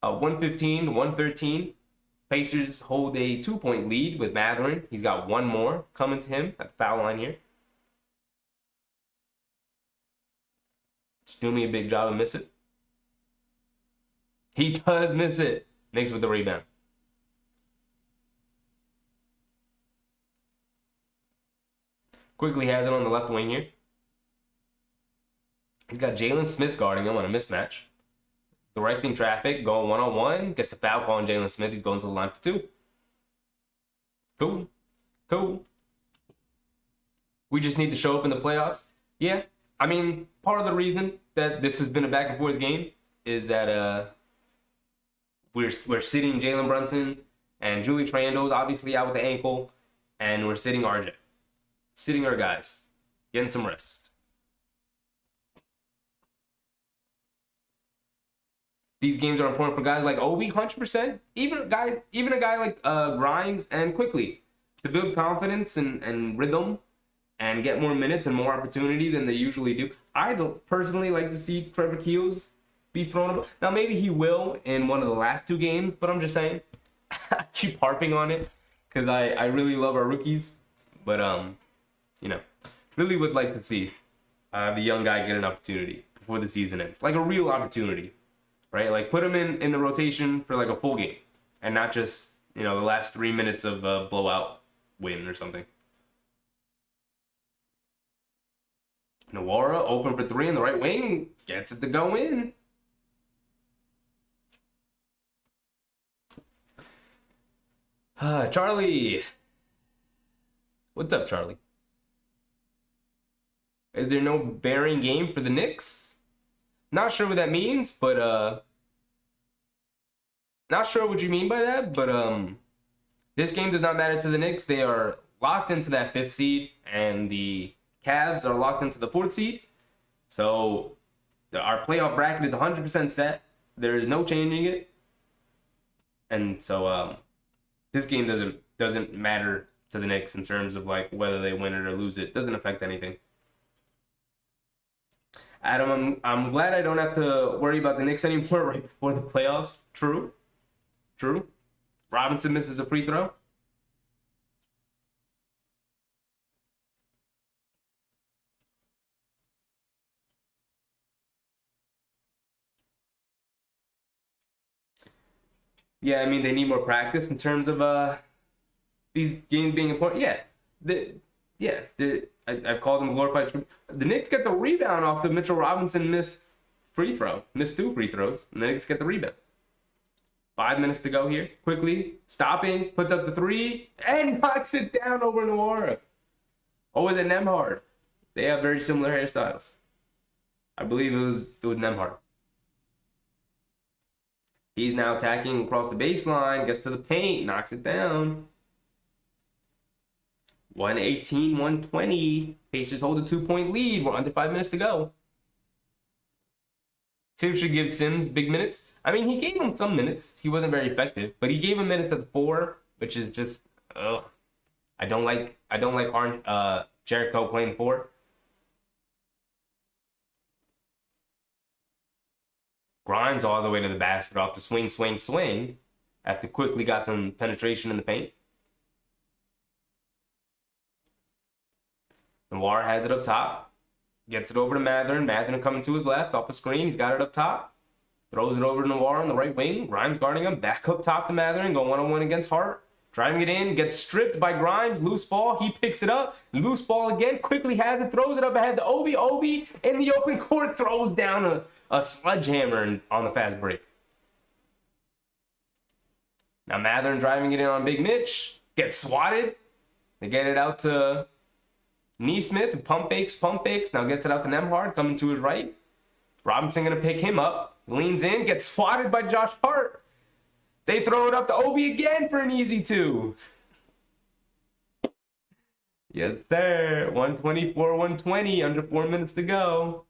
115 to 113. Pacers hold a 2-point lead with Mathurin. He's got one more coming to him at the foul line here. Just doing me a big job and miss it. He does miss it. Knicks with the rebound. Quickly has it on the left wing here. He's got Jalen Smith guarding him on a mismatch. Directing traffic, going one-on-one. Gets the foul call on Jalen Smith. He's going to the line for two. Cool. Cool. We just need to show up in the playoffs. Yeah. I mean, part of the reason that this has been a back and forth game is that we're sitting Jalen Brunson and Julius Randle's obviously out with the ankle, and we're sitting RJ. Sitting our guys. Getting some rest. These games are important for guys like Obi, 100%. Even a guy like Grimes and Quickly to build confidence and rhythm and get more minutes and more opportunity than they usually do. I don't personally like to see Trevor Keels be thrown up. Now, maybe he will in one of the last two games, but I'm just saying. I keep harping on it because I really love our rookies. But, you know, really would like to see the young guy get an opportunity before the season ends. Like a real opportunity. Right, like put him in the rotation for like a full game, and not just the last 3 minutes of a blowout win or something. Nwora open for three in the right wing, gets it to go in. Charlie, what's up, Charlie? Is there no bearing game for the Knicks? Not sure what that means, but not sure what you mean by that, but this game does not matter to the Knicks. They are locked into that 5th seed, and the Cavs are locked into the 4th seed. So our playoff bracket is 100% set. There is no changing it. And so this game doesn't matter to the Knicks in terms of like whether they win it or lose it. Doesn't affect anything. Adam, I'm glad I don't have to worry about the Knicks anymore right before the playoffs. True. Robinson misses a free throw. Yeah, I mean, they need more practice in terms of these games being important. Yeah, I've called them glorified scrimmage. The Knicks get the rebound off the Mitchell Robinson missed free throw. Missed 2 free throws. And the Knicks get the rebound. 5 minutes to go here. Quickly, stopping, puts up the 3, and knocks it down over Nwora. Oh, was it Nembhard? They have very similar hairstyles. I believe it was Nembhard. He's now attacking across the baseline, gets to the paint, knocks it down. 118, 120. Pacers hold a 2-point lead. We're under 5 minutes to go. Tibbs should give Sims big minutes. I mean, he gave him some minutes. He wasn't very effective, but he gave him minutes at the 4, which is just ugh. I don't like Orange Jericho playing 4. Grimes all the way to the basket off the swing. After quickly got some penetration in the paint. Noir has it up top. Gets it over to Matherin. Matherin coming to his left off a screen. He's got it up top. Throws it over to Noir on the right wing. Grimes guarding him. Back up top to Matherin. Going one-on-one against Hart. Driving it in. Gets stripped by Grimes. Loose ball. He picks it up. Loose ball again. Quickly has it. Throws it up ahead to Obi. Obi in the open court. Throws down a sledgehammer on the fast break. Now Matherin driving it in on Big Mitch. Gets swatted. They get it out to Neesmith. Pump fakes. Now gets it out to Nembhard. Coming to his right. Robinson going to pick him up. Leans in. Gets swatted by Josh Hart. They throw it up to Obi again for an easy 2. Yes, sir. 124-120. Under 4 minutes to go.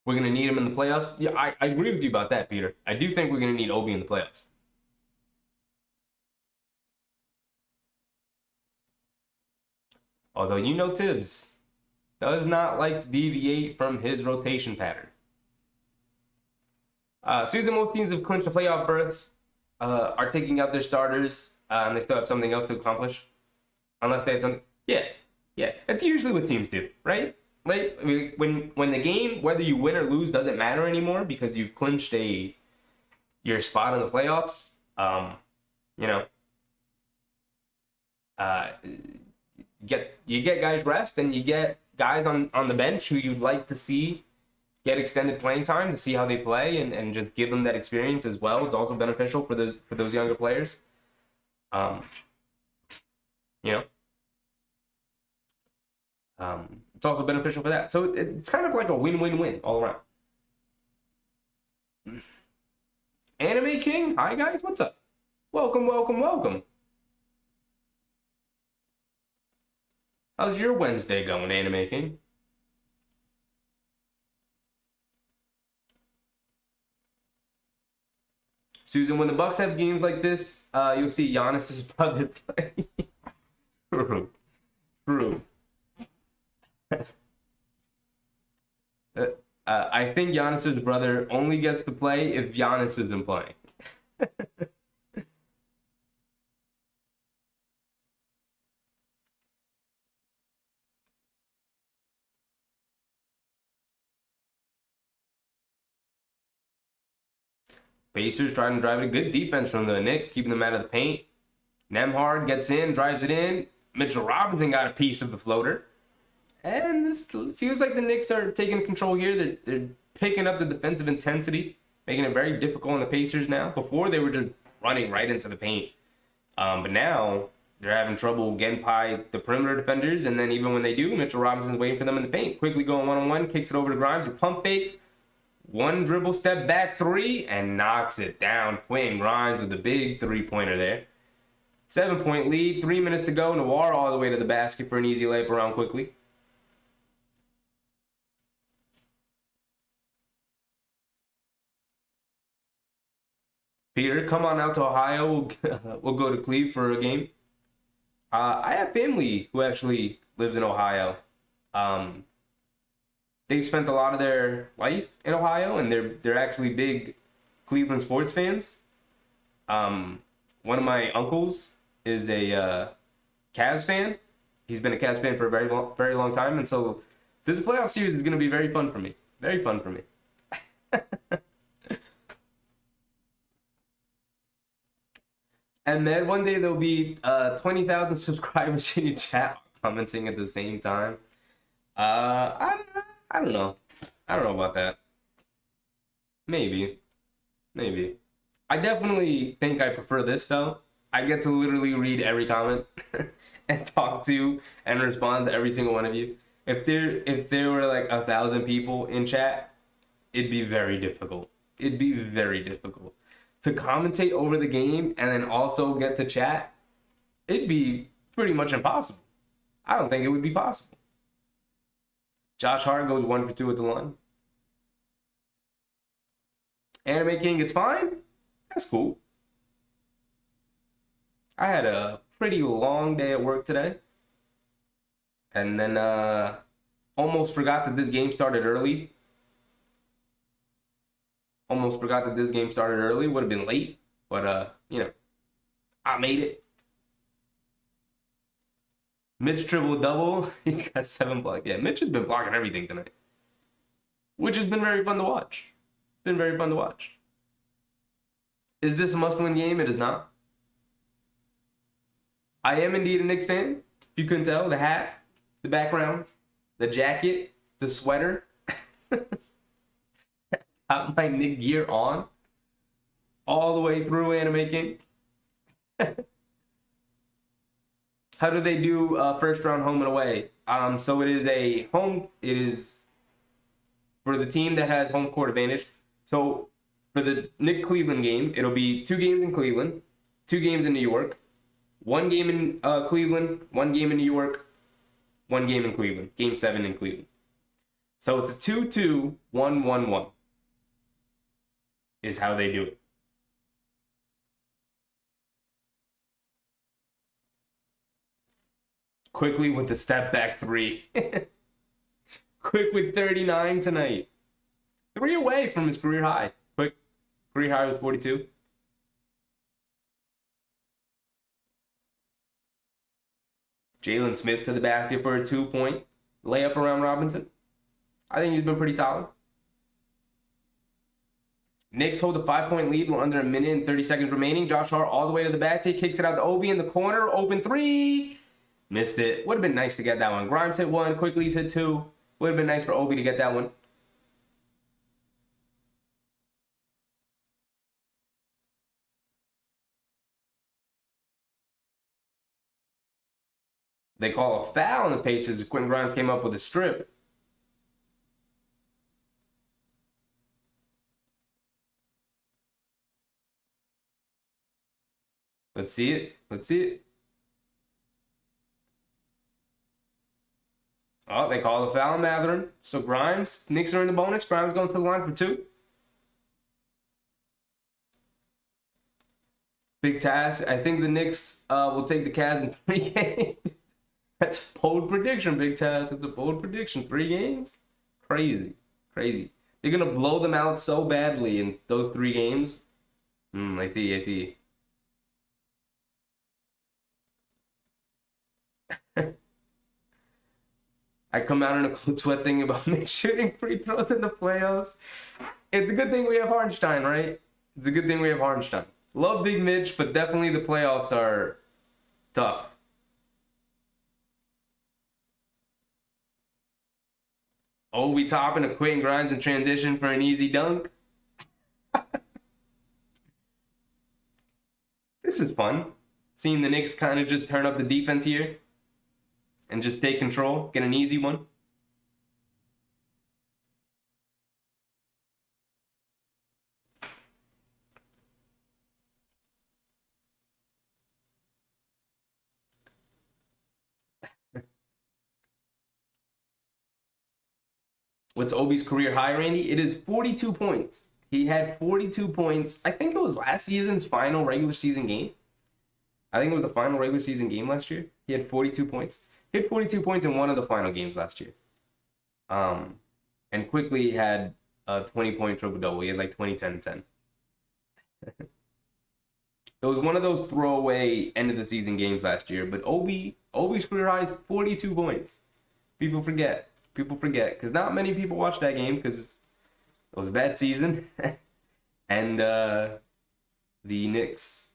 We're going to need him in the playoffs. Yeah, I agree with you about that, Peter. I do think we're going to need Obi in the playoffs. Although you know Tibbs does not like to deviate from his rotation pattern. Season most teams have clinched a playoff berth, are taking out their starters, and they still have something else to accomplish. Unless they have something. Yeah. That's usually what teams do, right? Right? I mean, when the game, whether you win or lose, doesn't matter anymore because you've clinched your spot in the playoffs. You get guys rest, and you get guys on the bench who you'd like to see get extended playing time to see how they play and just give them that experience as well. It's also beneficial for those younger players. It's also beneficial for that. So it's kind of like a win-win-win all around. Anime King, hi guys, what's up? Welcome. How's your Wednesday going, Anime King? Susan, when the Bucks have games like this, you'll see Giannis's brother play. True. I think Giannis's brother only gets to play if Giannis isn't playing. Pacers trying to drive it. Good defense from the Knicks, keeping them out of the paint. Nembhard gets in, drives it in. Mitchell Robinson got a piece of the floater. And this feels like the Knicks are taking control here. They're picking up the defensive intensity, making it very difficult on the Pacers now. Before, they were just running right into the paint. But now, they're having trouble getting by the perimeter defenders. And then even when they do, Mitchell Robinson's waiting for them in the paint. Quickly going one-on-one, kicks it over to Grimes with pump fakes. One dribble step back 3 and knocks it down. Quinn Grimes with a big 3-pointer there. 7-point lead, 3 minutes to go. Noir all the way to the basket for an easy layup around quickly. Peter, come on out to Ohio. We'll go to Cleveland for a game. I have family who actually lives in Ohio. They've spent a lot of their life in Ohio, and they're actually big Cleveland sports fans. One of my uncles is a Cavs fan. He's been a Cavs fan for a very long time, and so this playoff series is going to be very fun for me. Very fun for me. And then one day there'll be 20,000 subscribers in your chat commenting at the same time. I don't know. I don't know about that. Maybe. I definitely think I prefer this though. I get to literally read every comment and talk to and respond to every single one of you. If there were like 1,000 people in chat, it'd be very difficult. to commentate over the game and then also get to chat, it'd be pretty much impossible. I don't think it would be possible. Josh Hart goes 1 for 2 at the line. Anime King gets fined. That's cool. I had a pretty long day at work today. And then almost forgot that this game started early. Would have been late. But, I made it. Mitch triple double. He's got 7 blocks. Yeah, Mitch has been blocking everything tonight. Which has been very fun to watch. Is this a must-win game? It is not. I am indeed a Knicks fan. If you couldn't tell, the hat, the background, the jacket, the sweater. Got my Knick gear on. All the way through Anime King. How do they do first round home and away? So it is for the team that has home court advantage. So for the Knicks Cleveland game, it'll be 2 games in Cleveland, 2 games in New York, 1 game in Cleveland, 1 game in New York, 1 game in Cleveland. Game 7 in Cleveland. So it's a 2-2, 1-1-1 is how they do it. Quickly with the step back 3. Quick with 39 tonight. 3 away from his career high. Quick career high was 42. Jalen Smith to the basket for a 2-point layup around Robinson. I think he's been pretty solid. Knicks hold a 5-point lead. We're under a minute and 30 seconds remaining. Josh Hart all the way to the basket. Kicks it out to Obi in the corner. Open 3. Missed it. Would have been nice to get that one. Grimes hit 1. Quickly's hit 2. Would have been nice for Obi to get that one. They call a foul on the Pacers. Quentin Grimes came up with a strip. Let's see it. Oh, they call a foul on Matherin. So Grimes, Knicks are in the bonus. Grimes going to the line for 2. Big task. I think the Knicks will take the Cavs in 3 games. That's a bold prediction, Big Taz. It's a bold prediction. 3 games? Crazy. They're going to blow them out so badly in those 3 games. I see. I come out in a cold sweat thinking about Knicks shooting free throws in the playoffs. It's a good thing we have Hartenstein, right? Love Big Mitch, but definitely the playoffs are tough. We topping a Quentin Grimes in transition for an easy dunk. This is fun. Seeing the Knicks kind of just turn up the defense here and just take control, get an easy one. What's Obi's career high, Randy? It is 42 points. He had 42 points. I think it was last season's final regular season game. I think it was the final regular season game last year. He had 42 points. He had 42 points in one of the final games last year. And quickly had a 20-point triple-double. He had like 20, 10, 10. It was one of those throwaway end-of-the-season games last year. But Obi's career high is 42 points. People forget. Because not many people watched that game because it was a bad season. And the Knicks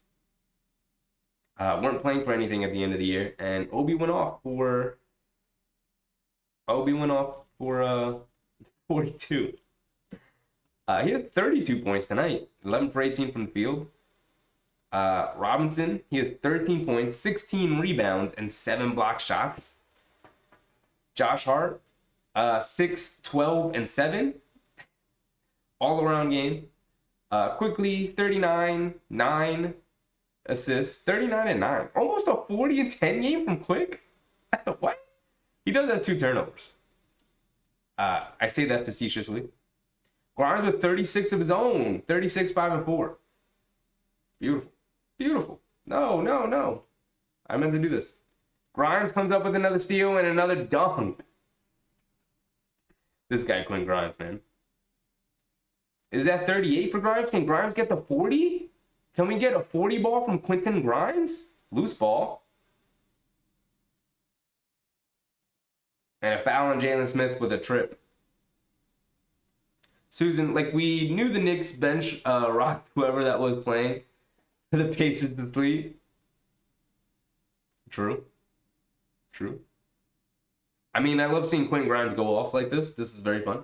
weren't playing for anything at the end of the year. And Obi went off for 42. He has 32 points tonight. 11 for 18 from the field. Robinson, he has 13 points, 16 rebounds, and 7 block shots. Josh Hart, 6, 12, and 7. All around game. Quickly, 39, 9 assists, 39 and 9. Almost a 40 and 10 game from Quick. What? He does have 2 turnovers. I say that facetiously. Grimes with 36 of his own. 36, 5, and 4. Beautiful. Beautiful. No, no, no. I meant to do this. Grimes comes up with another steal and another dunk. This guy, Quinn Grimes, man. Is that 38 for Grimes? Can Grimes get the 40? Can we get a 40 ball from Quentin Grimes? Loose ball. And a foul on Jalen Smith with a trip. Susan, like, we knew the Knicks bench rocked whoever that was playing for the Pacers to sleep. True. True. I mean, I love seeing Quentin Grimes go off like this. This is very fun.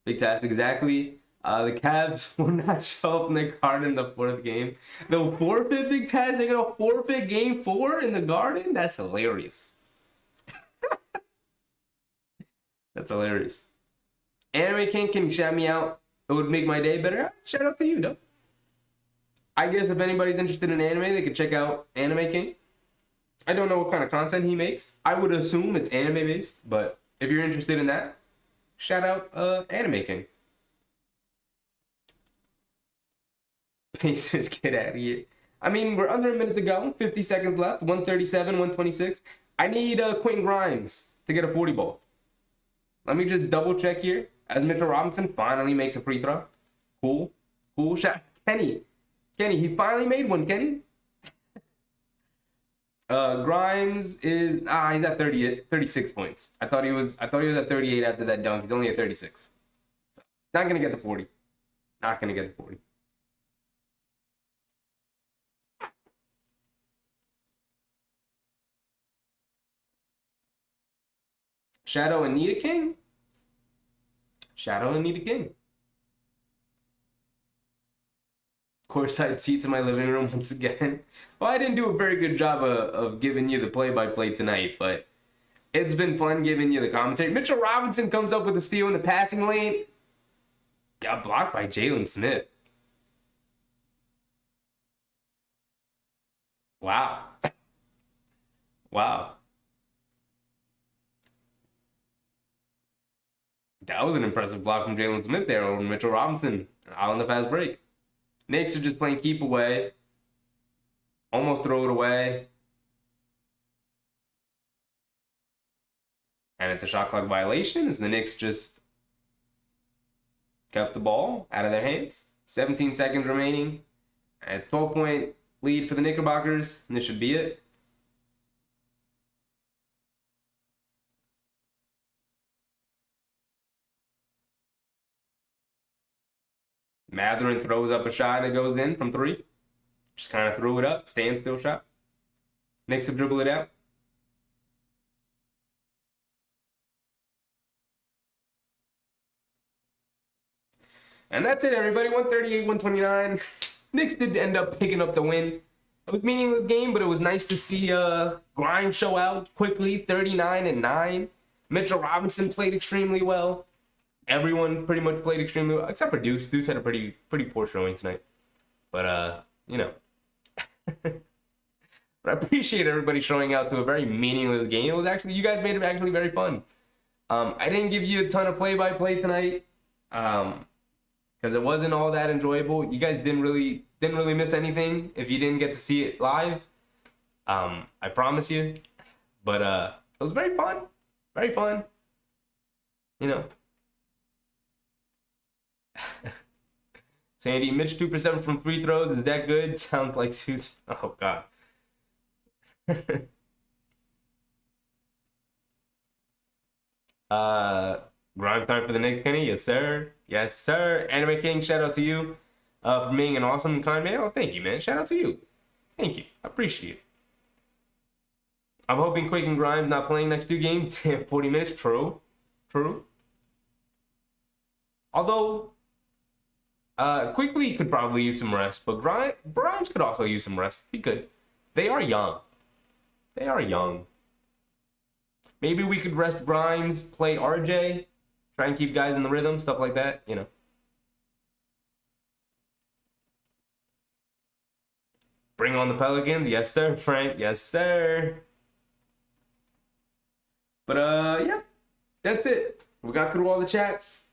Big task, exactly. The Cavs will not show up in the Garden in the 4th game. They'll forfeit, Big Taz. They're going to forfeit game 4 in the Garden? That's hilarious. That's hilarious. Anime King, can you shout me out? It would make my day better. Shout out to you, though. I guess if anybody's interested in anime, they could check out Anime King. I don't know what kind of content he makes. I would assume it's anime-based, but if you're interested in that, shout out Anime King. Pacers, get out of here. I mean, we're under a minute to go. 50 seconds left. 137, 126. I need Quentin Grimes to get a 40 ball. Let me just double check here. As Mitchell Robinson finally makes a free throw. Cool. Cool shot. Kenny, he finally made one, Kenny. Grimes is he's at 36 points. I thought he was at 38 after that dunk. He's only at 36. So, not gonna get the 40. Not gonna get the 40. Shadow Anita King? Shadow Anita King. Courtside seats in my living room once again. Well, I didn't do a very good job of giving you the play-by-play tonight, but it's been fun giving you the commentary. Mitchell Robinson comes up with a steal in the passing lane. Got blocked by Jalen Smith. Wow. Wow. That was an impressive block from Jalen Smith there on Mitchell Robinson out on the fast break. Knicks are just playing keep away. Almost throw it away. And it's a shot clock violation as the Knicks just kept the ball out of their hands. 17 seconds remaining. A 12-point lead for the Knickerbockers, and this should be it. Matherin throws up a shot and it goes in from 3. Just kind of threw it up. Standstill shot. Knicks have dribbled it out. And that's it, everybody. 138, 129. Knicks did end up picking up the win. It was a meaningless game, but it was nice to see Grimes show out quickly. 39 and 9. Mitchell Robinson played extremely well. Everyone pretty much played extremely well, except for Deuce. Deuce had a pretty poor showing tonight. But, you know. But I appreciate everybody showing out to a very meaningless game. It was actually, you guys made it actually very fun. I didn't give you a ton of play-by-play tonight. Because it wasn't all that enjoyable. You guys didn't really miss anything if you didn't get to see it live. I promise you. But, it was very fun. Very fun. You know. Sandy, Mitch 2 for 7 from free throws. Is that good? Sounds like Susan. Oh, God. Grind time for the Knicks, Kenny? Yes, sir. Yes, sir. Anime King, shout out to you for being an awesome and kind man. Oh, thank you, man. Shout out to you. Thank you. I appreciate it. I'm hoping Quake and Grimes not playing next 2 games. 40 minutes. True. True. Although, Quickly could probably use some rest, but Grimes could also use some rest. He could. They are young. They are young. Maybe we could rest Grimes, play RJ, try and keep guys in the rhythm, stuff like that, you know. Bring on the Pelicans. Yes, sir, Frank. Yes, sir. But yeah, that's it. We got through all the chats.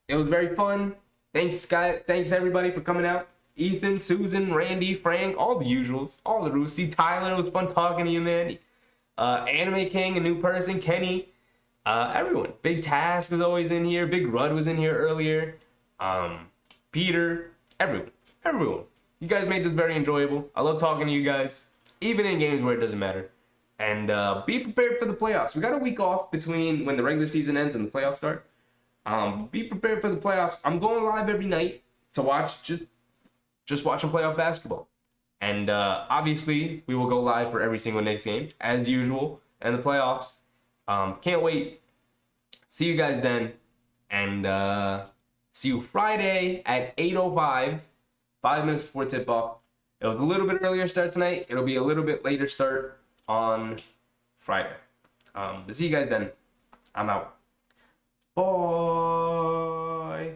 It was very fun. Thanks, Scott. Thanks everybody for coming out. Ethan, Susan, Randy, Frank, all the usuals, all the rules. See, Tyler, it was fun talking to you, man. Anime King, a new person, Kenny, everyone. Big Task was always in here. Big Rud was in here earlier. Peter, everyone. You guys made this very enjoyable. I love talking to you guys, even in games where it doesn't matter. And be prepared for the playoffs. We got a week off between when the regular season ends and the playoffs start. Be prepared for the playoffs. I'm going live every night to watch just watching playoff basketball. And obviously, we will go live for every single Knicks game, as usual, and the playoffs. Can't wait. See you guys then. And see you Friday at 8:05, 5 minutes before tip-off. It was a little bit earlier start tonight. It'll be a little bit later start on Friday. But see you guys then. I'm out. Bye.